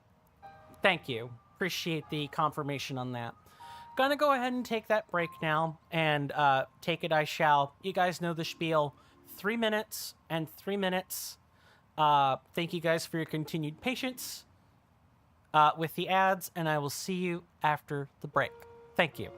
Thank you. Appreciate the confirmation on that. Gonna go ahead and take that break now, and take it I shall. You guys know the spiel. 3 minutes and 3 minutes. Thank you guys for your continued patience with the ads, and I will see you after the break. Thank you.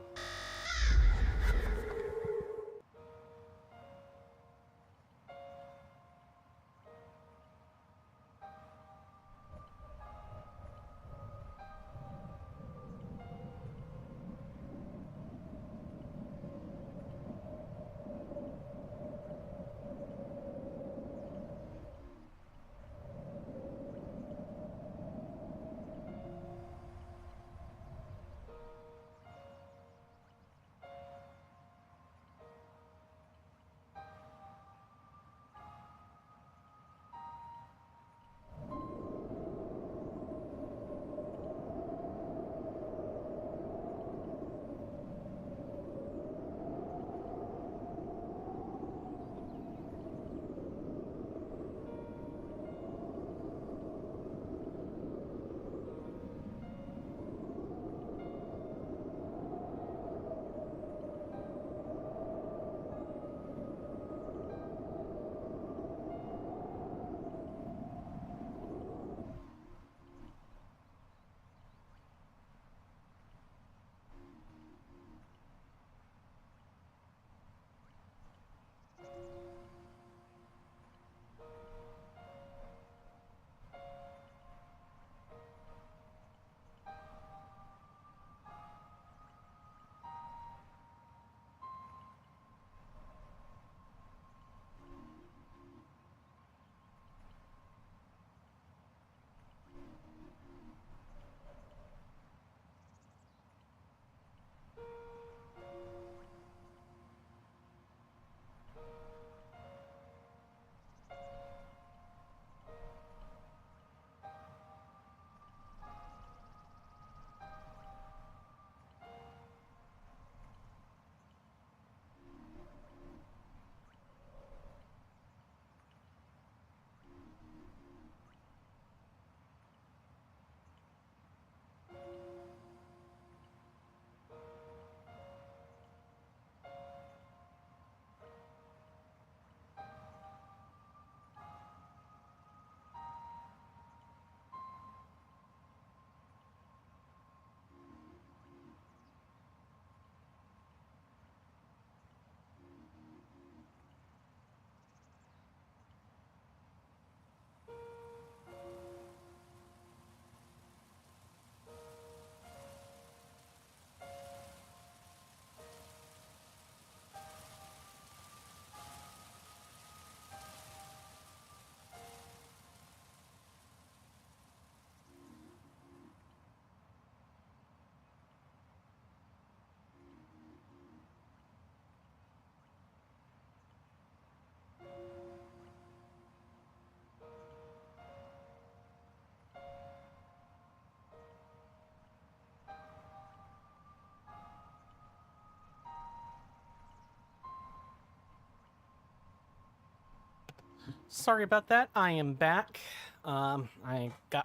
Sorry about that. I am back. I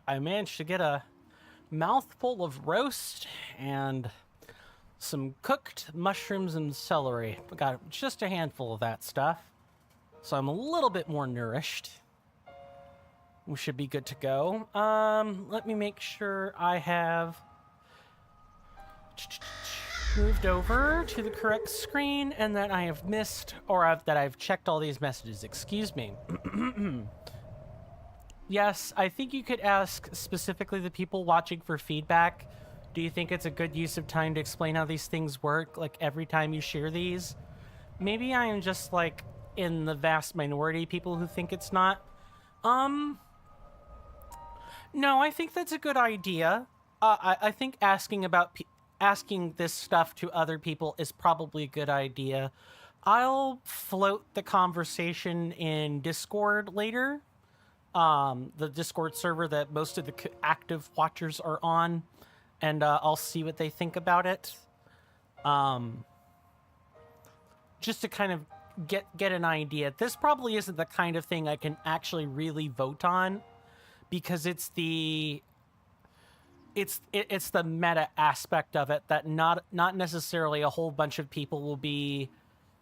managed to get a mouthful of roast and some cooked mushrooms and celery. I got just a handful of that stuff, so I'm a little bit more nourished. We should be good to go. Let me make sure I have moved over to the correct screen and that I have missed, or that I've checked all these messages. Excuse me. Yes, I think you could ask specifically the people watching for feedback. Do you think it's a good use of time to explain how these things work, like every time you share these? Maybe I am just like in the vast minority of people who think it's not. No, I think that's a good idea. I think asking this stuff to other people is probably a good idea. I'll float the conversation in Discord later. The Discord server that most of the active watchers are on, and I'll see what they think about it. Just to kind of get an idea. This probably isn't the kind of thing I can actually really vote on, because it's the meta aspect of it that not necessarily a whole bunch of people will be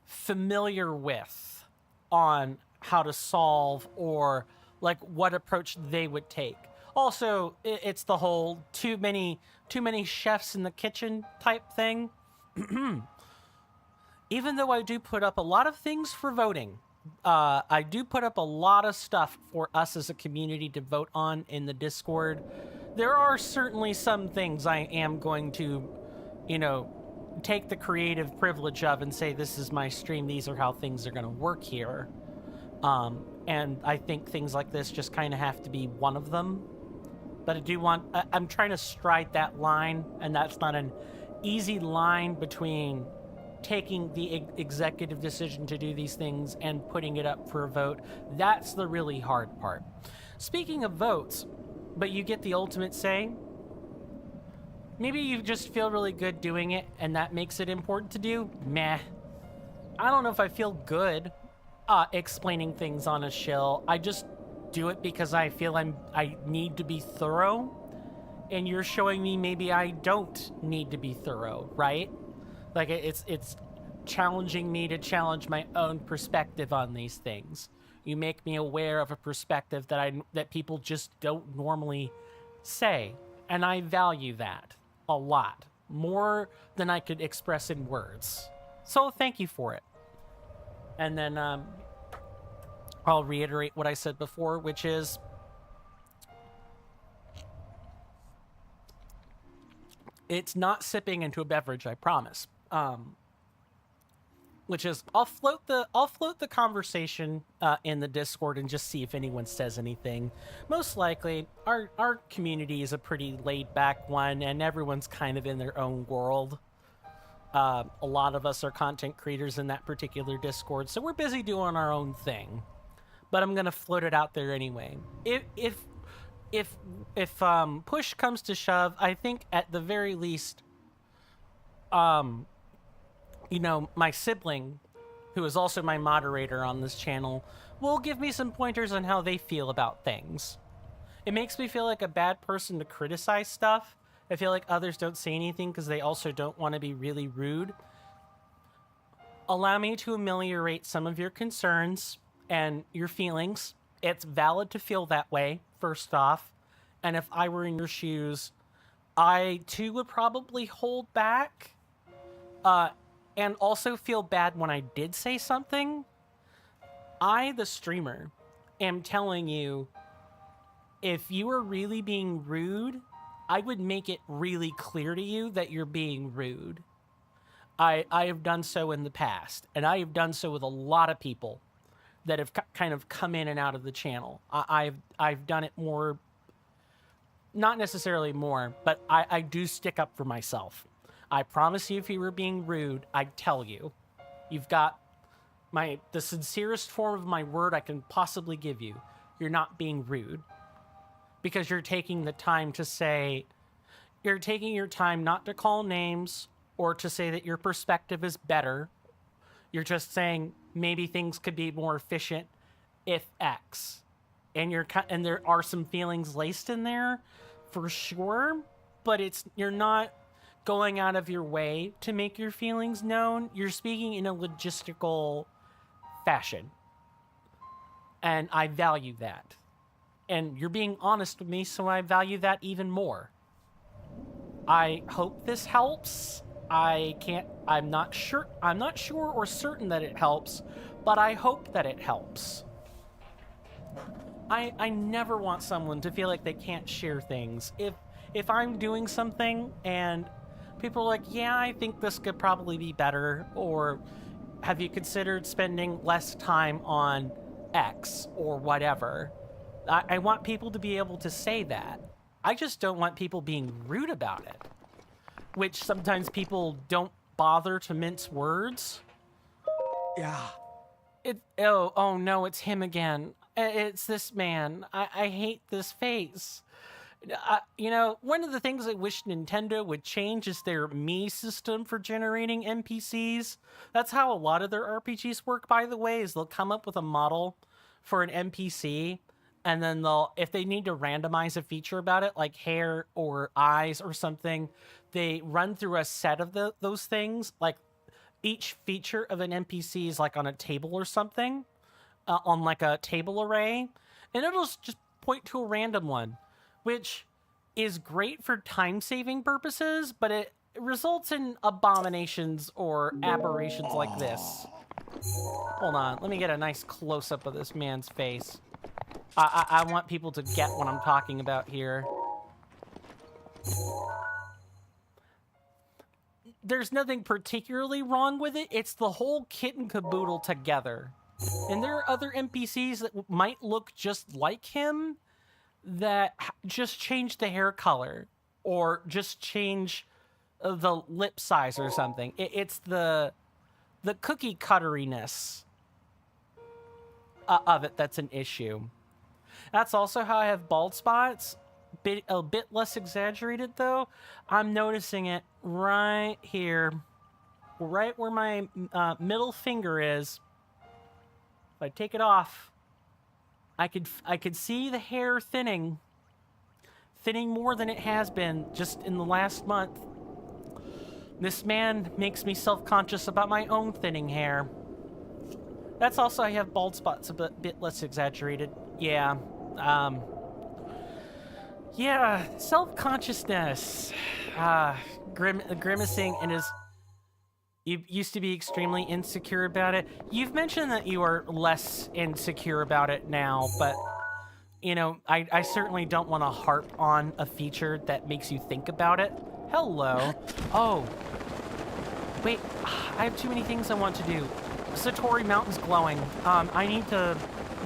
familiar with on how to solve or like what approach they would take. Also, it's the whole too many chefs in the kitchen type thing. Even though I do put up a lot of things for voting, I do put up a lot of stuff for us as a community to vote on in the Discord. There are certainly some things I am going to, take the creative privilege of and say, this is my stream, these are how things are going to work here. And I think things like this just kind of have to be one of them. But I'm trying to stride that line, and that's not an easy line between taking the executive decision to do these things and putting it up for a vote. That's the really hard part. Speaking of votes, but you get the ultimate say, maybe you just feel really good doing it and that makes it important to do. Meh. I don't know if I feel good explaining things on a shill. I just do it because I feel I need to be thorough, and you're showing me maybe I don't need to be thorough, right? Like, it's challenging me to challenge my own perspective on these things. You make me aware of a perspective that people just don't normally say, and I value that a lot, more than I could express in words. So thank you for it. And then I'll reiterate what I said before, which is it's not sipping into a beverage, I promise. Which is I'll float the conversation in the Discord and just see if anyone says anything. Most likely, our community is a pretty laid back one, and everyone's kind of in their own world. A lot of us are content creators in that particular Discord, so we're busy doing our own thing. But I'm gonna float it out there anyway. If push comes to shove, I think at the very least, my sibling, who is also my moderator on this channel, will give me some pointers on how they feel about things. It makes me feel like a bad person to criticize stuff. I feel like others don't say anything because they also don't want to be really rude. Allow me to ameliorate some of your concerns and your feelings. It's valid to feel that way, first off. And if I were in your shoes, I too would probably hold back. And also feel bad when I did say something. I, the streamer, am telling you, if you are really being rude, I would make it really clear to you that you're being rude. I have done so in the past, and I have done so with a lot of people that have kind of come in and out of the channel. I've done it more, not necessarily more, but I do stick up for myself. I promise you, if you were being rude, I'd tell you. You've got the sincerest form of my word I can possibly give you. You're not being rude. Because you're taking the time to say, you're taking your time not to call names or to say that your perspective is better. You're just saying maybe things could be more efficient if X, and and there are some feelings laced in there, for sure. But you're not going out of your way to make your feelings known. You're speaking in a logistical fashion, and I value that. And you're being honest with me, so I value that even more. I hope this helps. I'm not sure or certain that it helps, but I hope that it helps. I never want someone to feel like they can't share things. If I'm doing something and people are like, yeah, I think this could probably be better, or have you considered spending less time on X or whatever, I want people to be able to say that. I just don't want people being rude about it, which sometimes people don't bother to mince words. Yeah. Oh no, it's him again. It's this man. I hate this face. One of the things I wish Nintendo would change is their me system for generating NPCs. That's how a lot of their RPGs work, by the way, is they'll come up with a model for an NPC, and then if they need to randomize a feature about it, like hair or eyes or something, they run through a set of those things. Like, each feature of an NPC is like on a table or something, on like a table array, and it'll just point to a random one, which is great for time-saving purposes, but it results in abominations or aberrations like this. Hold on, let me get a nice close-up of this man's face. I want people to get what I'm talking about here. There's nothing particularly wrong with it. It's the whole kit and caboodle together. And there are other NPCs that might look just like him that just change the hair color or just change the lip size or something. It's the cookie cutteriness of it that's an issue. That's also how I have bald spots. A bit less exaggerated, though. I'm noticing it right here, right where my middle finger is. If I take it off, I could see the hair thinning more than it has been just in the last month. This man makes me self-conscious about my own thinning hair. That's also I have bald spots, a bit less exaggerated. Yeah. Yeah, self-consciousness. Grimacing and you used to be extremely insecure about it. You've mentioned that you are less insecure about it now, but, I certainly don't want to harp on a feature that makes you think about it. Hello. Oh. Wait, I have too many things I want to do. Satori Mountain's glowing. I need to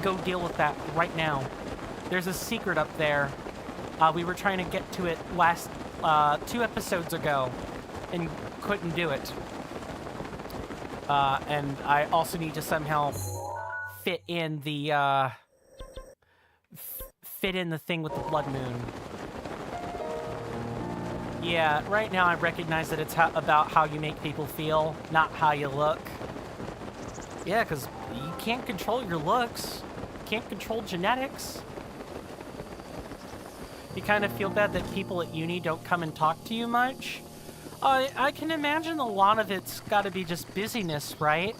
go deal with that right now. There's a secret up there. We were trying to get to it last 2 episodes ago and couldn't do it. And I also need to somehow fit in the thing with the blood moon. Yeah, right now I recognize that it's about how you make people feel, not how you look. Yeah, because you can't control your looks. You can't control genetics. You kind of feel bad that people at uni don't come and talk to you much. I can imagine a lot of it's got to be just busyness, right?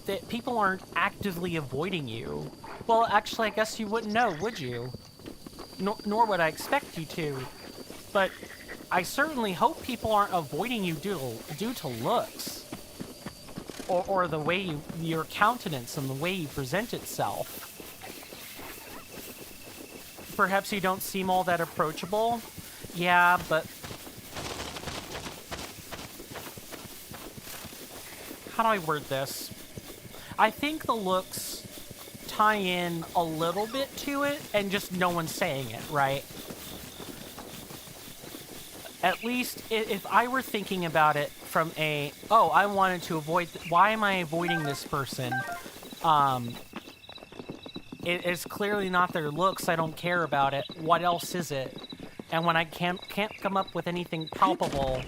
That people aren't actively avoiding you. Well, actually, I guess you wouldn't know, would you? Nor would I expect you to. But I certainly hope people aren't avoiding you due to looks. Or the way your countenance and the way you present itself. Perhaps you don't seem all that approachable. Yeah, but... How do I word this? I think the looks tie in a little bit to it, and just no one's saying it, right? At least, if I were thinking about it from I wanted to avoid... Why am I avoiding this person? It's clearly not their looks. I don't care about it. What else is it? And when I can't come up with anything palpable,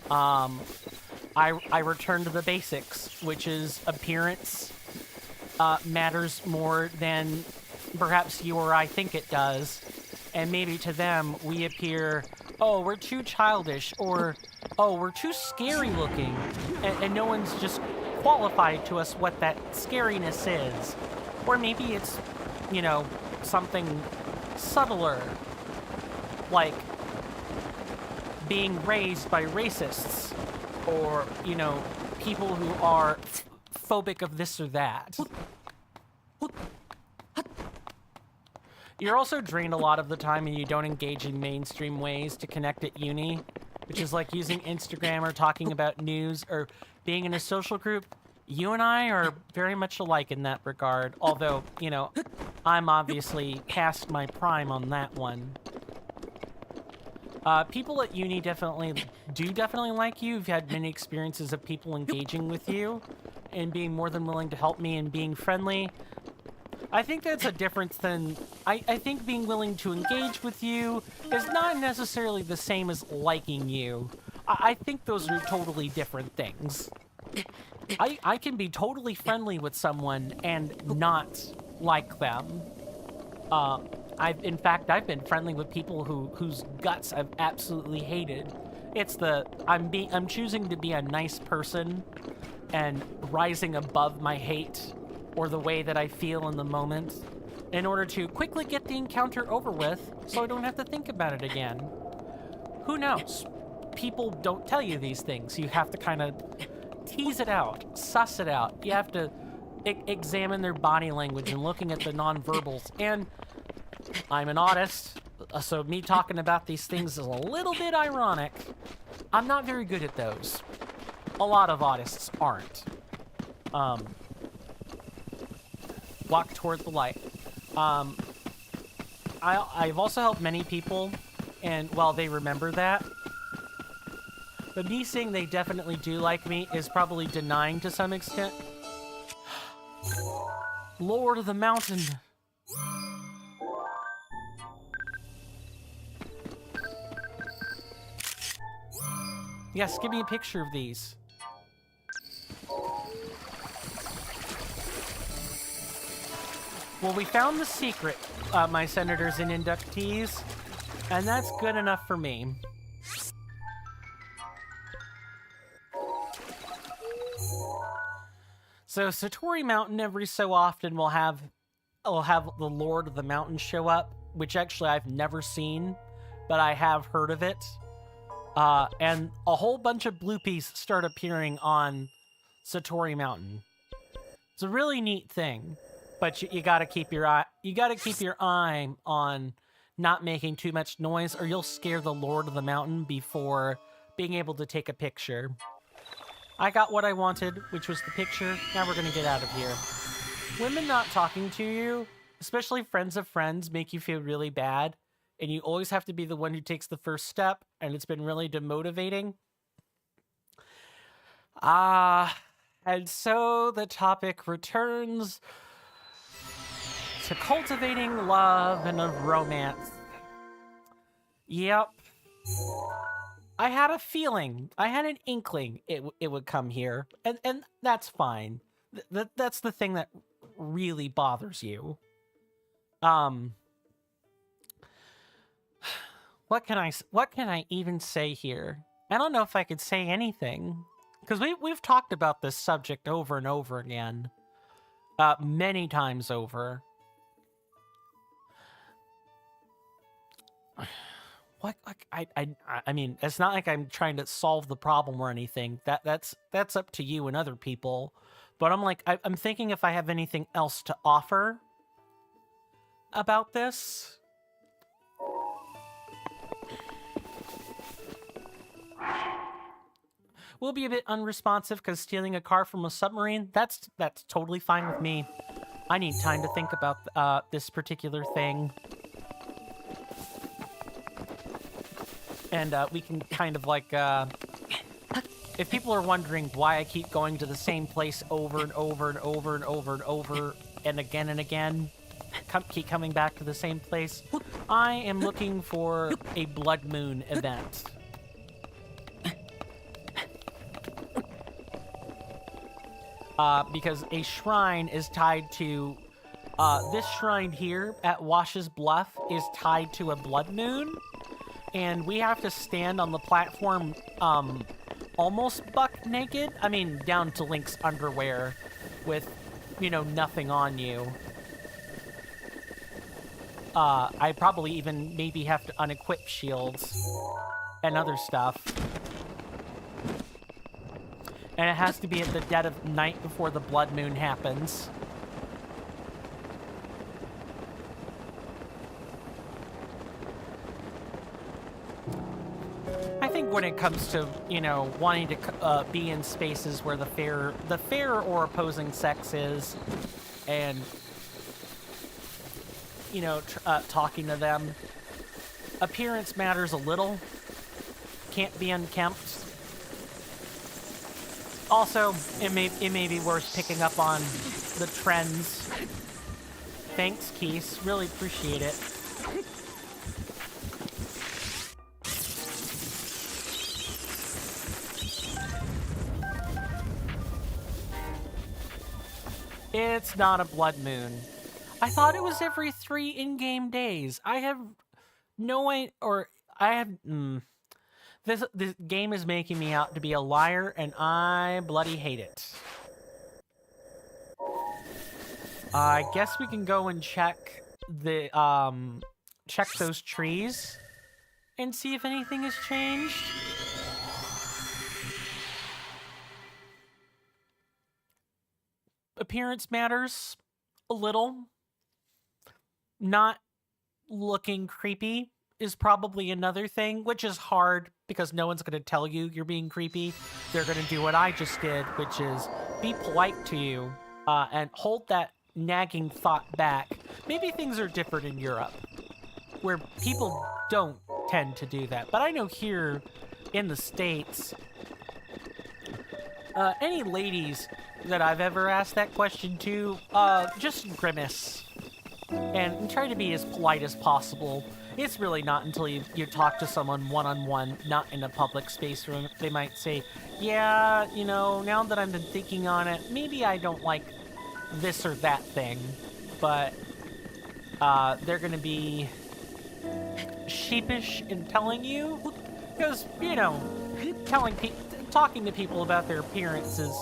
I return to the basics, which is appearance, matters more than perhaps you or I think it does. And maybe to them, we appear, oh, we're too childish, or, oh, we're too scary looking. And no one's just qualified to us what that scariness is. Or maybe it's, you know, something subtler, like being raised by racists, or, you know, people who are phobic of this or that. You're also drained a lot of the time and you don't engage in mainstream ways to connect at uni, which is like using Instagram or talking about news or being in a social group. You and I are very much alike in that regard, although, you know, I'm obviously past my prime on that one. People at uni definitely like you. You've had many experiences of people engaging with you and being more than willing to help me and being friendly. I think that's a difference than... I think being willing to engage with you is not necessarily the same as liking you. I think those are totally different things. I can be totally friendly with someone and not like them. In fact, I've been friendly with people whose guts I've absolutely hated. It's the I'm choosing to be a nice person and rising above my hate or the way that I feel in the moment in order to quickly get the encounter over with so I don't have to think about it again. Who knows? People don't tell you these things. You have to kind of tease it out, suss it out. You have to examine their body language and looking at the nonverbals. And I'm an autist, so me talking about these things is a little bit ironic. I'm not very good at those. A lot of autists aren't. Walk toward the light. I've also helped many people, and well, they remember that. But me saying they definitely do like me is probably denying to some extent. Lord of the Mountain. Yes, give me a picture of these. Well, we found the secret, my senators and inductees, and that's good enough for me. So Satori Mountain every so often will have the Lord of the Mountain show up, which actually I've never seen, but I have heard of it. And a whole bunch of bloopies start appearing on Satori Mountain. It's a really neat thing, but you gotta keep your eye on not making too much noise, or you'll scare the Lord of the Mountain before being able to take a picture. I got what I wanted, which was the picture. Now we're gonna get out of here. Women not talking to you, especially friends of friends, make you feel really bad, and you always have to be the one who takes the first step, and it's been really demotivating. And so the topic returns to cultivating love and a romance. Yep. I had a feeling, I had an inkling it would come here, and that's fine. That's the thing that really bothers you. What can I even say here? I don't know if I could say anything, because we've talked about this subject over and over again, many times over. What? I mean, it's not like I'm trying to solve the problem or anything. That's up to you and other people. But I'm like, I'm thinking if I have anything else to offer about this. We'll be a bit unresponsive because stealing a car from a submarine, that's totally fine with me. I need time to think about this particular thing. And we can kind of like, if people are wondering why I keep going to the same place over and over and over and over and over and again, keep coming back to the same place, I am looking for a blood moon event. because a shrine is tied to, this shrine here at Wash's Bluff is tied to a blood moon, and we have to stand on the platform, almost buck naked. I mean, down to Link's underwear with, you know, nothing on you. I probably even maybe have to unequip shields and other stuff. And it has to be at the dead of night before the blood moon happens. I think when it comes to, you know, wanting to be in spaces where the fair or opposing sex is, and, you know, talking to them, appearance matters a little. Can't be unkempt. Also, it may be worth picking up on the trends. Thanks, Keese. Really appreciate it. It's not a blood moon. I thought it was every 3 in-game days. I have no way, or I have. This game is making me out to be a liar, and I bloody hate it. I guess we can go and check the check those trees and see if anything has changed. Appearance matters a little. Not looking creepy is probably another thing, which is hard because no one's going to tell you you're being creepy. They're going to do what I just did, which is be polite to you and hold that nagging thought back. Maybe things are different in Europe, where people don't tend to do that. But I know here in the States, any ladies that I've ever asked that question to, just grimace and try to be as polite as possible. It's really not until you talk to someone one-on-one, not in a public space room. They might say, yeah, you know, now that I've been thinking on it, maybe I don't like this or that thing. But they're going to be sheepish in telling you. Because, you know, talking to people about their appearance is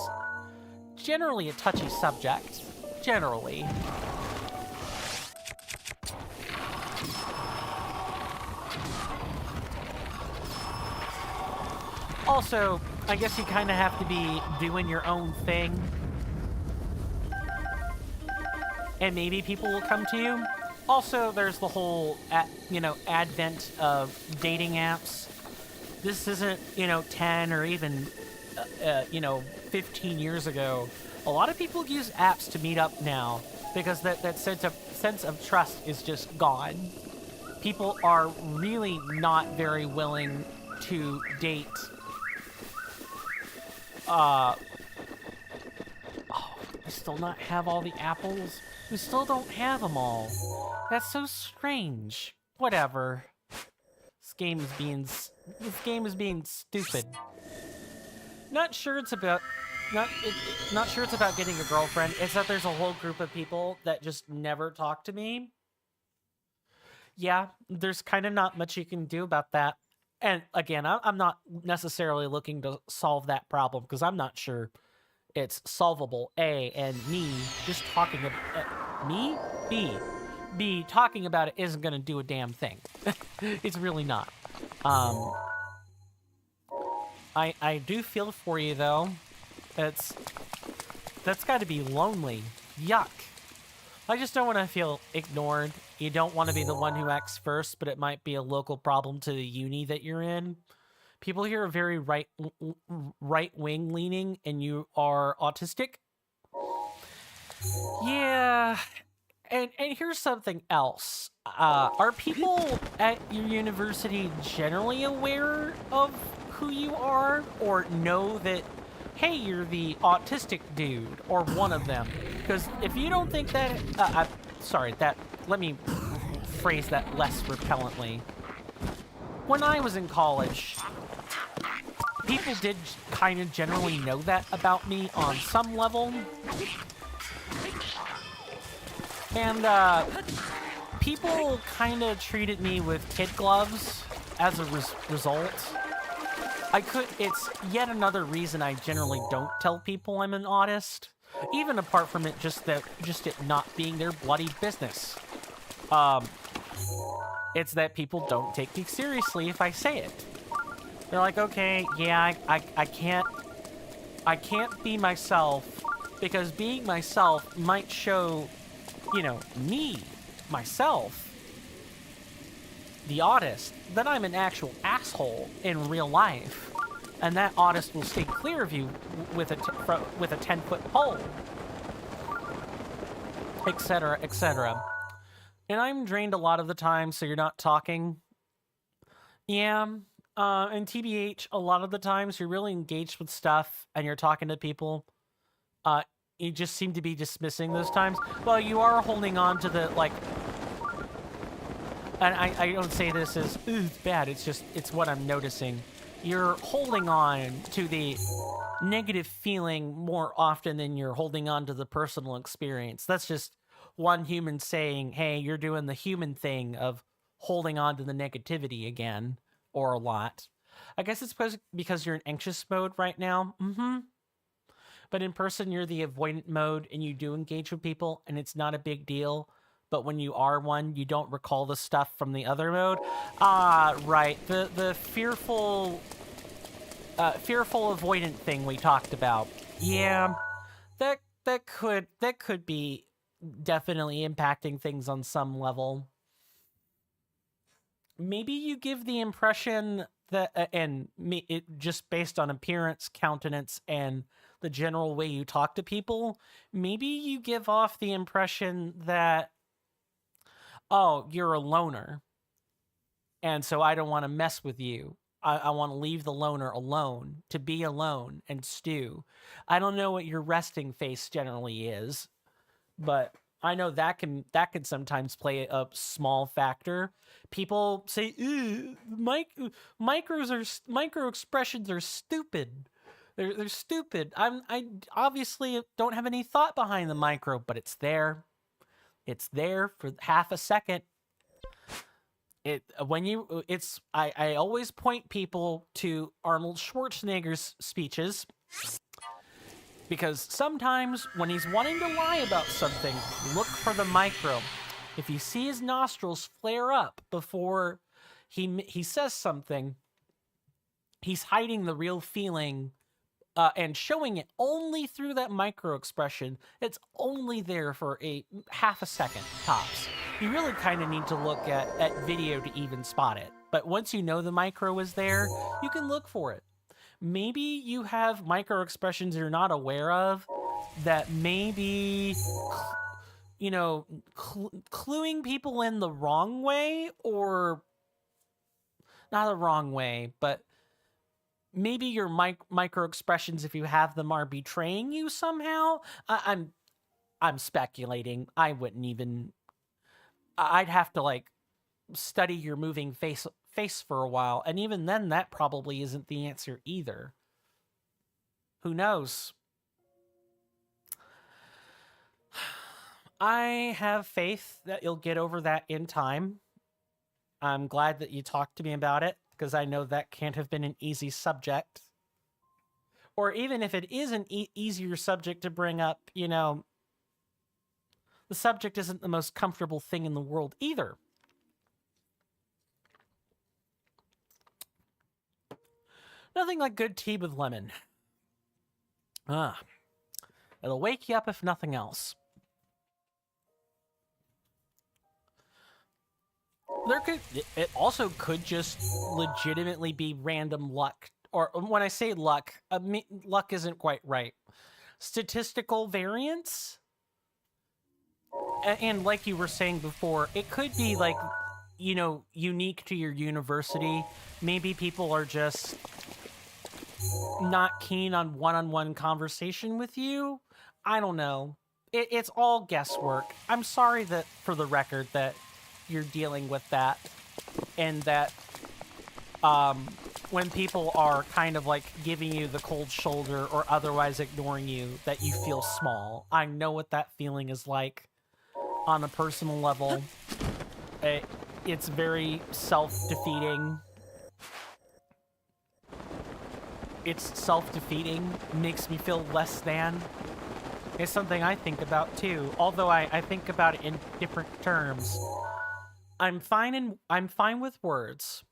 generally a touchy subject. Generally. Also, I guess you kind of have to be doing your own thing. And maybe people will come to you. Also, there's the whole, advent of dating apps. This isn't, 10 or even, 15 years ago. A lot of people use apps to meet up now because that sense of trust is just gone. People are really not very willing to date. We still not have all the apples? We still don't have them all. That's so strange. Whatever. This game is being stupid. Not sure it's about getting a girlfriend. It's that there's a whole group of people that just never talk to me. Yeah, there's kind of not much you can do about that. And again, I'm not necessarily looking to solve that problem because I'm not sure it's solvable. A, and me just talking about B talking about it isn't going to do a damn thing. It's really not. I do feel for you though. That's got to be lonely. Yuck. I just don't want to feel ignored. You don't want to be the one who acts first, but it might be a local problem to the uni that you're in. People here are very right-wing leaning, and you are autistic. Yeah. And here's something else. Are people at your university generally aware of who you are, or know that, hey, you're the autistic dude, or one of them? Because if you don't think that, let me phrase that less repellently. When I was in college, people did kind of generally know that about me on some level. And people kind of treated me with kid gloves as a result. It's yet another reason I generally don't tell people I'm an autist, even apart from it it not being their bloody business. It's that people don't take me seriously if I say it. They're like, okay, yeah, I can't be myself, because being myself might show, myself, the autist, that I'm an actual asshole in real life, and that autist will stay clear of you with a 10-foot pole, etc., etc. And I'm drained a lot of the time, so you're not talking. Yeah, and TBH, a lot of the times you're really engaged with stuff, and you're talking to people. You just seem to be dismissing those times. Well, you are holding on to the, and I don't say this as, ooh, it's bad, it's what I'm noticing. You're holding on to the negative feeling more often than you're holding on to the personal experience. That's just one human saying, hey, you're doing the human thing of holding on to the negativity again, or a lot. I guess it's because you're in anxious mode right now. But in person, you're the avoidant mode, and you do engage with people, and it's not a big deal. But when you are one, you don't recall the stuff from the other mode. Right. The fearful avoidant thing we talked about. Yeah, that could be definitely impacting things on some level. Maybe you give the impression that, just based on appearance, countenance, and the general way you talk to people, maybe you give off the impression that, oh, you're a loner, and so I don't want to mess with you. I want to leave the loner alone, to be alone and stew. I don't know what your resting face generally is, but I know that can sometimes play a small factor. People say, micro expressions are stupid. They're stupid. I obviously don't have any thought behind the micro, but it's there. It's there for half a second. I always point people to Arnold Schwarzenegger's speeches, because sometimes when he's wanting to lie about something, look for the micro. If you see his nostrils flare up before he says something, he's hiding the real feeling and showing it only through that micro expression. It's only there for a half a second tops. You really kind of need to look at video to even spot it. But once you know the micro is there, you can look for it. Maybe you have micro expressions you're not aware of that may be, cluing people in the wrong way, or not the wrong way, but maybe your micro expressions, if you have them, are betraying you somehow. I'm speculating. I wouldn't even. I'd have to study your moving face for a while, and even then, that probably isn't the answer either. Who knows? I have faith that you'll get over that in time. I'm glad that you talked to me about it, because I know that can't have been an easy subject. Or even if it is an easier subject to bring up, the subject isn't the most comfortable thing in the world either. Nothing like good tea with lemon. It'll wake you up if nothing else. It also could just legitimately be random luck. Or when I say luck, luck isn't quite right. Statistical variance? And like you were saying before, it could be unique to your university. Maybe people are just not keen on one-on-one conversation with you. I don't know. It's all guesswork. I'm sorry that, for the record, that you're dealing with that, and that when people are kind of like giving you the cold shoulder or otherwise ignoring you, that you feel small. I know what that feeling is like on a personal level. It's very self-defeating. It's self-defeating, makes me feel less than. It's something I think about too, although I think about it in different terms. I'm fine with words,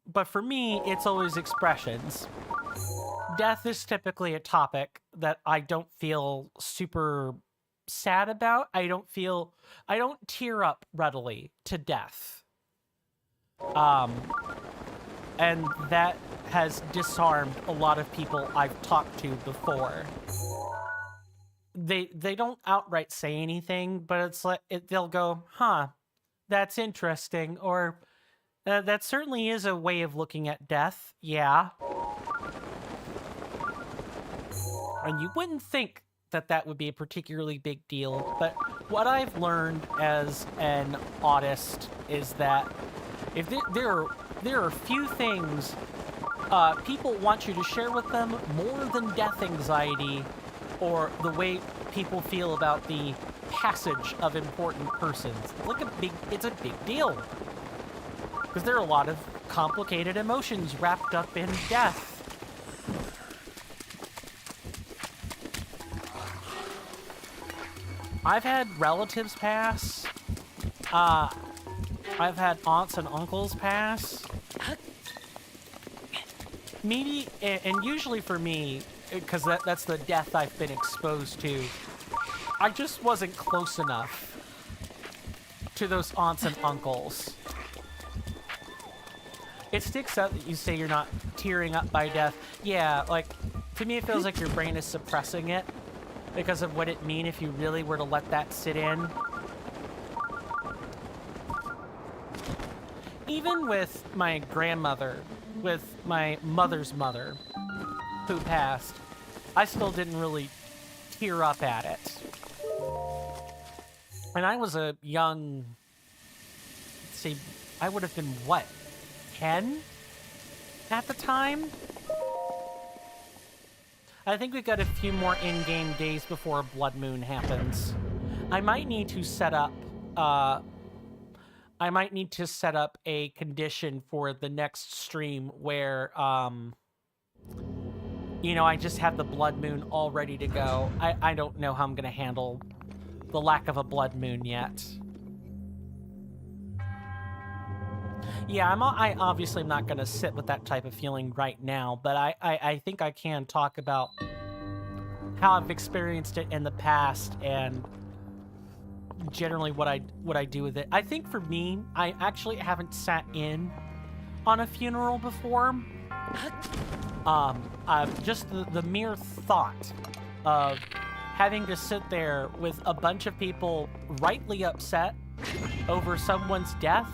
but for me, it's always expressions. Death is typically a topic that I don't feel super sad about. I don't tear up readily to death. And that has disarmed a lot of people I've talked to before. They don't outright say anything, but it's like they'll go, "Huh, that's interesting," or "That certainly is a way of looking at death." Yeah. And you wouldn't think that would be a particularly big deal, but what I've learned as an autist is that if there are few things people want you to share with them more than death anxiety or the way people feel about the passage of important persons. It's a big deal. Because there are a lot of complicated emotions wrapped up in death. I've had relatives pass. I've had aunts and uncles pass. Maybe, and usually for me, because that's the death I've been exposed to, I just wasn't close enough to those aunts and uncles. It sticks out that you say you're not tearing up by death. Yeah, like, to me it feels like your brain is suppressing it because of what it mean if you really were to let that sit in. Even with my grandmother, with my mother's mother, who passed, I still didn't really tear up at it. And I was a young, let's see, I would have been, what, 10 at the time? I think we've got a few more in-game days before Blood Moon happens. I might need to set up a condition for the next stream where, you know, I just have the Blood Moon all ready to go. I don't know how I'm going to handle the lack of a Blood Moon yet. Yeah, I obviously am not going to sit with that type of feeling right now, but I think I can talk about how I've experienced it in the past and generally what I do with it. I think for me, I actually haven't sat in on a funeral before. Just the mere thought of having to sit there with a bunch of people rightly upset over someone's death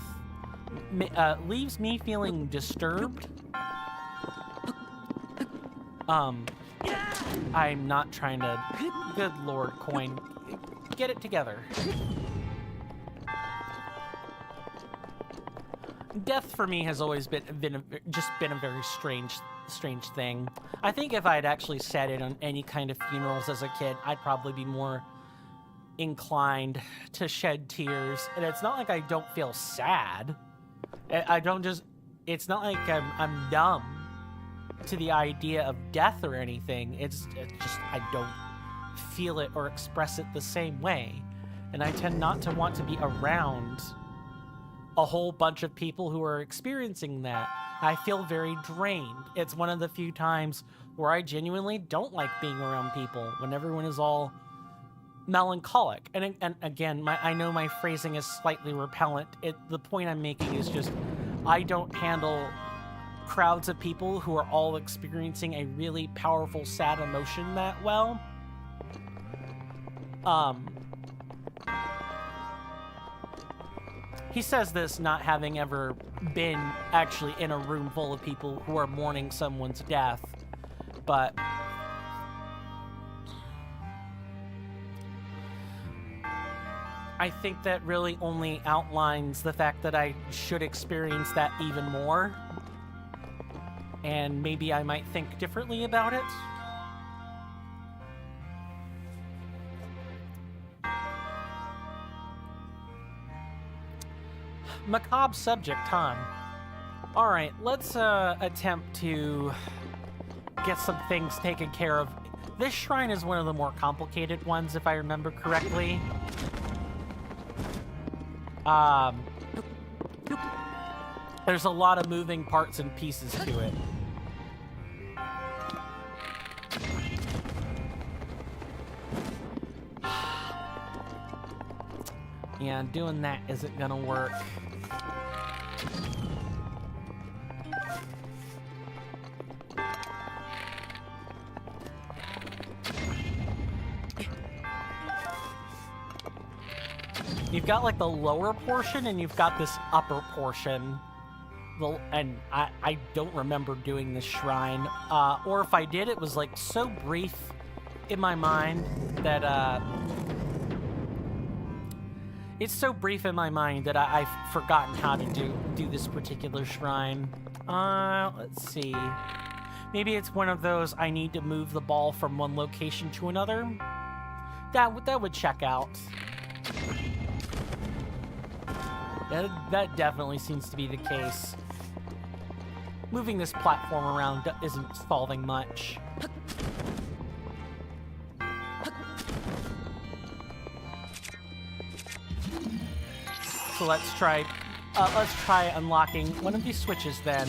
leaves me feeling disturbed. I'm not trying to... Good Lord, Coin. Get it together. Death for me has always been a very strange thing. I think if I had actually sat in on any kind of funerals as a kid, I'd probably be more inclined to shed tears. And it's not like I don't feel sad. It's not like I'm numb to the idea of death or anything. It's just I don't feel it or express it the same way. And I tend not to want to be around a whole bunch of people who are experiencing that. I feel very drained. It's one of the few times where I genuinely don't like being around people, when everyone is all melancholic. And again, I know my phrasing is slightly repellent. The point I'm making is just, I don't handle crowds of people who are all experiencing a really powerful, sad emotion that well. He says this not having ever been actually in a room full of people who are mourning someone's death, but I think that really only outlines the fact that I should experience that even more. and maybe I might think differently about it. Macabre subject, huh? Alright, let's attempt to get some things taken care of. This shrine is one of the more complicated ones, if I remember correctly. There's a lot of moving parts and pieces to it. Yeah, doing that isn't gonna work. You've got like the lower portion and you've got this upper portion. And I don't remember doing this shrine. Or if I did, it was like so brief in my mind that it's so brief in my mind that I've forgotten how to do this particular shrine. Let's see. Maybe it's one of those I need to move the ball from one location to another. That would check out. That definitely seems to be the case. Moving this platform around isn't solving much. So let's try unlocking one of these switches then.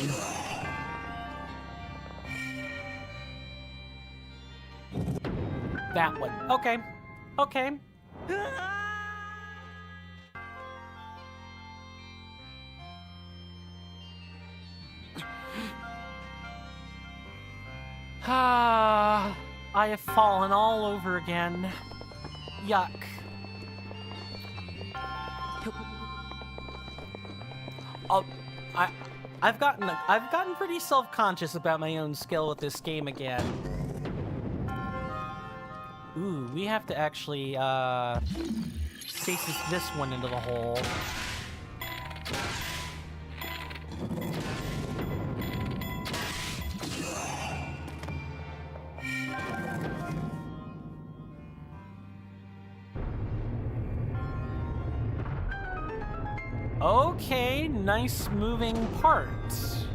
That one. Okay. Okay. I have fallen all over again. Yuck. I've gotten pretty self-conscious about my own skill with this game again. Ooh, we have to actually stasis this one into the hole. Okay, nice moving parts.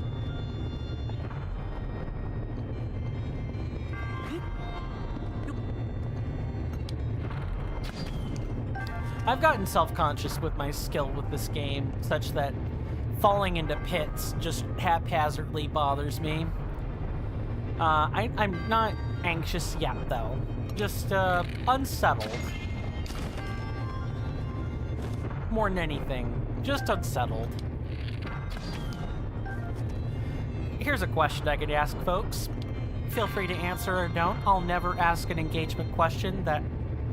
I've gotten self-conscious with my skill with this game, such that falling into pits just haphazardly bothers me. I'm not anxious yet, though. Just unsettled. More than anything. Just unsettled. Here's a question I could ask folks. Feel free to answer or don't. I'll never ask an engagement question that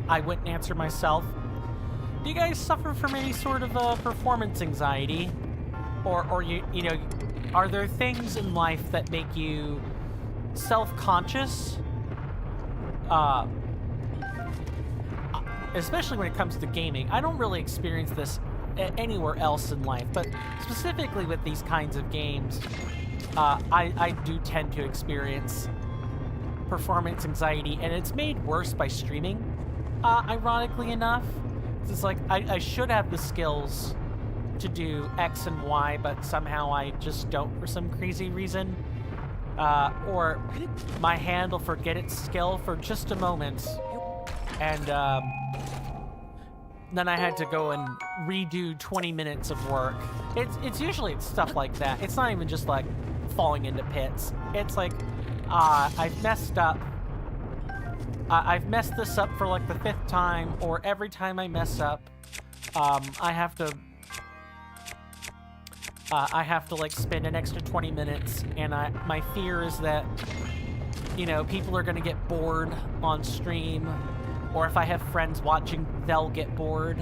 I wouldn't answer myself. Do you guys suffer from any sort of performance anxiety? Or you know, are there things in life that make you self-conscious? Especially when it comes to gaming. I don't really experience this anywhere else in life, but specifically with these kinds of games, I do tend to experience performance anxiety, and it's made worse by streaming, ironically enough. It's like, I should have the skills to do X and Y, but somehow I just don't for some crazy reason. Or my hand will forget its skill for just a moment, and then I had to go and redo 20 minutes of work. It's usually stuff like that. It's not even just like falling into pits. It's like, I've messed up. I've messed this up for like the 5th time, or every time I mess up, I have to like spend an extra 20 minutes, and my fear is that, you know, people are gonna get bored on stream, or if I have friends watching, they'll get bored,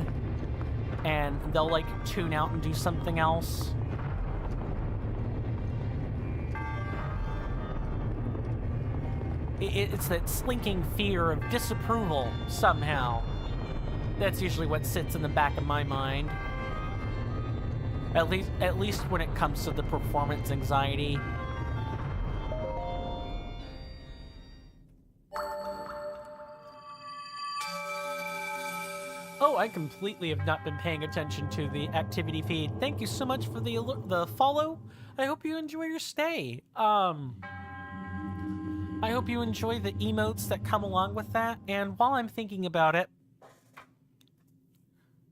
and they'll like tune out and do something else. It's that slinking fear of disapproval, somehow. That's usually what sits in the back of my mind. At least when it comes to the performance anxiety. Oh, I completely have not been paying attention to the activity feed. Thank you so much for the follow. I hope you enjoy your stay. I hope you enjoy the emotes that come along with that. And while I'm thinking about it,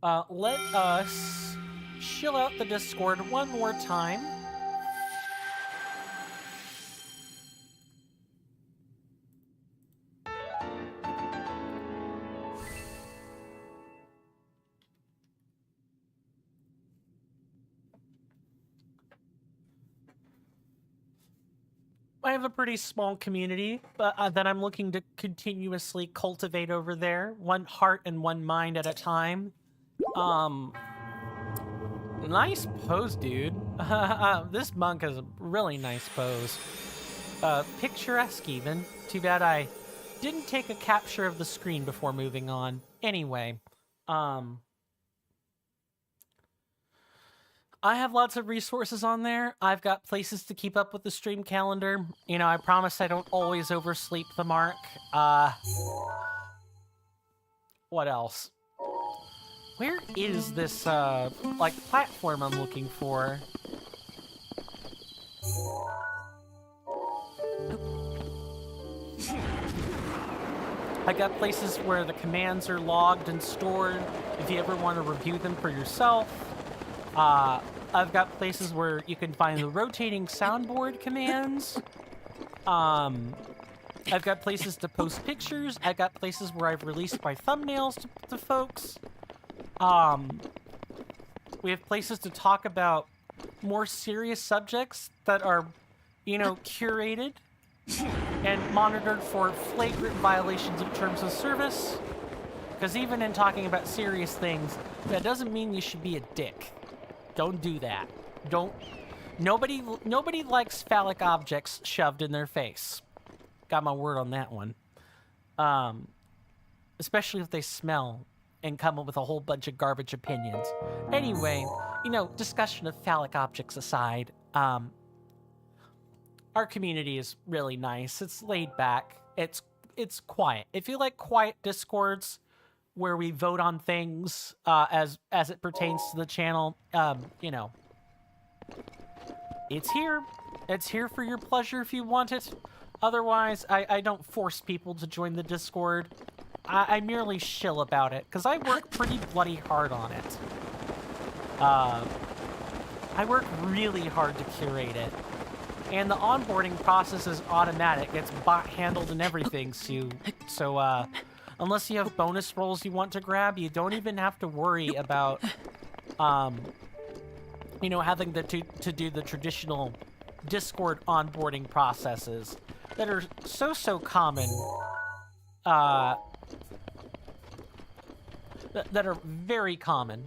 let us chill out the Discord one more time. I have a pretty small community, but that I'm looking to continuously cultivate over there, one heart and one mind at a time. Nice pose, dude. This monk has a really nice pose. Picturesque even. Too bad I didn't take a capture of the screen before moving on. Anyway, I have lots of resources on there. I've got places to keep up with the stream calendar. You know, I promise I don't always oversleep the mark. What else? Where is this, like, platform I'm looking for? I got places where the commands are logged and stored if you ever want to review them for yourself. I've got places where you can find the rotating soundboard commands. I've got places to post pictures. I've got places where I've released my thumbnails to folks. We have places to talk about more serious subjects that are, you know, curated and monitored for flagrant violations of terms of service. Because even in talking about serious things, that doesn't mean you should be a dick. Don't do that. Nobody likes phallic objects shoved in their face. Got my word on that one. Especially if they smell and come up with a whole bunch of garbage opinions. Anyway, you know, discussion of phallic objects aside, our community is really nice. It's laid back. It's quiet. If you like quiet discords where we vote on things as it pertains to the channel, you know, it's here. It's here for your pleasure if you want it. Otherwise, I don't force people to join the Discord. I merely shill about it, because I work pretty bloody hard on it. I work really hard to curate it. And the onboarding process is automatic. It's bot-handled and everything, so unless you have bonus rolls you want to grab, you don't even have to worry about, you know, having to do the traditional Discord onboarding processes that are so common, that are very common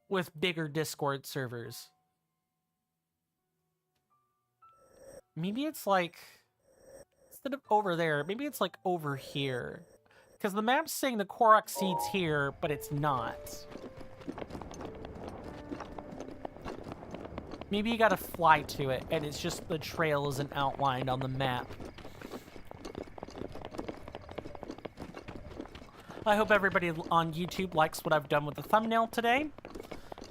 with bigger Discord servers. Maybe it's like, instead of over there, maybe it's like over here. Because the map's saying the Koroks seed's here, but it's not. Maybe you gotta fly to it, and it's just the trail isn't outlined on the map. I hope everybody on YouTube likes what I've done with the thumbnail today.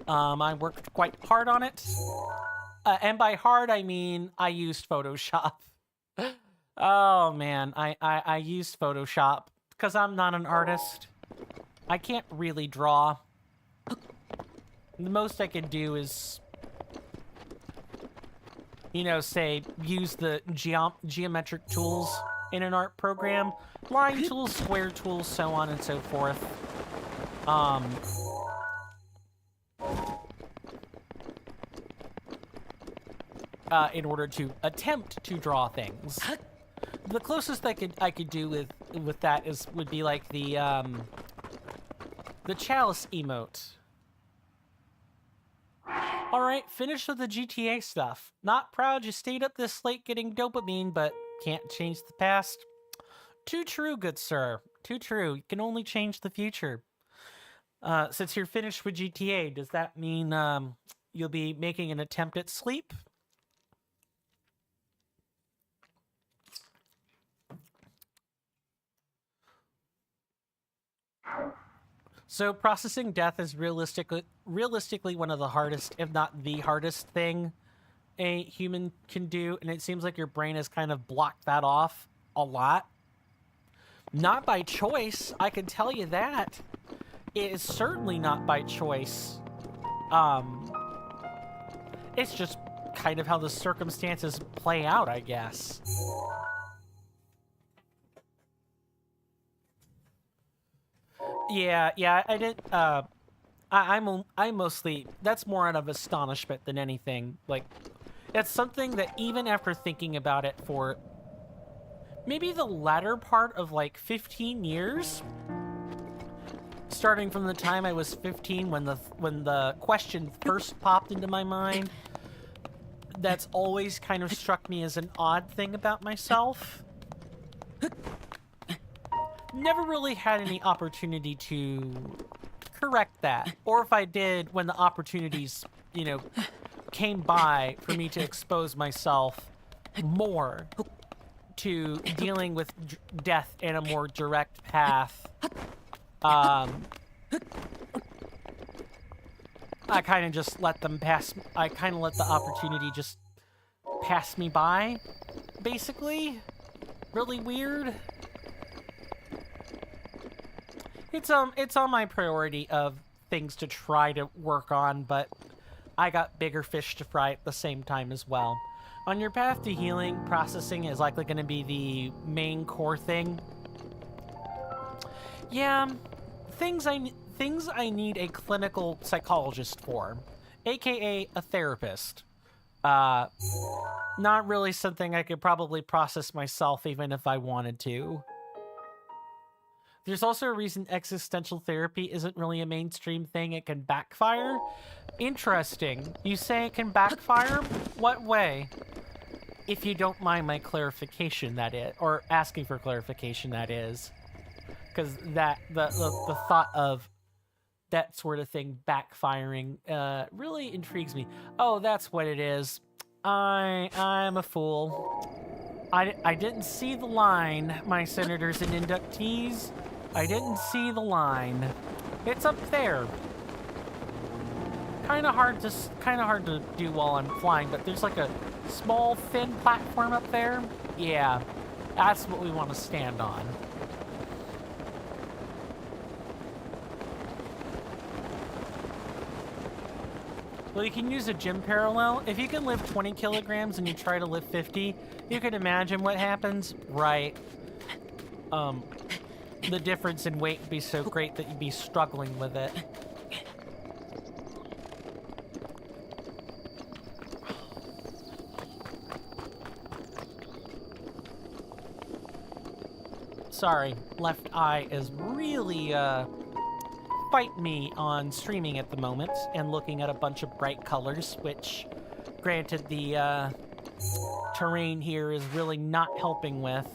I worked quite hard on it. And by hard, I mean I used Photoshop. Oh, man. I used Photoshop because I'm not an artist. I can't really draw. The most I can do is, you know, say, use the geometric tools in an art program. Line tools, square tools, so on and so forth. In order to attempt to draw things. The closest I could do with that would be like the chalice emote. All right, finished with the GTA stuff. Not proud you stayed up this late getting dopamine, but can't change the past. Too true, good sir. Too true. You can only change the future. Since you're finished with GTA, does that mean you'll be making an attempt at sleep? So processing death is realistically one of the hardest, if not the hardest thing a human can do, and it seems like your brain has kind of blocked that off a lot. Not by choice, I can tell you that. It is certainly not by choice. It's just kind of how the circumstances play out, I guess. Yeah, I didn't, I mostly, that's more out of astonishment than anything. Like, it's something that even after thinking about it for maybe the latter part of like 15 years, starting from the time I was 15 when the question first popped into my mind, that's always kind of struck me as an odd thing about myself. Never really had any opportunity to correct that. Or if I did, when the opportunities, you know, came by for me to expose myself more to dealing with death in a more direct path, I kind of just let them pass. I kind of let the opportunity just pass me by, basically. Really weird. It's on my priority of things to try to work on, but I got bigger fish to fry at the same time as well. On your path to healing, processing is likely going to be the main core thing. Yeah, things I need a clinical psychologist for, aka a therapist. Not really something I could probably process myself even if I wanted to. There's also a reason existential therapy isn't really a mainstream thing. It can backfire. Interesting. You say it can backfire? What way? If you don't mind my clarification, that is, or asking for clarification, that is. Because that the thought of that sort of thing backfiring really intrigues me. Oh, that's what it is. I'm a fool. I didn't see the line, my senators and inductees. I didn't see the line. It's up there. Kind of hard to do while I'm flying, but there's like a small thin platform up there. Yeah, that's what we want to stand on. Well, you can use a gym parallel. If you can lift 20 kilograms and you try to lift 50, you can imagine what happens, right? The difference in weight would be so great that you'd be struggling with it. Sorry, left eye is really, fight me on streaming at the moment and looking at a bunch of bright colors, which, granted, the, terrain here is really not helping with.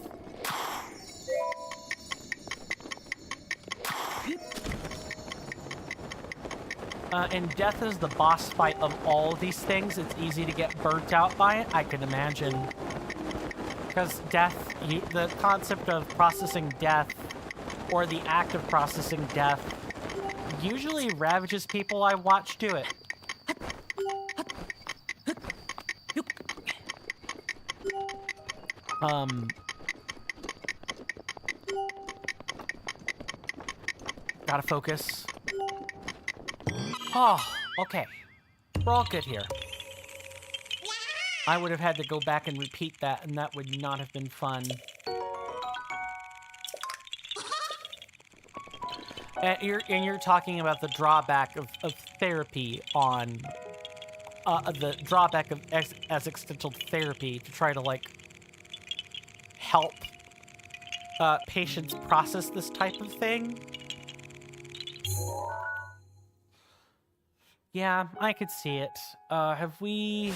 And death is the boss fight of all of these things. It's easy to get burnt out by it, I can imagine. Because death, the concept of processing death, or the act of processing death, usually ravages people I watch do it. Gotta focus. Oh, okay. We're all good here. I would have had to go back and repeat that, and that would not have been fun. And you're talking about the drawback of therapy on... the drawback of existential therapy to try to, like, help patients process this type of thing. Yeah, I could see it. Have we...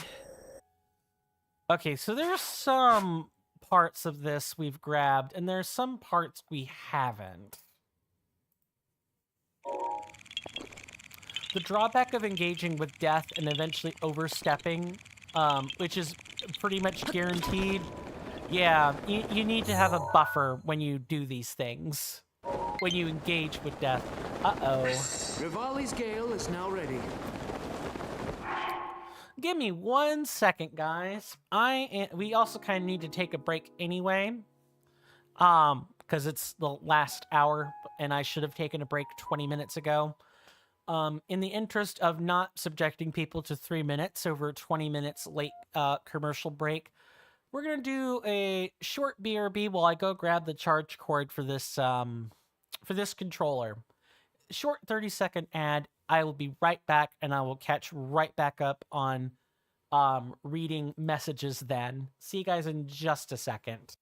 Okay, so there's some parts of this we've grabbed, and there's some parts we haven't. The drawback of engaging with death and eventually overstepping, which is pretty much guaranteed. Yeah, you need to have a buffer when you do these things. When you engage with death. Uh-oh. Rivali's Gale is now ready. Give me 1 second, guys. We also kind of need to take a break anyway. Because it's the last hour, and I should have taken a break 20 minutes ago. In the interest of not subjecting people to 3 minutes over 20 minutes late commercial break, we're gonna do a short BRB while I go grab the charge cord for this controller. Short 30-second ad. I will be right back, and I will catch right back up on reading messages then. See you guys in just a second.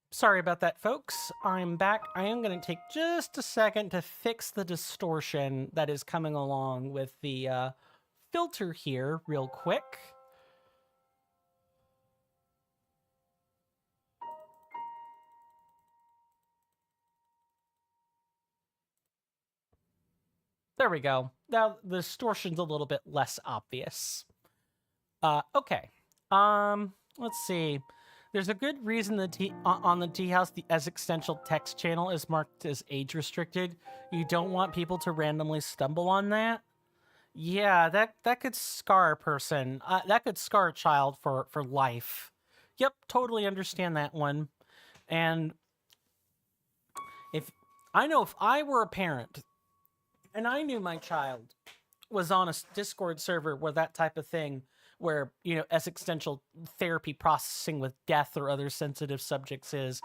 Sorry about that, folks. I'm back. I am going to take just a second to fix the distortion that is coming along with the filter here real quick. There we go. Now the distortion's a little bit less obvious. Okay. Let's see. There's a good reason on the Tea House, the existential text channel is marked as age restricted. You don't want people to randomly stumble on that. Yeah, that could scar a person. That could scar a child for life. Yep, totally understand that one. And if I were a parent and I knew my child was on a Discord server where that type of thing, where, existential therapy processing with death or other sensitive subjects is,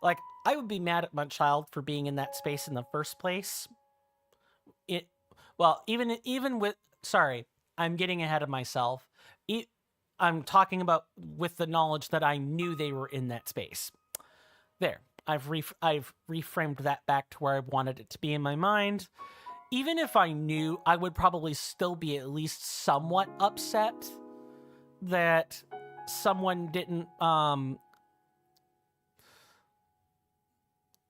like, I would be mad at my child for being in that space in the first place. Even with, sorry, I'm getting ahead of myself. I'm talking about with the knowledge that I knew they were in that space. There, I've reframed that back to where I wanted it to be in my mind. Even if I knew, I would probably still be at least somewhat upset that someone didn't,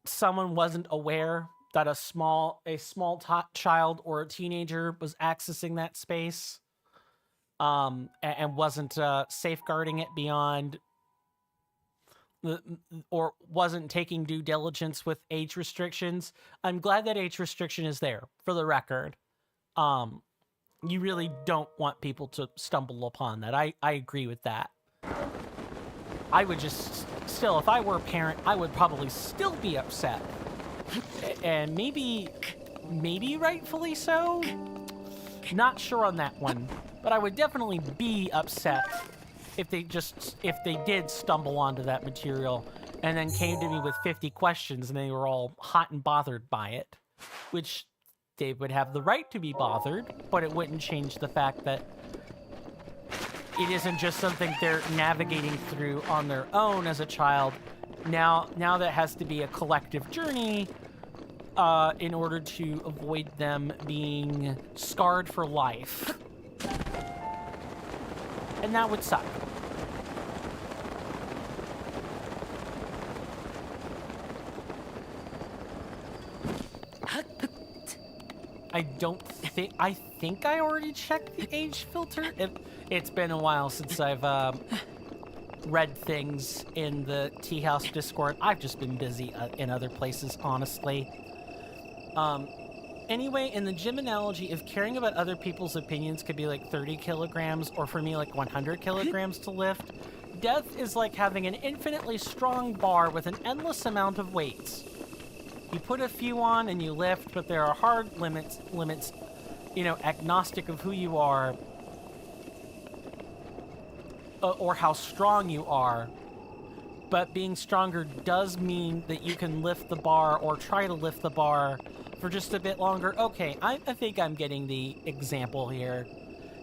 someone wasn't aware that a small child or a teenager was accessing that space, and wasn't safeguarding it beyond or wasn't taking due diligence with age restrictions. I'm glad that age restriction is there, for the record. You really don't want people to stumble upon that. I agree with that. I would just still, if I were a parent, I would probably still be upset. And maybe rightfully so. Not sure on that one, but I would definitely be upset if they did stumble onto that material and then came to me with 50 questions and they were all hot and bothered by it, which they would have the right to be bothered, but it wouldn't change the fact that it isn't just something they're navigating through on their own as a child. Now that has to be a collective journey in order to avoid them being scarred for life. And that would suck. I think I already checked the age filter. It's been a while since I've read things in the Tea House Discord. I've just been busy in other places, honestly. Anyway, in the gym analogy, if caring about other people's opinions could be like 30 kilograms, or for me like 100 kilograms to lift, death is like having an infinitely strong bar with an endless amount of weights. You put a few on and you lift, but there are hard limits, you know, agnostic of who you are, or how strong you are. But being stronger does mean that you can lift the bar, or try to lift the bar, for just a bit longer. Okay, I think I'm getting the example here.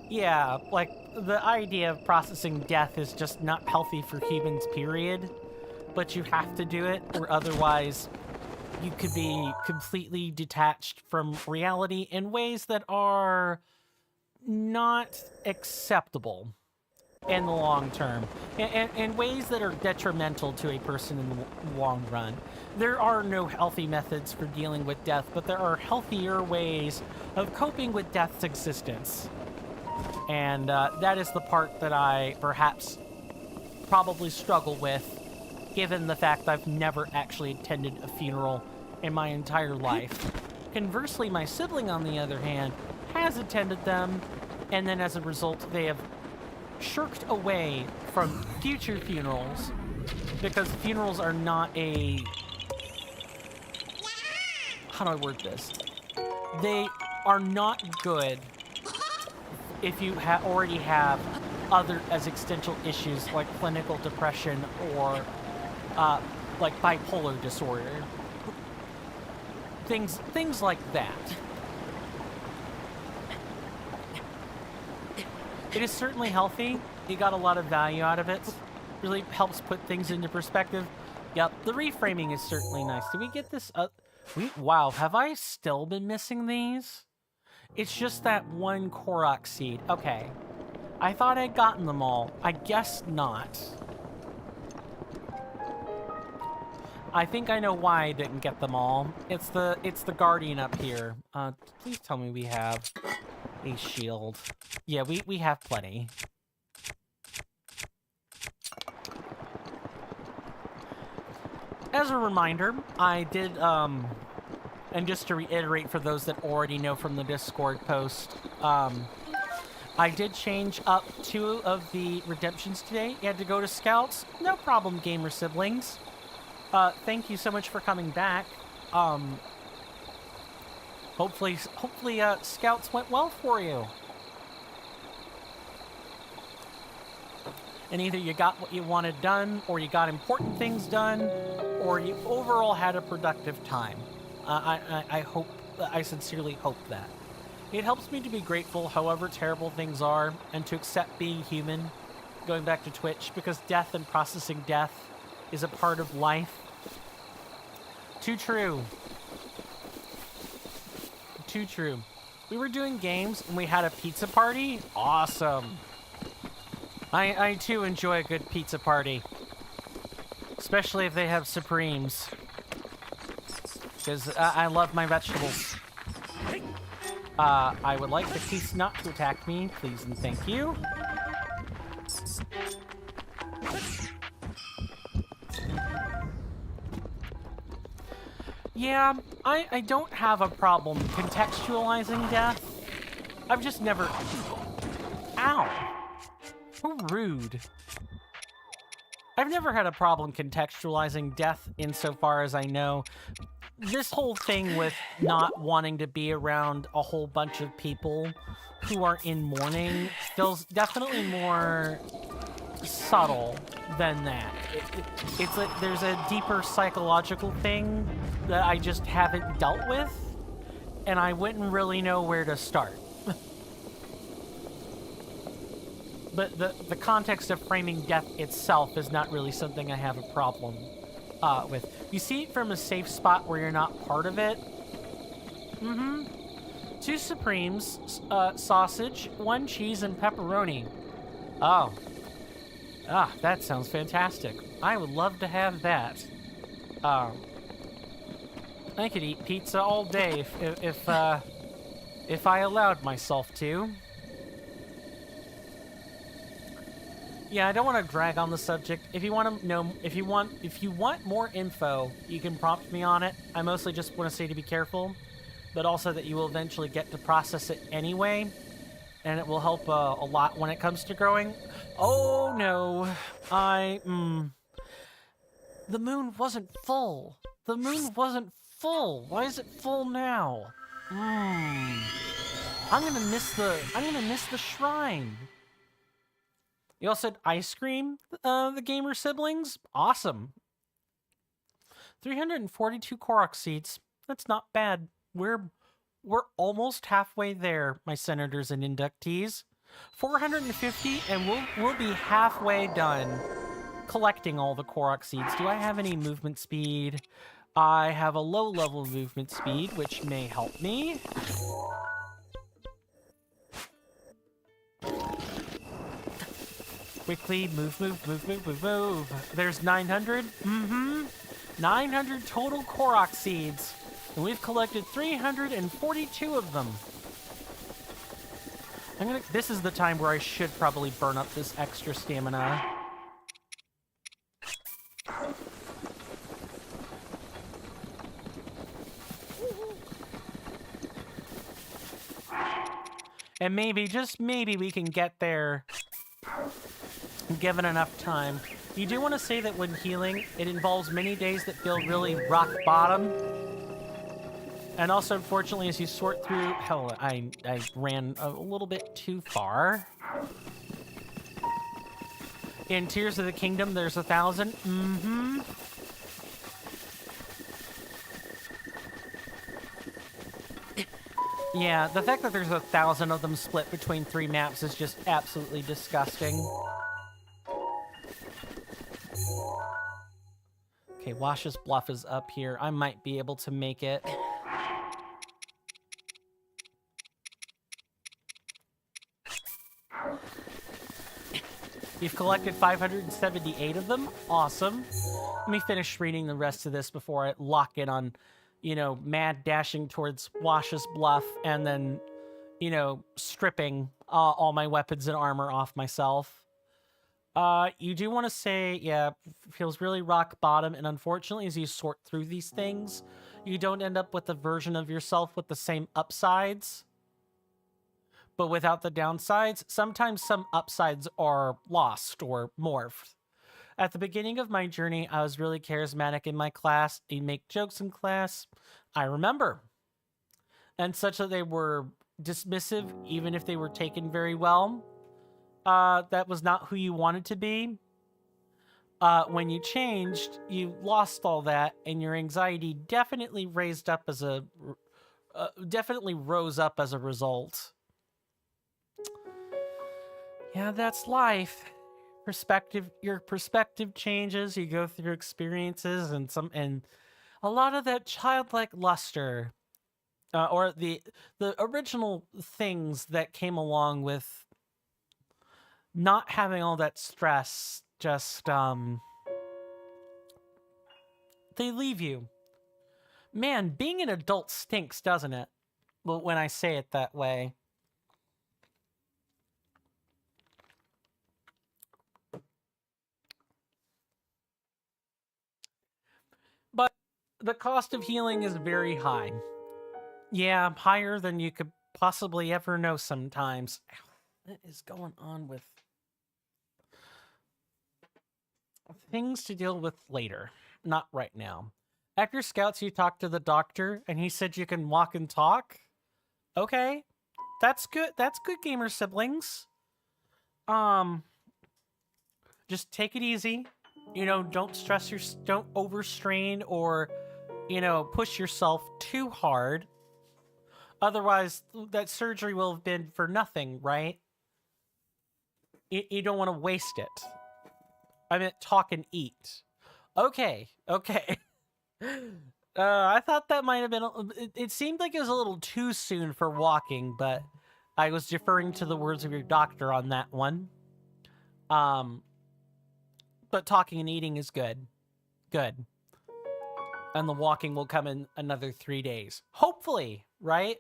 Yeah, like, the idea of processing death is just not healthy for humans, period. But you have to do it, or otherwise you could be completely detached from reality in ways that are not acceptable in the long term, and ways that are detrimental to a person in the long run. There are no healthy methods for dealing with death, but there are healthier ways of coping with death's existence. And that is the part that I perhaps probably struggle with, given the fact I've never actually attended a funeral in my entire life. Conversely, my sibling, on the other hand, has attended them, and then as a result, they have shirked away from future funerals, because funerals are not a... How do I word this? They are not good if you already have other existential issues like clinical depression or like bipolar disorder. Things like that. It is certainly healthy. You got a lot of value out of it. Really helps put things into perspective. Yep, the reframing is certainly nice. Did we get this up? Wow, have I still been missing these? It's just that one Koroks seed. Okay. I thought I'd gotten them all. I guess not. I think I know why I didn't get them all. It's the Guardian up here. Please tell me we have a shield. Yeah, we have plenty. As a reminder, I did, and just to reiterate for those that already know from the Discord post, I did change up 2 of the redemptions today. You had to go to Scouts. No problem, gamer siblings. Thank you so much for coming back. Hopefully, Scouts went well for you. And either you got what you wanted done, or you got important things done, or you overall had a productive time. I sincerely hope that. It helps me to be grateful however terrible things are, and to accept being human, going back to Twitch, because death and processing death is a part of life. Too true. Too true. We were doing games, and we had a pizza party. Awesome. I too enjoy a good pizza party. Especially if they have Supremes. Because I love my vegetables. I would like the piece not to attack me, please and thank you. Yeah, I don't have a problem contextualizing death. I've just never... Ow! How rude. I've never had a problem contextualizing death insofar as I know. This whole thing with not wanting to be around a whole bunch of people who are in mourning feels definitely more subtle than that. It's like there's a deeper psychological thing that I just haven't dealt with, and I wouldn't really know where to start. But the context of framing death itself is not really something I have a problem with. You see it from a safe spot where you're not part of it, 2 Supremes, sausage, 1 cheese, and pepperoni. Oh. Ah, that sounds fantastic. I would love to have that. I could eat pizza all day if I allowed myself to. Yeah, I don't want to drag on the subject. If you want to know, if you want more info, you can prompt me on it. I mostly just want to say to be careful, but also that you will eventually get to process it anyway, and it will help a lot when it comes to growing. Oh no, the moon wasn't full. The moon wasn't full. Why is it full now? I'm gonna miss the shrine. You all said ice cream, the gamer siblings? Awesome. 342 Korok seeds. That's not bad. We're almost halfway there, my senators and inductees. 450, and we'll be halfway done collecting all the Korok seeds. Do I have any movement speed? I have a low-level movement speed, which may help me. Quickly, move. There's 900. 900 total Korok seeds. And we've collected 342 of them. This is the time where I should probably burn up this extra stamina. And maybe, just maybe, we can get there given enough time. You do want to say that when healing, it involves many days that feel really rock bottom. And also, unfortunately, as you sort through... Hell, I ran a little bit too far. In Tears of the Kingdom, there's 1,000. Yeah, the fact that there's 1,000 of them split between 3 maps is just absolutely disgusting. Okay, Wash's Bluff is up here. I might be able to make it. You've collected 578 of them. Awesome. Let me finish reading the rest of this before I lock in on, you know, mad dashing towards Wash's Bluff and then, you know, stripping all my weapons and armor off myself. You do want to say, yeah, feels really rock bottom, and unfortunately, as you sort through these things, you don't end up with a version of yourself with the same upsides, but without the downsides. Sometimes some upsides are lost or morphed. At the beginning of my journey, I was really charismatic in my class. I'd make jokes in class. I remember. And such that they were dismissive, even if they were taken very well. That was not who you wanted to be. When you changed, you lost all that, and your anxiety definitely rose up as a result. Yeah, that's life. Your perspective changes. You go through experiences, and a lot of that childlike luster, or the original things that came along with not having all that stress, just they leave you. Man, being an adult stinks, doesn't it? Well, when I say it that way. But the cost of healing is very high. Yeah, higher than you could possibly ever know sometimes. What is going on with things to deal with later, not right now? After Scouts, you talked to the doctor, and he said you can walk and talk. Okay, that's good. That's good, gamer siblings. Just take it easy. You know, don't overstrain or, you know, push yourself too hard. Otherwise, that surgery will have been for nothing, right? You don't want to waste it. I meant talk and eat. Okay. I thought that might have been. It seemed like it was a little too soon for walking, but I was deferring to the words of your doctor on that one. But talking and eating is good. Good. And the walking will come in another 3 days. Hopefully, right?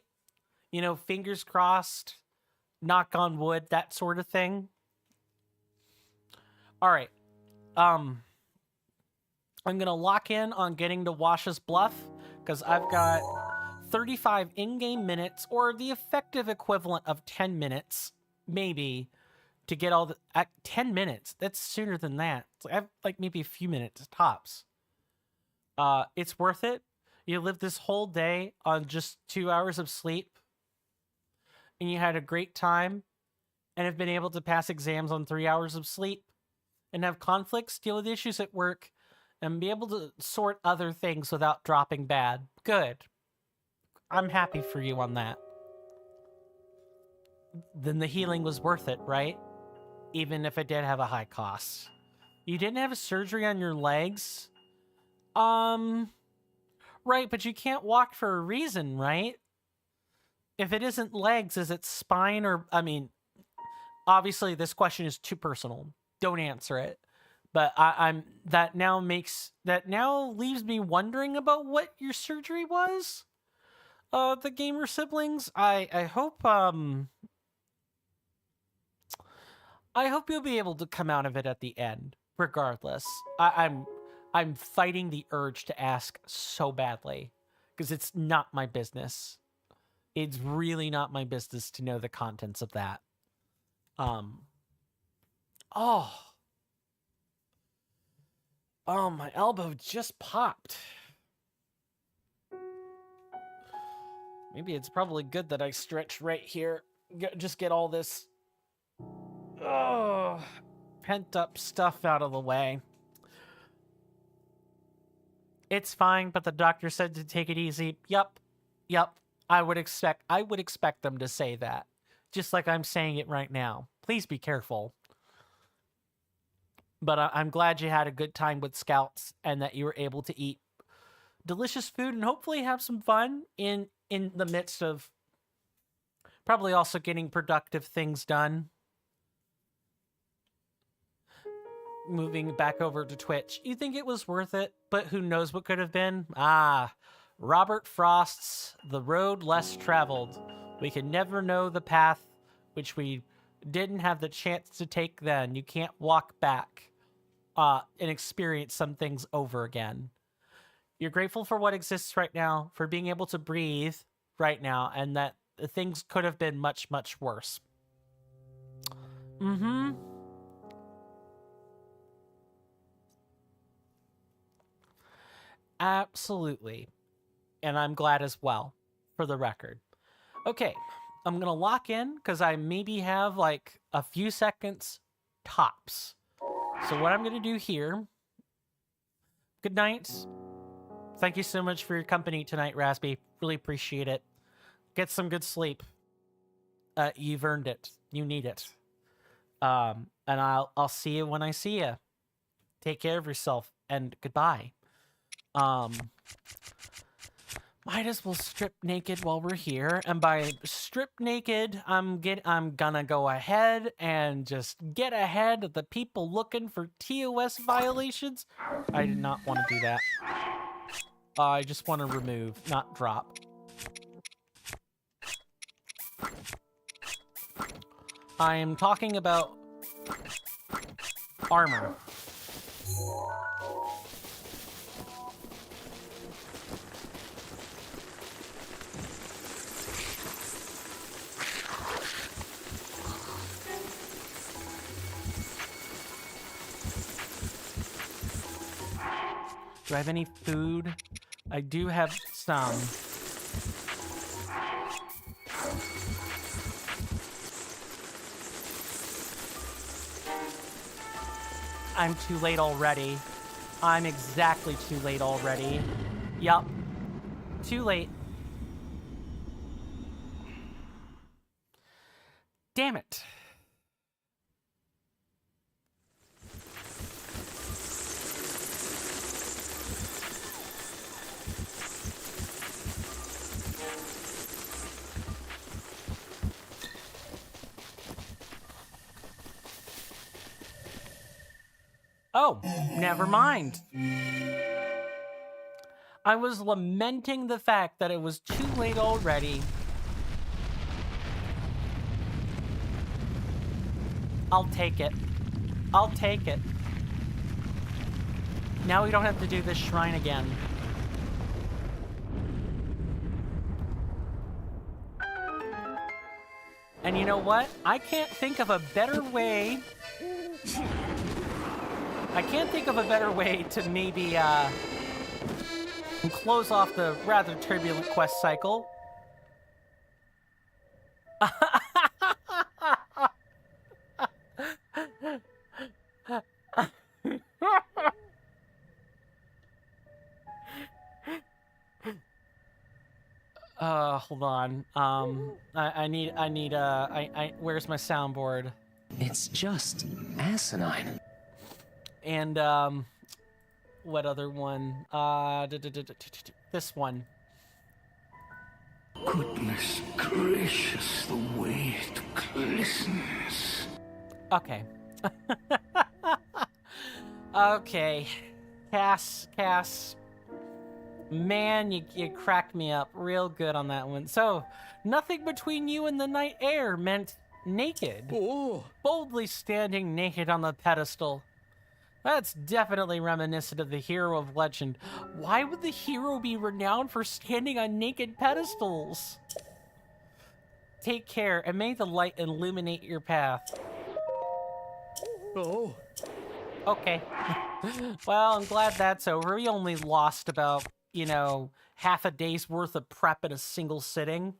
You know, fingers crossed, knock on wood, that sort of thing. All right. I'm going to lock in on getting to Wash's Bluff because I've got 35 in-game minutes, or the effective equivalent of 10 minutes, maybe, to get all the... 10 minutes? That's sooner than that. I have, like, maybe a few minutes, tops. It's worth it. You lived this whole day on just 2 hours of sleep, and you had a great time, and have been able to pass exams on 3 hours of sleep, and have conflicts, deal with issues at work, and be able to sort other things without dropping bad. Good. I'm happy for you on that. Then the healing was worth it, right? Even if it did have a high cost. You didn't have a surgery on your legs? Right, but you can't walk for a reason, right? If it isn't legs, is it spine or... I mean, obviously this question is too personal. Don't answer it. But that now leaves me wondering about what your surgery was. The gamer siblings. I hope you'll be able to come out of it at the end, regardless. I'm fighting the urge to ask so badly because it's not my business. It's really not my business to know the contents of that. Oh, my elbow just popped. Maybe it's probably good that I stretch right here. Just get all this pent up stuff out of the way. It's fine, but the doctor said to take it easy. Yup. I would expect them to say that. Just like I'm saying it right now. Please be careful. But I'm glad you had a good time with Scouts and that you were able to eat delicious food and hopefully have some fun in the midst of probably also getting productive things done. Moving back over to Twitch. You think it was worth it, but who knows what could have been? Robert Frost's The Road Less Traveled. We can never know the path which we didn't have the chance to take then. You can't walk back and experience some things over again. You're grateful for what exists right now, for being able to breathe right now, and that things could have been much, much worse. Absolutely. And I'm glad as well, for the record. Okay, I'm going to lock in because I maybe have like a few seconds tops. So what I'm going to do here... Good night. Thank you so much for your company tonight, Raspy. Really appreciate it. Get some good sleep. You've earned it. You need it. And I'll see you when I see you. Take care of yourself, and goodbye. Might as well strip naked while we're here. And by strip naked, I'm gonna go ahead and just get ahead of the people looking for TOS violations. I did not want to do that. I just want to remove, not drop. I am talking about armor. Do I have any food? I do have some. I'm too late already. I'm exactly too late already. Yup. Too late. Damn it. Oh, never mind. I was lamenting the fact that it was too late already. I'll take it. I'll take it. Now we don't have to do this shrine again. And you know what? I can't think of a better way. I can't think of a better way to maybe close off the rather turbulent quest cycle. Hold on. Where's my soundboard? It's just asinine. And, what other one? This one. Goodness gracious, the way it glistens. Okay. Okay. Cass. Man, you cracked me up real good on that one. So, nothing between you and the night air meant naked. Oh. Boldly standing naked on the pedestal. That's definitely reminiscent of the hero of legend. Why would the hero be renowned for standing on naked pedestals? Take care, and may the light illuminate your path. Oh. Okay. Well, I'm glad that's over. We only lost about, half a day's worth of prep in a single sitting.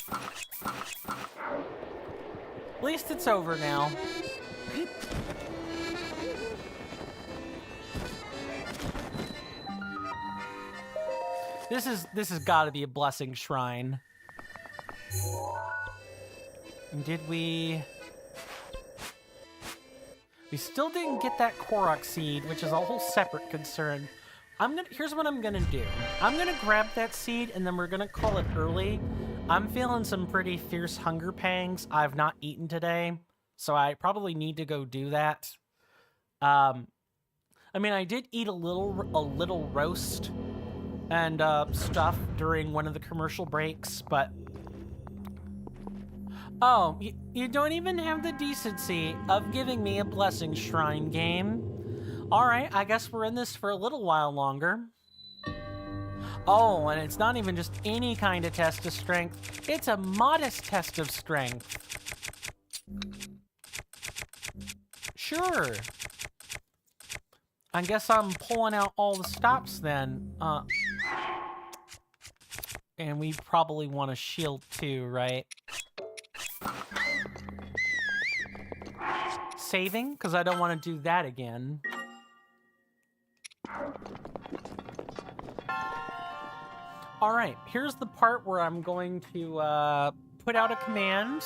At least it's over now. This has got to be a blessing shrine. And did we still didn't get that Koroks seed, which is a whole separate concern. Here's what I'm gonna do. I'm gonna grab that seed and then we're gonna call it early. I'm feeling some pretty fierce hunger pangs. I've not eaten today, so I probably need to go do that. I did eat a little roast and stuff during one of the commercial breaks, but oh, you don't even have the decency of giving me a blessing shrine game. All right, I guess we're in this for a little while longer. Oh, and it's not even just any kind of test of strength. It's a modest test of strength. Sure. I guess I'm pulling out all the stops then. And we probably want a shield too, right? Saving, because I don't want to do that again. All right, here's the part where I'm going to put out a command.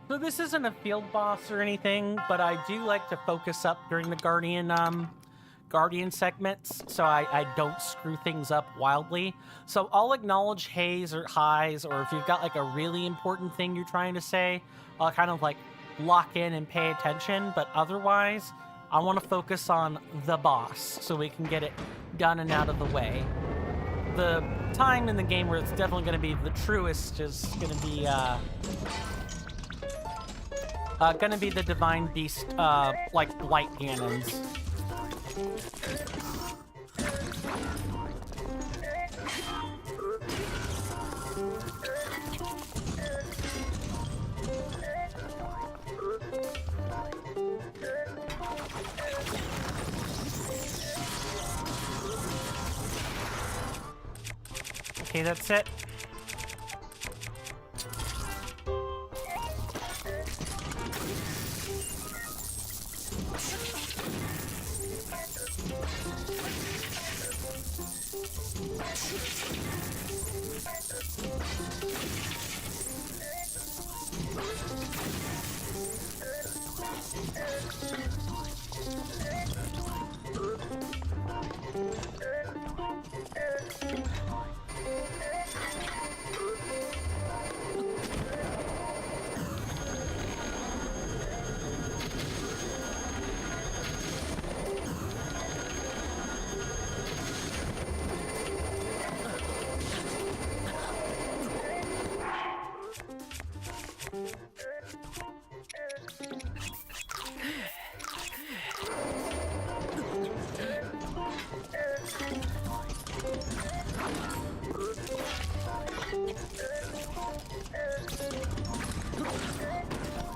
So this isn't a field boss or anything, but I do like to focus up during the Guardian segments, so I don't screw things up wildly. So I'll acknowledge hays or highs, or if you've got like a really important thing you're trying to say, I'll kind of like lock in and pay attention, but otherwise, I want to focus on the boss so we can get it done and out of the way. The time in the game where it's definitely going to be the truest is going to be the Divine Beast, like, light cannons. Okay, that's it.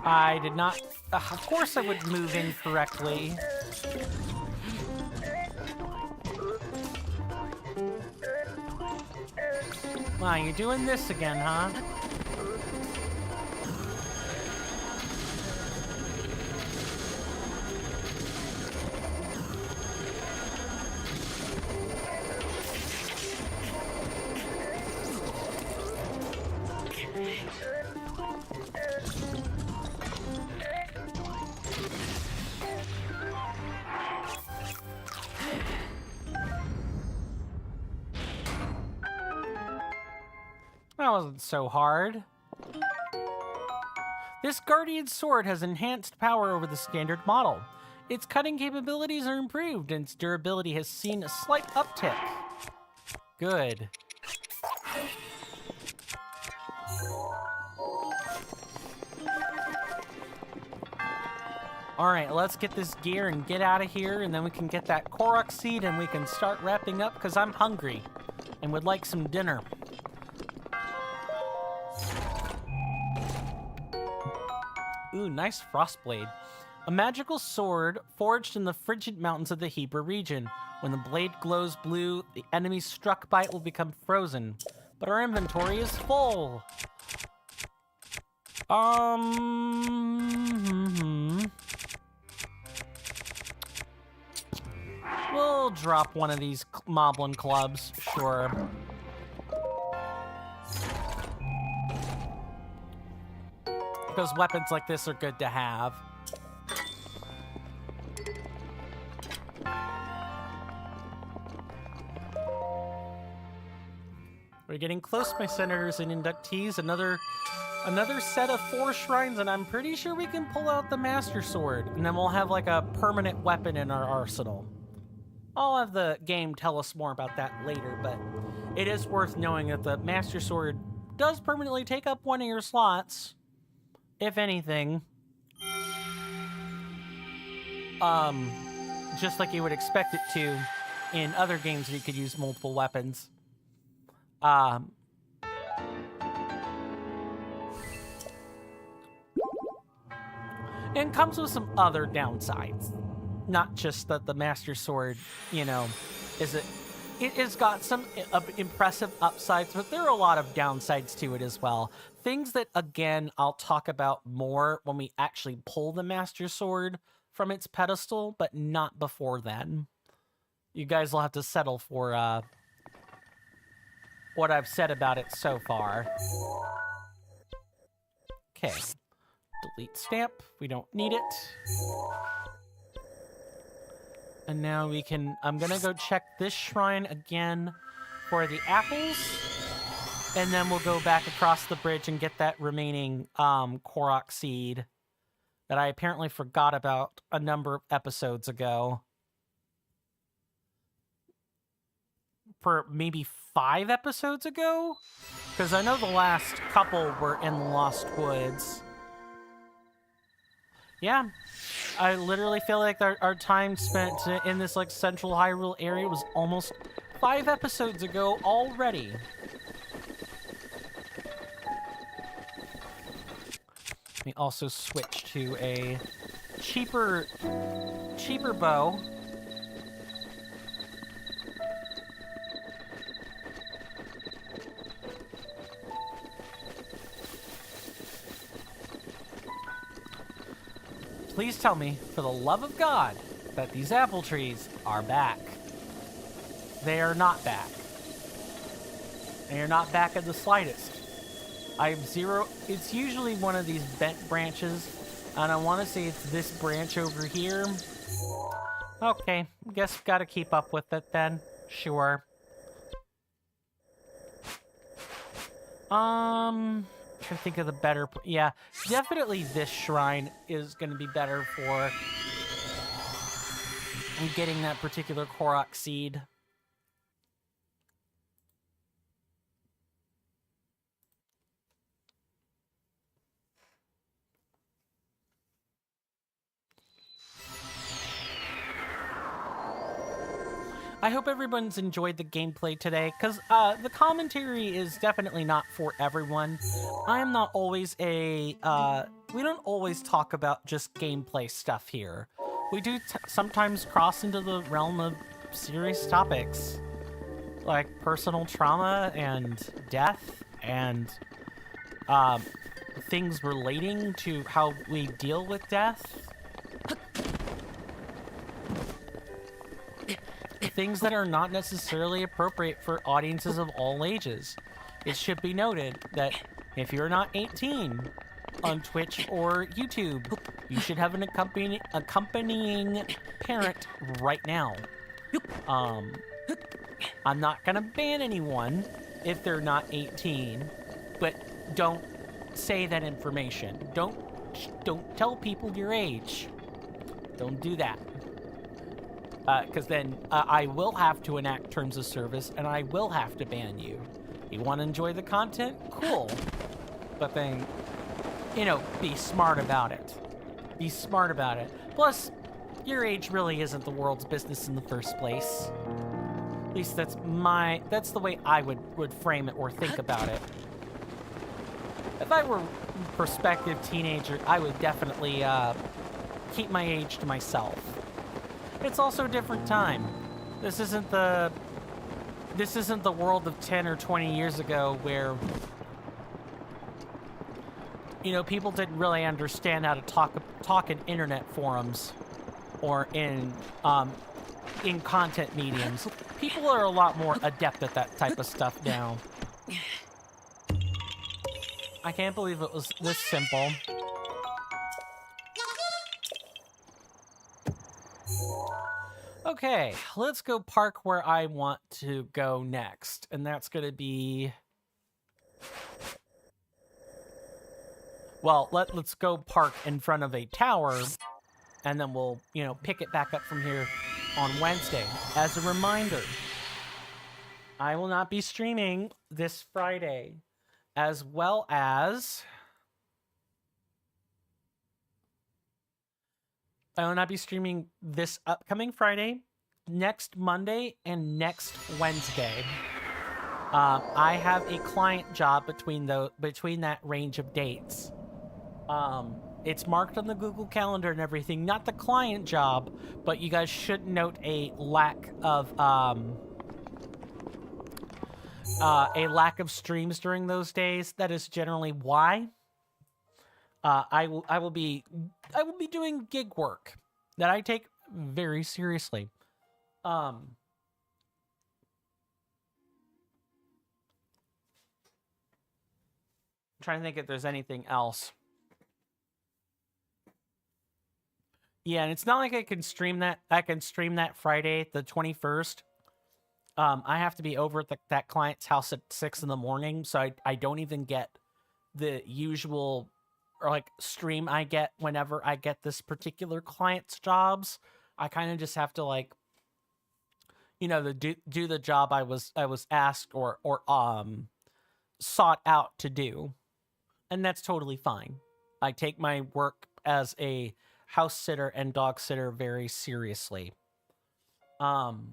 I did not... of course I would move incorrectly. Wow, you're doing this again, huh? That wasn't so hard. This Guardian sword has enhanced power over the standard model. Its cutting capabilities are improved, and its durability has seen a slight uptick. Good. Alright, let's get this gear and get out of here, and then we can get that Koroks seed and we can start wrapping up, because I'm hungry and would like some dinner. Ooh, nice frostblade. A magical sword forged in the frigid mountains of the Hebrew region. When the blade glows blue, the enemy struck by it will become frozen. But our inventory is full. We'll drop one of these Moblin clubs, sure. Because weapons like this are good to have. We're getting close, my senators and inductees. Another set of 4 shrines, and I'm pretty sure we can pull out the Master Sword, and then we'll have like a permanent weapon in our arsenal. I'll have the game tell us more about that later, but it is worth knowing that the Master Sword does permanently take up one of your slots, if anything. Just like you would expect it to in other games where you could use multiple weapons. And comes with some other downsides. Not just that the Master Sword, you know, it has got some impressive upsides, but there are a lot of downsides to it as well. Things that, again, I'll talk about more when we actually pull the Master Sword from its pedestal, but not before then. You guys will have to settle for what I've said about it so far. Okay. Delete stamp. We don't need it. And now we can... I'm gonna go check this shrine again for the apples. And then we'll go back across the bridge and get that remaining Koroks seed that I apparently forgot about a number of episodes ago. For maybe 5 episodes ago? Because I know the last couple were in the Lost Woods. Yeah. I literally feel like our time spent in this like central Hyrule area was almost 5 episodes ago already. We also switch to a cheaper bow. Please tell me, for the love of God, that these apple trees are back. They are not back. They are not back in the slightest. It's usually one of these bent branches, and I want to say it's this branch over here. Okay, guess gotta keep up with it then. Sure. Trying to think of the better... Yeah, definitely this shrine is going to be better for getting that particular Koroks seed. I hope everyone's enjoyed the gameplay today, because the commentary is definitely not for everyone. I am not always a we don't always talk about just gameplay stuff here. We do sometimes cross into the realm of serious topics, like personal trauma and death and things relating to how we deal with death. Things that are not necessarily appropriate for audiences of all ages. It should be noted that if you're not 18 on Twitch or YouTube, you should have an accompanying parent right now. I'm not gonna ban anyone if they're not 18, but don't say that information. Don't tell people your age. Don't do that. Because then I will have to enact terms of service and I will have to ban you. You want to enjoy the content? Cool. But then, you know, be smart about it. Be smart about it. Plus, your age really isn't the world's business in the first place. At least that's the way I would frame it or think about it. If I were a prospective teenager, I would definitely keep my age to myself. It's also a different time. This isn't the world of 10 or 20 years ago where, you know, people didn't really understand how to talk in internet forums or in content mediums. People are a lot more adept at that type of stuff now. I can't believe it was this simple. Okay, let's go park where I want to go next, and that's going to be... Well, let's go park in front of a tower, and then we'll, you know, pick it back up from here on Wednesday. As a reminder, I will not be streaming this Friday, as well as... I will not be streaming this upcoming Friday, next Monday, and next Wednesday. I have a client job between that range of dates. It's marked on the Google Calendar and everything, not the client job, but you guys should note a lack of streams during those days. That is generally why. I will be doing gig work that I take very seriously. Trying to think if there's anything else. Yeah, and it's not like I can stream that Friday, the 21st. I have to be over at that client's house at 6 in the morning, so I don't even get the usual or like stream I get whenever I get this particular client's jobs. I kind of just have to, like, you know, do the job I was asked or sought out to do. And that's totally fine. I take my work as a house sitter and dog sitter very seriously. Because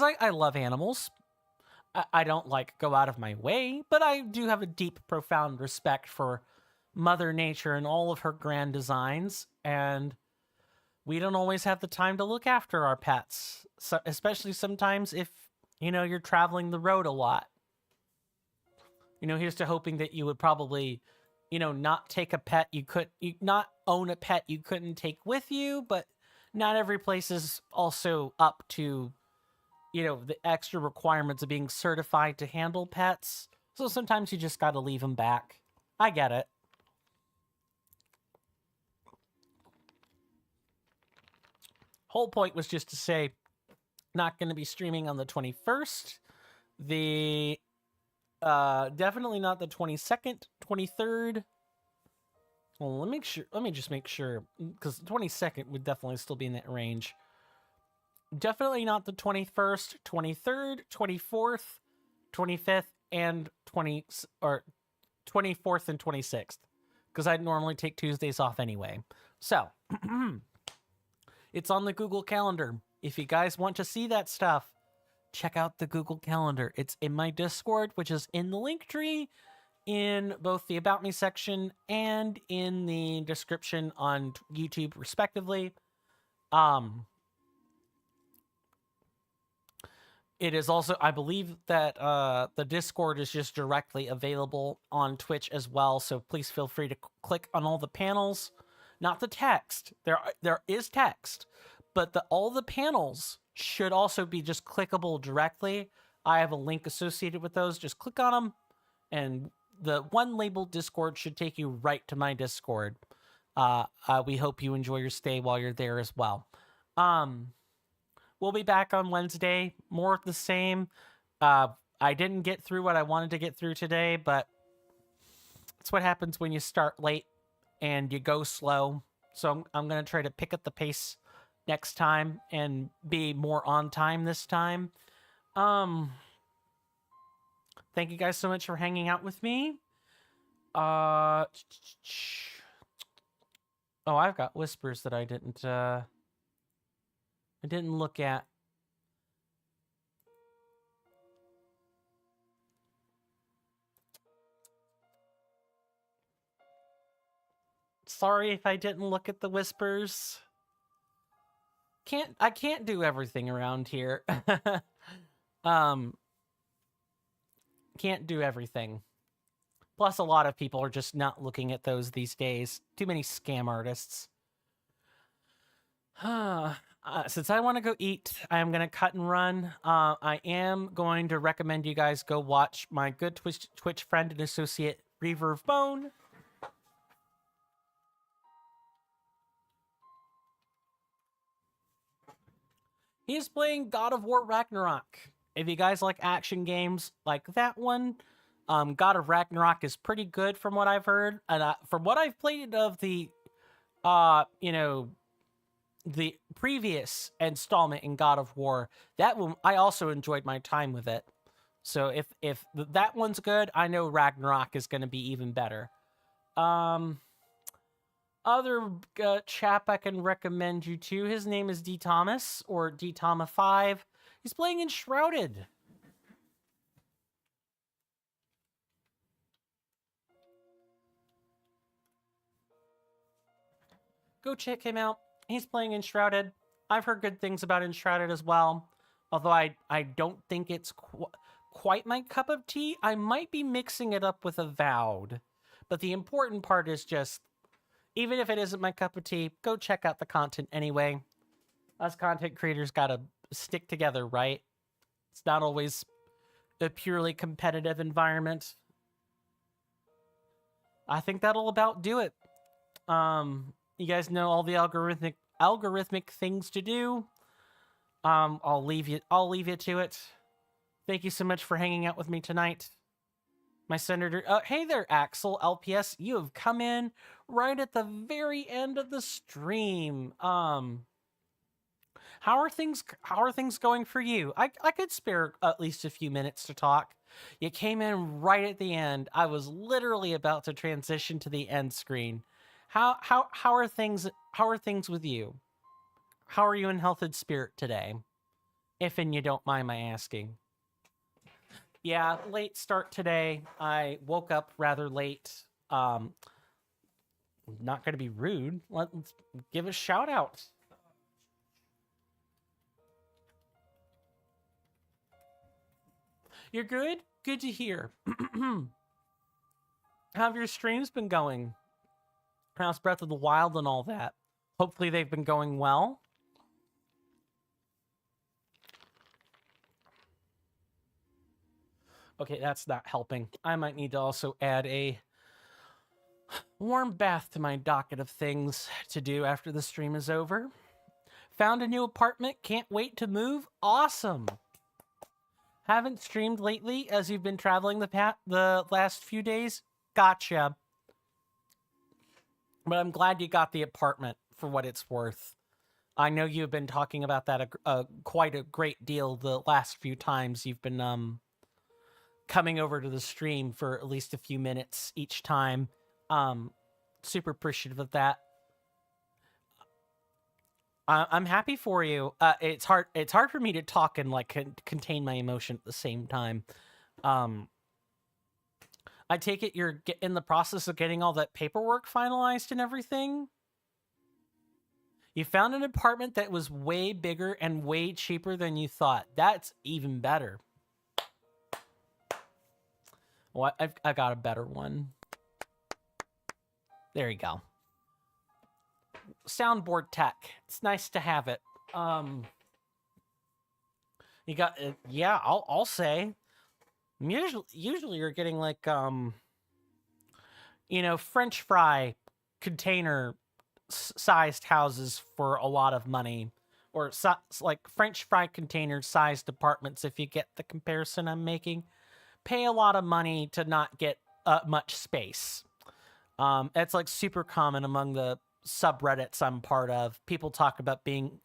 I love animals. I don't, like, go out of my way, but I do have a deep, profound respect for Mother Nature and all of her grand designs, and we don't always have the time to look after our pets, so, especially sometimes if, you know, you're traveling the road a lot. You know, here's to hoping that you would probably, you know, not take a pet not own a pet you couldn't take with you, but not every place is also up to, you know, the extra requirements of being certified to handle pets. So sometimes you just got to leave them back. I get it. Whole point was just to say, not going to be streaming on the 21st. The definitely not the 22nd, 23rd. Well, let me just make sure, because the 22nd would definitely still be in that range. Definitely not the 21st, 23rd, 24th, 25th, and 24th and 26th, because I'd normally take Tuesdays off anyway. So, it's on the Google Calendar. If you guys want to see that stuff, check out the Google Calendar. It's in my Discord, which is in the link tree, in both the About Me section and in the description on YouTube, respectively. It is also, I believe that the Discord is just directly available on Twitch as well, so please feel free to click on all the panels. Not the text. There is text, but all the panels should also be just clickable directly. I have a link associated with those. Just click on them, and the one labeled Discord should take you right to my Discord. We hope you enjoy your stay while you're there as well. We'll be back on Wednesday. More of the same. I didn't get through what I wanted to get through today, but that's what happens when you start late and you go slow. So I'm going to try to pick up the pace next time and be more on time this time. Thank you guys so much for hanging out with me. Oh, I've got whispers that I didn't look at. Sorry if I didn't look at the whispers. I can't do everything around here. Can't do everything. Plus, a lot of people are just not looking at those these days. Too many scam artists. Since I want to go eat, I am going to cut and run. I am going to recommend you guys go watch my good Twitch friend and associate, Reverve Bone. He is playing God of War Ragnarok. If you guys like action games like that one, God of Ragnarok is pretty good from what I've heard. And from what I've played of the, the previous installment in God of War, that one, I also enjoyed my time with it. So if that one's good, I know Ragnarok is going to be even better. Other chap I can recommend you to, his name is D. Thomas, or D. Tama 5. He's playing Enshrouded. Go check him out. He's playing Enshrouded. I've heard good things about Enshrouded as well. Although I don't think it's quite my cup of tea. I might be mixing it up with Avowed. But the important part is just, even if it isn't my cup of tea, go check out the content anyway. Us content creators gotta stick together, right? It's not always a purely competitive environment. I think that'll about do it. You guys know all the algorithmic things to do. I'll leave you to it. Thank you so much for hanging out with me tonight. My senator, hey there, Axel LPS. You have come in right at the very end of the stream. How are things going for you? I could spare at least a few minutes to talk. You came in right at the end. I was literally about to transition to the end screen. How are things with you? How are you in health and spirit today? If and you don't mind my asking. Yeah, late start today. I woke up rather late. Not going to be rude. Let's give a shout out. You're good? Good to hear. How have your streams been going? How's Breath of the Wild and all that? Hopefully they've been going well. Okay, that's not helping. I might need to also add a warm bath to my docket of things to do after the stream is over. Found a new apartment. Can't wait to move. Awesome. Haven't streamed lately as you've been traveling the last few days. Gotcha. But I'm glad you got the apartment for what it's worth. I know you've been talking about that quite a great deal the last few times you've been coming over to the stream for at least a few minutes each time. Super appreciative of that. I'm happy for you. It's hard for me to talk and like contain my emotion at the same time. I I take it you're in the process of getting all that paperwork finalized and everything? You found an apartment that was way bigger and way cheaper than you thought. That's even better. Well, I got a better one. There you go. Soundboard tech. It's nice to have it. You got yeah. I'll say. Usually you're getting like French fry container sized houses for a lot of money, or like French fry container sized apartments. If you get the comparison I'm making, pay a lot of money to not get much space. It's like super common among the subreddits I'm part of. People talk about being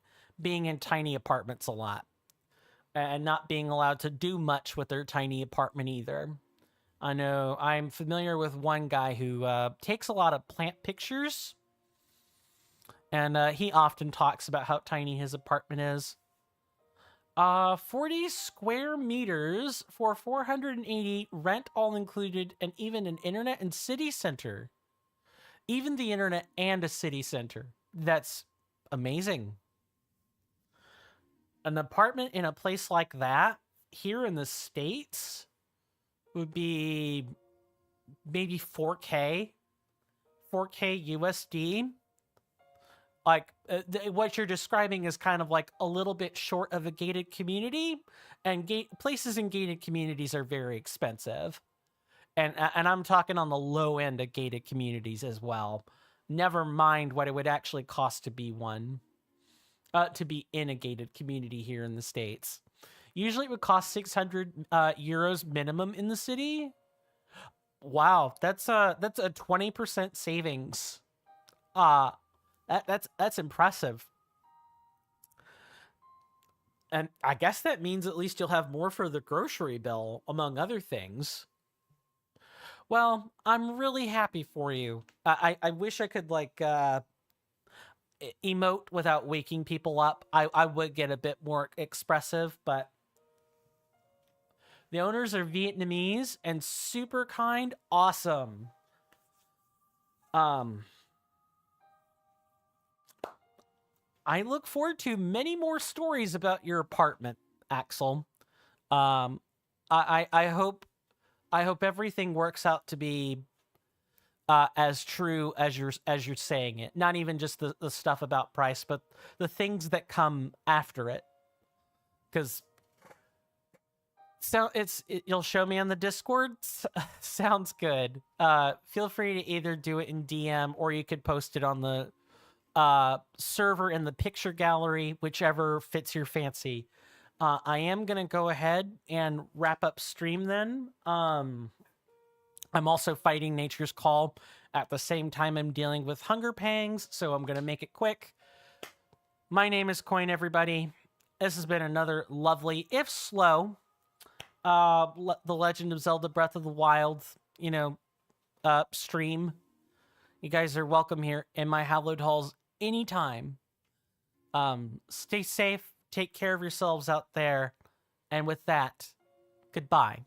in tiny apartments a lot and not being allowed to do much with their tiny apartment either. I know I'm familiar with one guy who takes a lot of plant pictures, and he often talks about how tiny his apartment is. 40 square meters for 480, rent all included, and even an internet and city center. Even the internet and a city center. That's amazing. An apartment in a place like that here in the States would be maybe 4K USD. Like what you're describing is kind of like a little bit short of a gated community, and places in gated communities are very expensive. And I'm talking on the low end of gated communities as well. Never mind what it would actually cost to be one. To be in a gated community here in the States. Usually it would cost 600 euros minimum in the city. Wow, that's a 20% savings. That's impressive. And I guess that means at least you'll have more for the grocery bill, among other things. Well, I'm really happy for you. I wish I could like emote without waking people up. I would get a bit more expressive, but the owners are Vietnamese and super kind. Awesome. I look forward to many more stories about your apartment, Axel. I hope everything works out to be as true as you're saying it. Not even just the stuff about price, but the things that come after it. Because you'll show me on the Discord. Sounds good. Feel free to either do it in DM or you could post it on the server in the picture gallery, whichever fits your fancy. I am gonna go ahead and wrap up stream then. I'm also fighting nature's call at the same time I'm dealing with hunger pangs, so I'm gonna make it quick. My name is Coin, everybody. This has been another lovely, if slow, The Legend of Zelda Breath of the Wild, stream. You guys are welcome here in my hallowed halls anytime. Stay safe, take care of yourselves out there, and with that, goodbye.